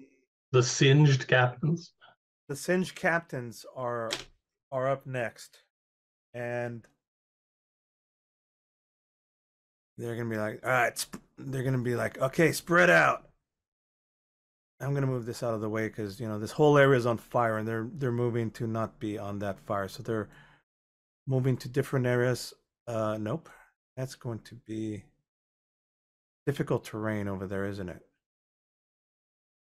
The singed captains. The singed captains are up next. And they're going to be like, all right, they're going to be like, okay, spread out. I'm going to move this out of the way because, this whole area is on fire and they're moving to not be on that fire. So they're moving to different areas. Nope. That's going to be difficult terrain over there, isn't it?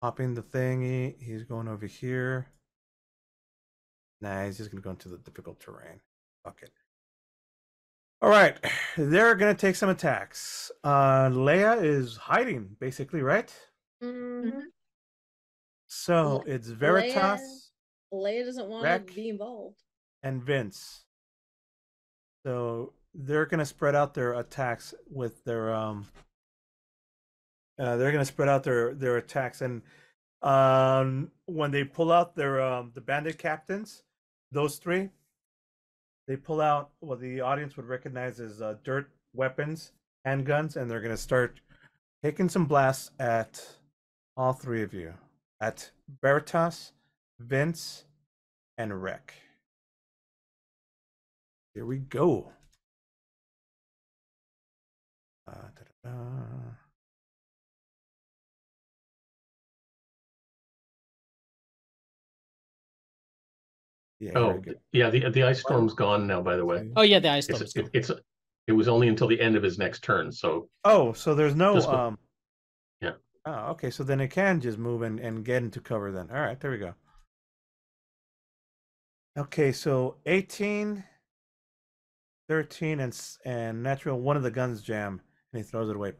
Popping the thingy. He's going over here. Nah, he's just going to go into the difficult terrain. Fuck it. All right, they're gonna take some attacks. Leia is hiding, basically, right? Mm-hmm. So it's Veritas. Leia doesn't want to be involved. And Vince. So they're gonna spread out their attacks with their they're gonna spread out their attacks, and when they pull out their the bandit captains, those three. They pull out what the audience would recognize as dirt weapons, handguns, and they're going to start taking some blasts at all three of you. At Veritas, Vince, and Rek. Here we go. Yeah, the ice storm's gone now, by the way. Oh yeah, the ice storm is gone. It was only until the end of his next turn, so so there's no yeah. Oh, okay. So then it can just move and get into cover then. All right, there we go. Okay, so 18, 13, and natural. One of the guns jam, and he throws it away.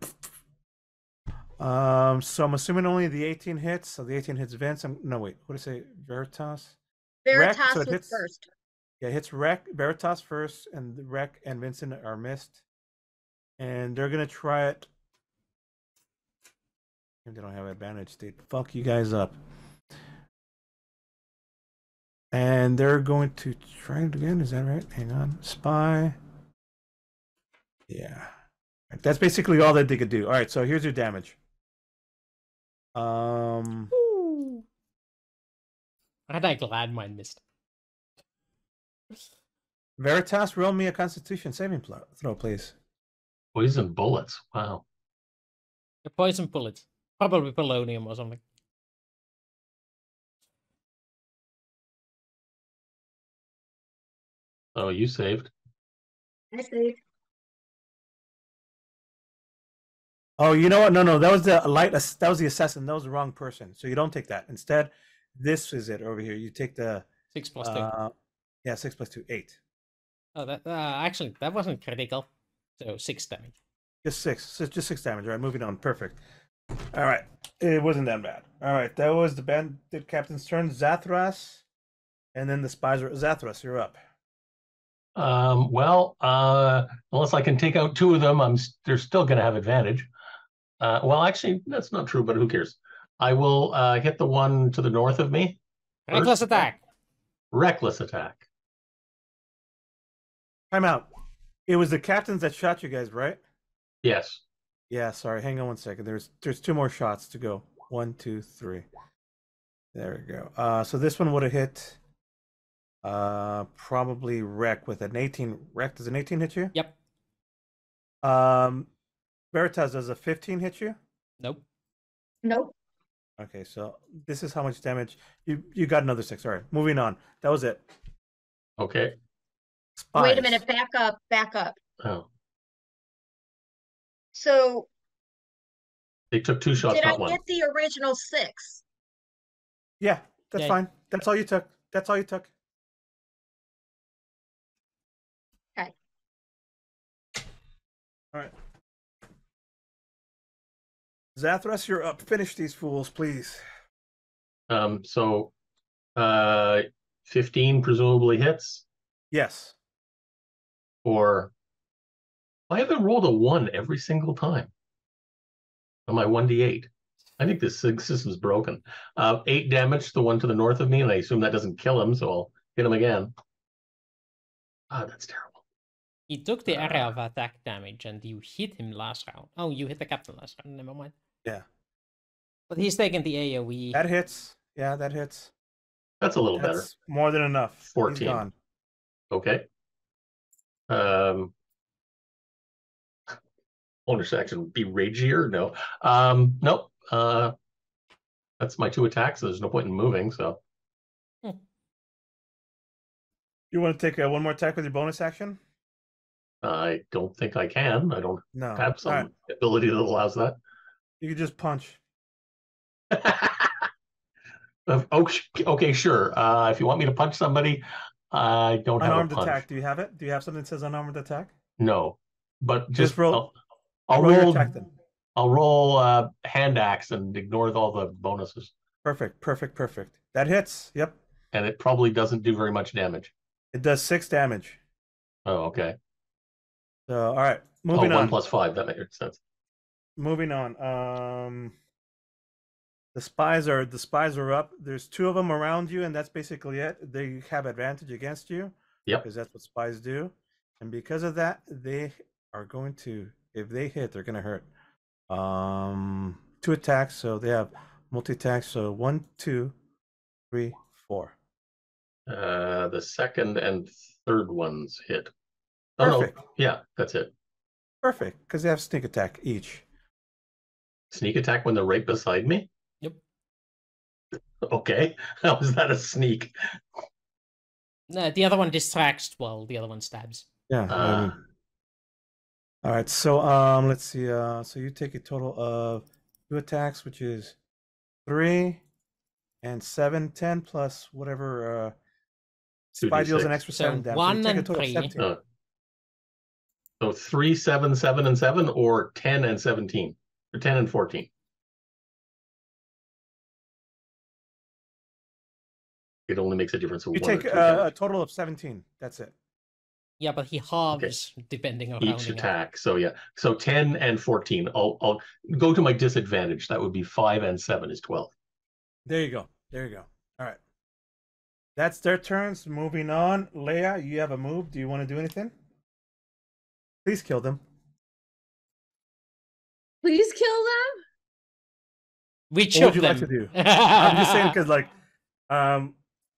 So I'm assuming only the 18 hits. So the 18 hits Vince. No, wait. What did I say? Veritas. Wreck. So Veritas it was hits. first. Yeah, it hits Wreck, Veritas first, and the Wreck and Vincent are missed, and they're gonna try it. They don't have advantage. They fuck you guys up. And they're going to try it again. Is that right? Hang on. Spy. Yeah. That's basically all that they could do. All right, so here's your damage. Ooh. Aren't I glad mine missed? Veritas, roll me a Constitution saving throw, please. Poison bullets. Wow. A poison bullet. Probably polonium or something. Oh, you saved. I saved. Oh, you know what? No, that was the light. That was the assassin. That was the wrong person. So you don't take that. Instead, this is it over here. You take the 6 plus 2. Yeah, 6 plus 2, 8. Oh, that actually that wasn't critical. So 6 damage. Just 6. So just 6 damage. All right, moving on. Perfect. All right, it wasn't that bad. All right, that was the bandit captain's turn. Zathras, and then the spies are Zathras. You're up. Well, unless I can take out 2 of them, they're still going to have advantage. Well, actually, that's not true, but who cares? I will hit the one to the north of me. Reckless attack. Reckless attack. Time out. It was the captains that shot you guys, right? Yes. Yeah. Sorry. Hang on 1 second. There's 2 more shots to go. 1, 2, 3. There we go. So this one would have hit. Probably Wreck with an 18. Wreck, does an 18 hit you? Yep. Veritas, does a 15 hit you? Nope. Nope. Okay, so this is how much damage you got. Another 6. All right, moving on. That was it. Okay. Spies. Wait a minute. Back up. Oh, So they took 2 shots, did I not 1. get the original 6? Yeah, that's Yeah. fine. That's all you took. That's all you took. Okay. All right. Zathras, you're up. Finish these fools, please. So 15 presumably hits, Yes. or I haven't rolled a 1 every single time on my 1d8. I think this system's broken. 8 damage to the one to the north of me, and I assume that doesn't kill him, so I'll hit him again. Ah, that's terrible. He took the area of attack damage and you hit him last round. Oh, you hit the captain last round. Never mind. Yeah. But he's taking the AoE. That hits. Yeah, that hits. That's a little That's better. more than enough. 14. He's gone. Okay. Bonus action would be ragier? No. Nope. That's my 2 attacks, so there's no point in moving, so. You want to take one more attack with your bonus action? I don't think I can. I don't No. have some All right. ability that allows that. You can just punch. Okay, sure. If you want me to punch somebody, I don't have a Unarmed punch. attack. Do you have it? Do you have something that says unarmed attack? No, but Just roll. I'll roll your roll. attack then. I'll roll hand axe and ignore all the bonuses. Perfect. That hits. Yep. And it probably doesn't do very much damage. It does 6 damage. Oh, okay. So, all right. Moving 1 on. plus 5. That makes sense. Moving on. The spies are up. There's 2 of them around you, and that's basically it. They have advantage against you. Yep. Because that's what spies do. And because of that, they are going to, if they hit, they're going to hurt. 2 attacks, so they have multi-attacks. So 1, 2, 3, 4. The second and third ones hit. Perfect. Oh, no. Yeah, that's it. Perfect, because they have sneak attack each. Sneak attack when they're right beside me? Yep. Okay. How is that a sneak? No, the other one distracts while the other one stabs. Yeah. All right. So let's see. So you take a total of 2 attacks, which is 3 and 7, 10 plus whatever. Spy deals an 2d6. extra So 7 damage. So you 1 take a and total of 3. 17. So 3, 7, 7, and 7, or 10 and 17, or 10 and 14. It only makes a difference of You 1 or take 2 a damage. total of 17. That's it. Yeah, but he halves depending on Each rounding up. attack. So yeah. So 10 and 14. I'll go to my disadvantage. That would be 5 and 7 is 12. There you go. There you go. All right. That's their turns. Moving on. Leia, you have a move. Do you want to do anything? Please kill them. Please kill them. Which What would of you them? like to do? I'm just saying because, like,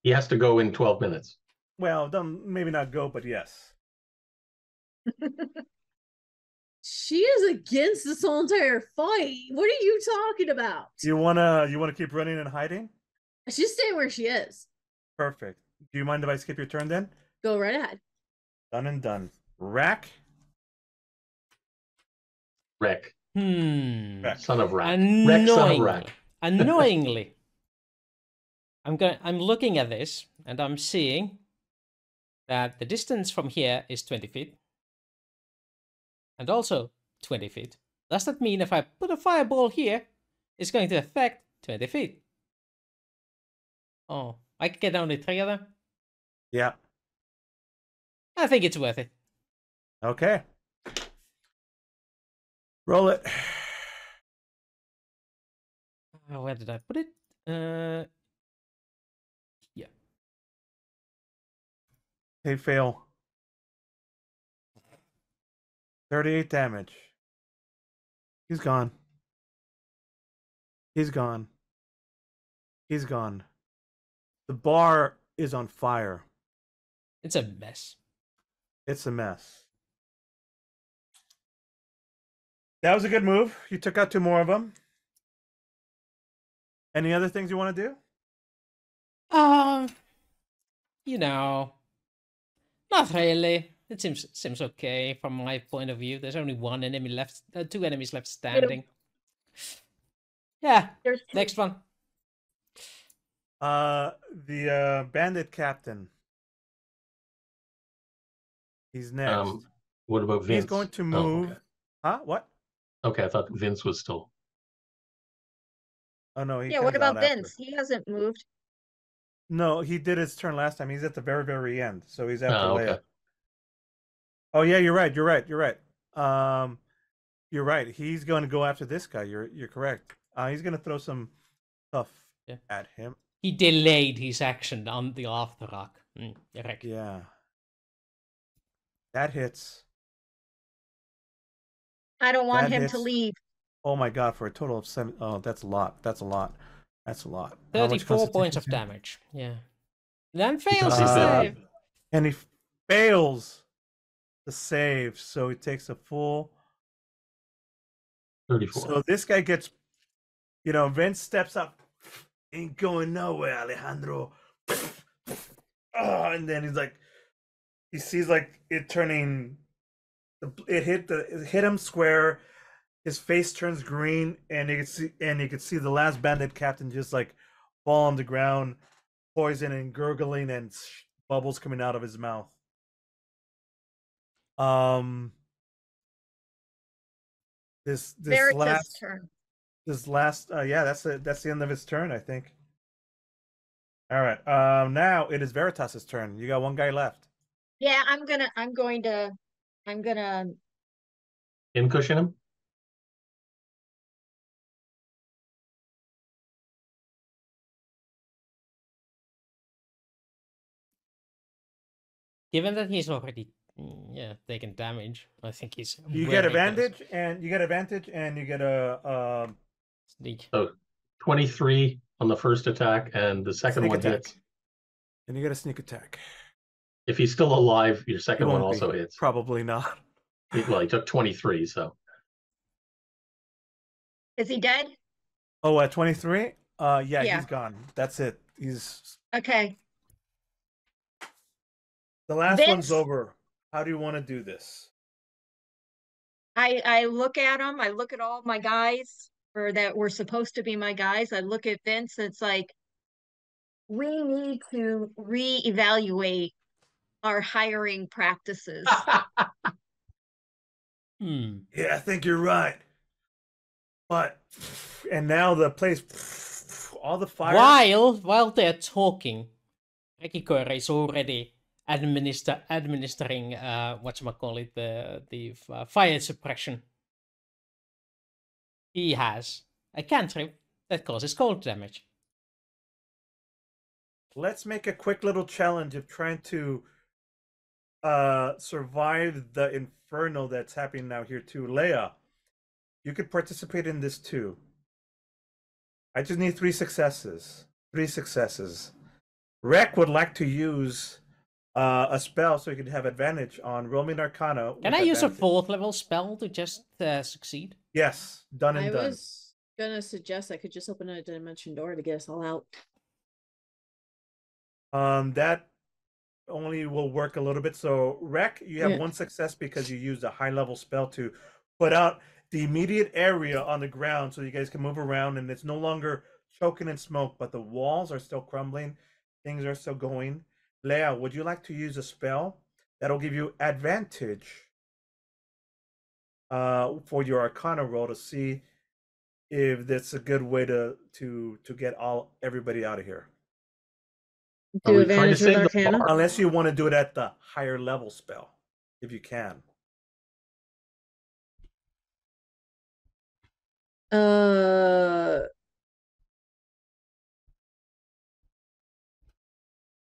He has to go in 12 minutes. well, maybe not go, but yes. She is against this whole entire fight. What are you talking about? You wanna keep running and hiding? She's staying where she is. Perfect. Do you mind if I skip your turn then? Go right ahead. Done and done. Rack. Wreck. Rack. Son of Rack. Wreck, son of Annoyingly. Rack. Annoyingly. I'm looking at this and I'm seeing that the distance from here is 20 feet. And also 20 feet. Does that mean if I put a fireball here, it's going to affect 20 feet? Oh, I can get only 3 of them? Yeah. I think it's worth it. Okay. Roll it. Where did I put it? Yeah. They fail. 38 damage. He's gone. He's gone. He's gone. The bar is on fire. It's a mess. It's a mess. That was a good move. You took out 2 more of them. Any other things you want to do? You know, not really. It seems okay from my point of view. There's only 1 enemy left, 2 enemies left standing. Yeah, There's two. next one. The bandit captain. He's next. What about Vince? He's going to Oh, move. okay. Huh? What? Okay, I thought Vince was still. Oh no, he Yeah, what comes out about after. Vince? He hasn't moved. No, he did his turn last time. He's at the very, very end, so he's after Oh, Leia. okay. Oh yeah, you're right. You're right. You're right. You're right. He's going to go after this guy. You're correct. He's going to throw some stuff at him. He delayed his action on the afterrock. Correct. Yeah. That hits. I don't want That him hits. to leave. Oh my god! For a total of 7. Oh, that's a lot. That's a lot. That's a lot. How much 34 points of constitution? damage. Yeah. Then fails his Because he's save. And he fails the save, so he takes a full. 34. So this guy gets, Vince steps up. Ain't going nowhere, Alejandro. And then he sees it turning. It hit him square. His face turns green, and you could see the last bandit captain just fall on the ground, poison and gurgling and bubbles coming out of his mouth. This Veritas' turn. That's the end of his turn, I think. All right. Now it is Veritas's turn. You got 1 guy left. Yeah, I'm going to In cushion him? Given that he's already taken damage, I think he's. You very get close. advantage, and you get a Sneak. So 23 on the first attack, and the second sneak one attack. hits. And you get a sneak attack. If he's still alive, your He second one won't be. also hits. Probably not. Well, he took 23, so. Is he dead? Oh, at 23? Yeah, Yeah. he's gone. That's it. He's Okay. the last Vince? one's over. How do you want to do this? I look at him. I look at all my guys. or that were supposed to be my guys, I look at Vince and it's like, we need to reevaluate our hiring practices. Yeah, I think you're right. But and now the place, all the fire. While they're talking, Akikore is already administering whatchamacallit, the fire suppression. He has a cantrip that causes cold damage. Let's make a quick little challenge of trying to survive the inferno that's happening now here too. Leia, you could participate in this too. I just need 3 successes. 3 successes. Rek would like to use a spell so he could have advantage on rolling Arcana. Can I use a 4th level spell to just succeed? Yes, done and done. I was gonna suggest I could just open a dimension door to get us all out. That only will work a little bit. So, Rek, you have 1 success because you used a high level spell to put out the immediate area on the ground so you guys can move around and it's no longer choking in smoke, but the walls are still crumbling. Things are still going. Leia, would you like to use a spell that'll give you advantage for your Arcana roll to see if that's a good way to get everybody out of here? Do advantage with Arcana? Unless you want to do it at the higher level spell, if you can.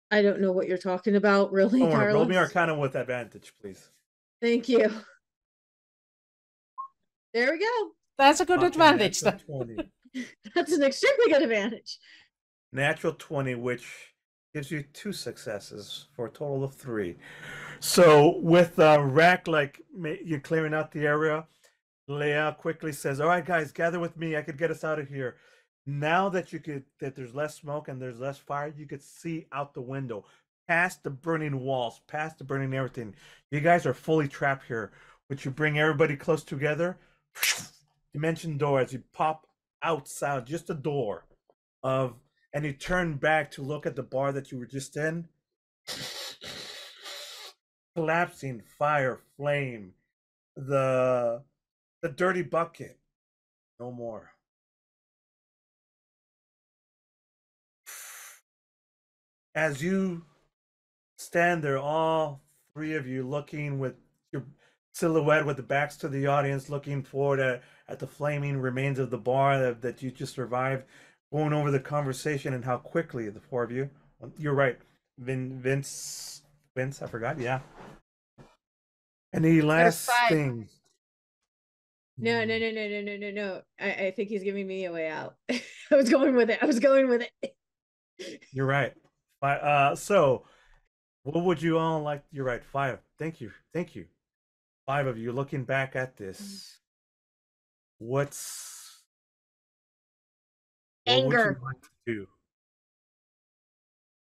I don't know what you're talking about, really, Carlos. Roll me Arcana with advantage, please. Thank you. There we go. That's a good advantage. That's 20. That's an extremely good advantage. Natural 20, which gives you 2 successes for a total of 3. So with Rack, like you're clearing out the area, Leia quickly says, "All right, guys, gather with me. I could get us out of here." Now that there's less smoke and there's less fire, you could see out the window, past the burning walls, past the burning everything. You guys are fully trapped here. But you bring everybody close together. Dimension door as you pop outside, just a door and you turn back to look at the bar that you were just in. Collapsing fire, flame, the dirty bucket, no more. As you stand there, all 3 of you looking with your silhouette with the backs to the audience, looking forward at the flaming remains of the bar that you just survived, going over the conversation and how quickly the 4 of you. You're right, Vince. I forgot. Yeah. Any last things? No. I think he's giving me a way out. I was going with it. You're right. So, what would you all like? You're right. 5. Thank you. 5 of you looking back at this. What Anger. would you like to do?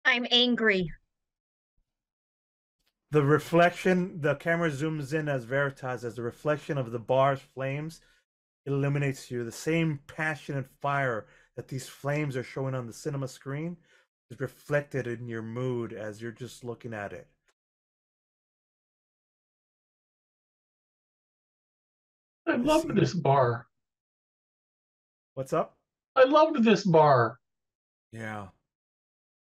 I'm angry. The reflection, the camera zooms in as Veritas, as the reflection of the bar's flames illuminates you. The same passion and fire that these flames are showing on the cinema screen is reflected in your mood as you're just looking at it. I loved this bar. What's up? I loved this bar. Yeah.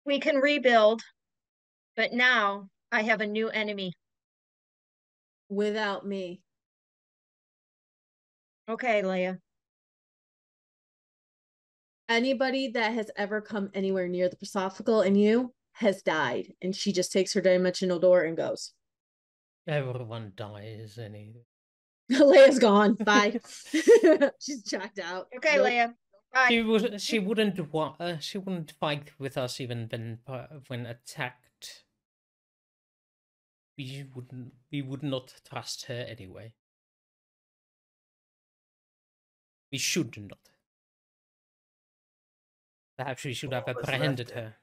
We can rebuild, but now I have a new enemy. Without me. Okay, Leia. Anybody that has ever come anywhere near the Philosophical and you has died. And she just takes her dimensional door and goes. Everyone dies anyway. Leia's gone. Bye. She's checked out. Okay, nope. Leia. Bye. She wouldn't fight with us even when attacked. We would not trust her anyway. We should not. Perhaps we should have apprehended her.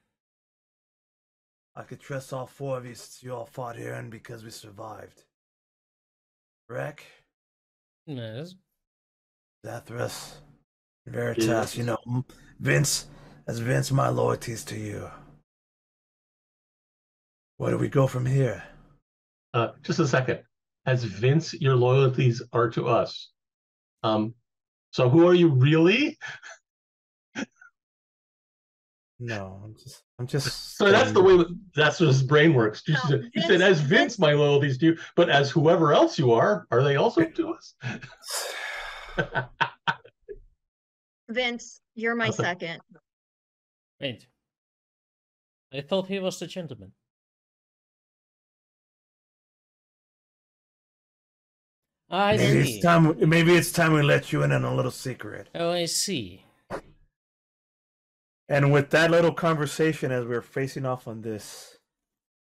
I could trust all 4 of you since you all fought here and because we survived. Rek? Yes. Zathras? Veritas, you know, Vince, as Vince, my loyalties to you. Where do we go from here? Just a second. As Vince, your loyalties are to us. So who are you really? No, I'm just So that's the stating. way that's what his brain works. You No, said, you said as Vince, my loyalties to you, but as whoever else you are they also to us? Vince, you're my second. Wait. I thought he was the gentleman. I Maybe see. it's time. Maybe it's time we let you in on a little secret. Oh, I see. And with that little conversation, as we're facing off on this,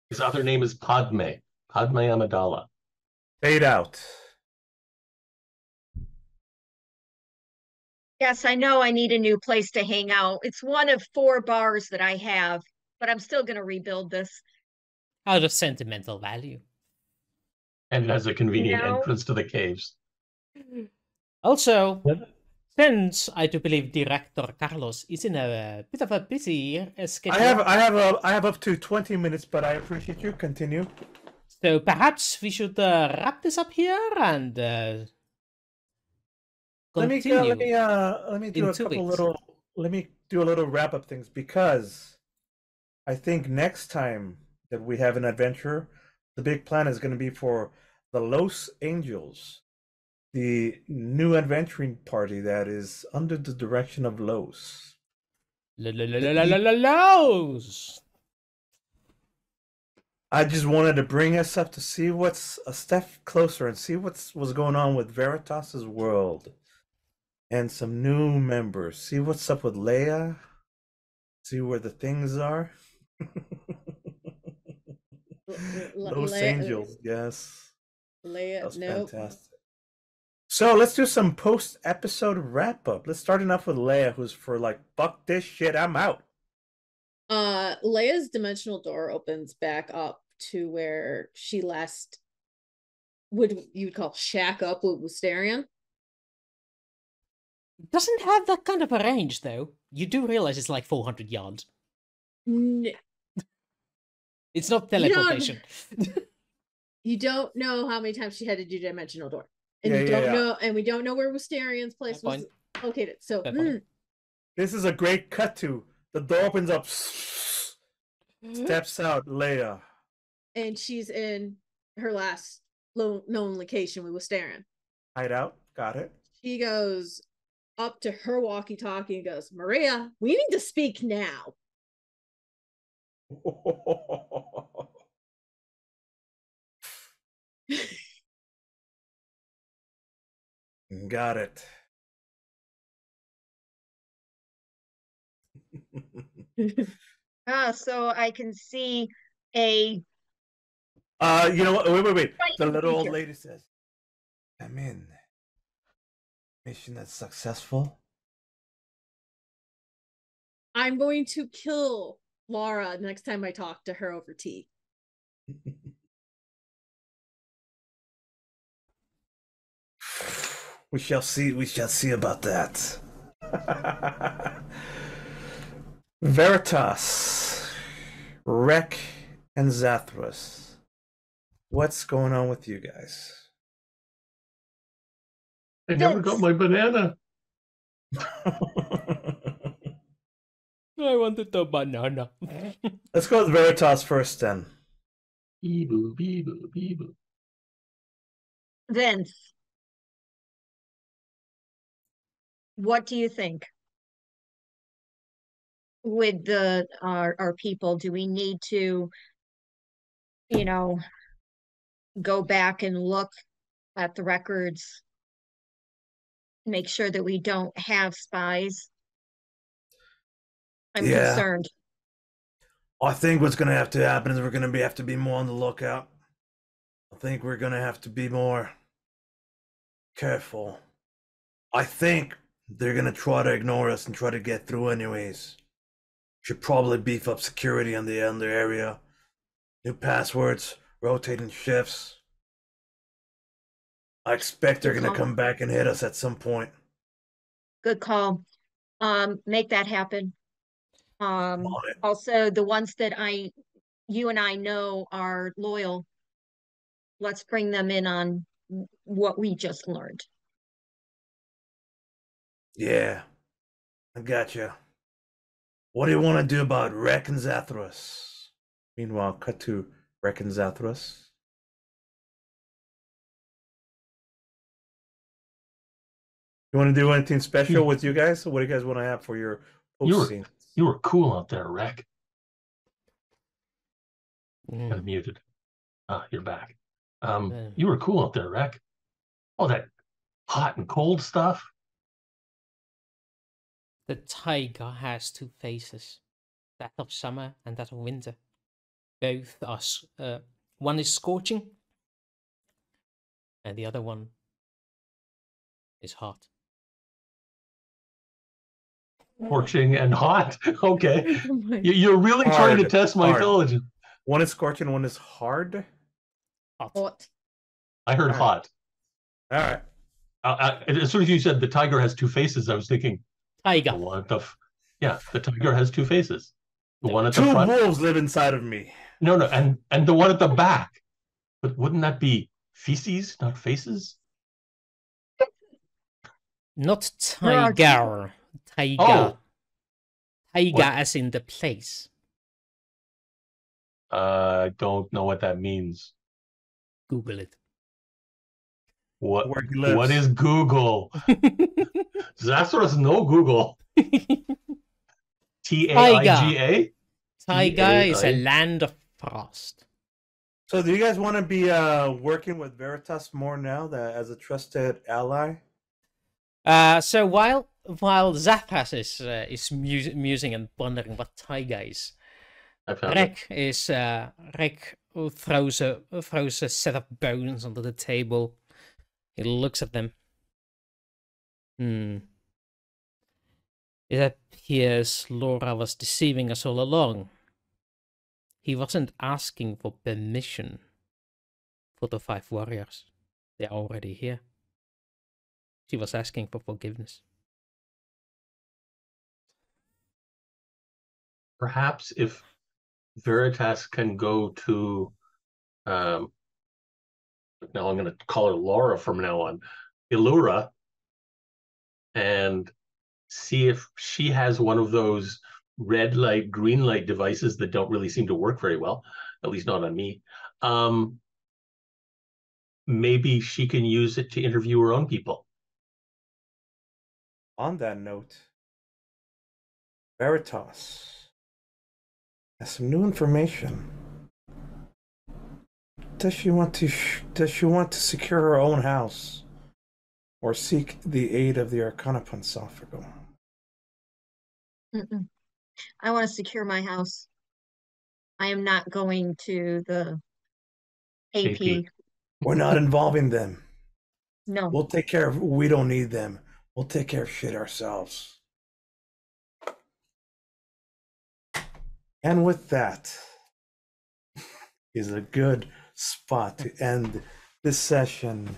His other name is Padme Amidala. fade out. Yes, I know I need a new place to hang out. It's one of 4 bars that I have, but I'm still going to rebuild this. Out of sentimental value. And it has a convenient No. entrance to the caves. Also, since I do believe Director Carlos is in a bit of a busy schedule. I have up to 20 minutes, but I appreciate you. Continue. So perhaps we should wrap this up here and continue. Let me do in a 2 couple weeks. let me do a little wrap up things, because I think next time that we have an adventure, the big plan is going to be for the Los Angels, the new adventuring party that is under the direction of Los. Los. I just wanted to bring us up to see what's a step closer and see what's going on with Veritas's world and some new members. See what's up with Leia. See where the things are. Los Angels, yes. Leia, That was nope. fantastic. So let's do some post-episode wrap-up. Let's start enough with Leia, who's for like, fuck this shit, I'm out. Leia's dimensional door opens back up to where she last you'd call shack up with Wisterion. Doesn't have that kind of a range, though. You do realize it's like 400 yards. It's not teleportation. You don't know how many times she had to do dimensional door. And Yeah, you don't yeah. know, and we don't know where Wisterion's place Fair was point. located. So Fair point. This is a great cut to. The door opens up. Steps out Leia. and she's in her last known location with Wisterion. Hideout. Got it. She goes up to her walkie-talkie and goes, Maria, we need to speak now. Got it. So I can see a You know what? Wait. The little old Future. lady says, "I'm in. Mission that's successful." I'm going to kill Laura next time I talk to her over tea. We shall see. We shall see about that. Veritas, Rek, and Zathras. What's going on with you guys? I never got my banana. I wanted the banana. Let's go with Veritas first, then. Beeboo, beeboo, beeboo. Vince. What do you think? With our people, do we need to, go back and look at the records, make sure that we don't have spies? I'm Yeah. concerned. I think what's going to have to happen is we're going to have to be more on the lookout. I think we're going to have to be more careful. I think they're going to try to ignore us and try to get through anyways. Should probably beef up security on the area. New passwords, rotating shifts. I expect they're going to come back and hit us at some point. Good call. Make that happen. On it. Also the ones that you and I know are loyal, let's bring them in on what we just learned. Yeah, I gotcha. What do you want to do about Rek and Zathras? Meanwhile, cut to Rek and Zathras. You want to do anything special with you guys? What do you guys want to have for your post scene? You were cool out there, Rek. Mm. Kind of muted. You're back. You were cool out there, Rek. All that hot and cold stuff. The tiger has two faces, that of summer and that of winter. Both are, one is scorching, and the other one is hot. Scorching and hot. Okay. Oh my- You're really trying to test my Hard. intelligence. One is scorching, one is hard. Hot. Hot. I heard All right. hot. All right. As soon as you said the tiger has two faces, I was thinking, Tiger. the one at the the tiger has two faces. The one at the Two front. wolves live inside of me. No, and the one at the back. But wouldn't that be feces, not faces? Not There are tiger. Tiger. Oh. Tiger What? as in the place. I don't know what that means. Google it. What Where he lives. What is Google? Zathras no Google. Taiga. Tiger is a T-A-I. land of frost. So, do you guys want to be working with Veritas more now, that as a trusted ally? So while Zathras is musing and wondering what tiger is, I found it. Rek throws a set of bones onto the table. He looks at them. It appears Laura was deceiving us all along. He wasn't asking for permission for the 5 warriors. They're already here. She was asking for forgiveness. Perhaps if Veritas can go to now I'm going to call her Laura from now on, Illura, and see if she has one of those red light, green light devices that don't really seem to work very well, at least not on me. Maybe she can use it to interview her own people. On that note, Veritas has some new information. Does she want to secure her own house, or seek the aid of the Arcana Pansophago? I want to secure my house. I am not going to the AP. We're not involving them. No. We'll take care of. We don't need them. We'll take care of shit ourselves. And with that is a good spot to end this session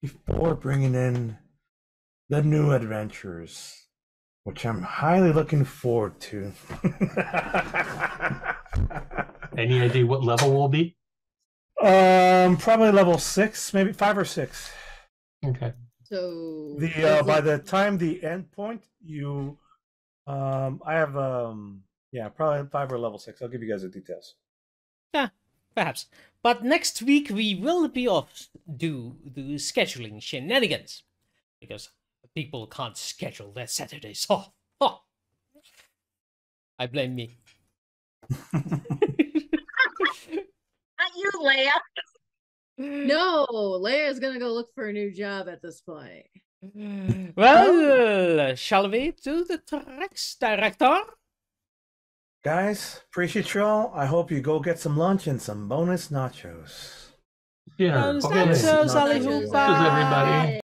before bringing in the new adventures, which I'm highly looking forward to. Any idea what level we'll be? Probably level 6, maybe 5 or 6. Okay. So The by the time the end point, you I have probably 5 or level 6. I'll give you guys the details. Yeah, perhaps. But next week we will be off do the scheduling shenanigans, because people can't schedule their Saturdays off. Oh. I blame me. Not you, Leia. no, Leia's gonna go look for a new job at this point. Well, shall we do the tracks, director? Guys, appreciate y'all. I hope you go get some lunch and some bonus nachos. Yeah. Bonus Okay. nachos, Nachos, allihopa. everybody.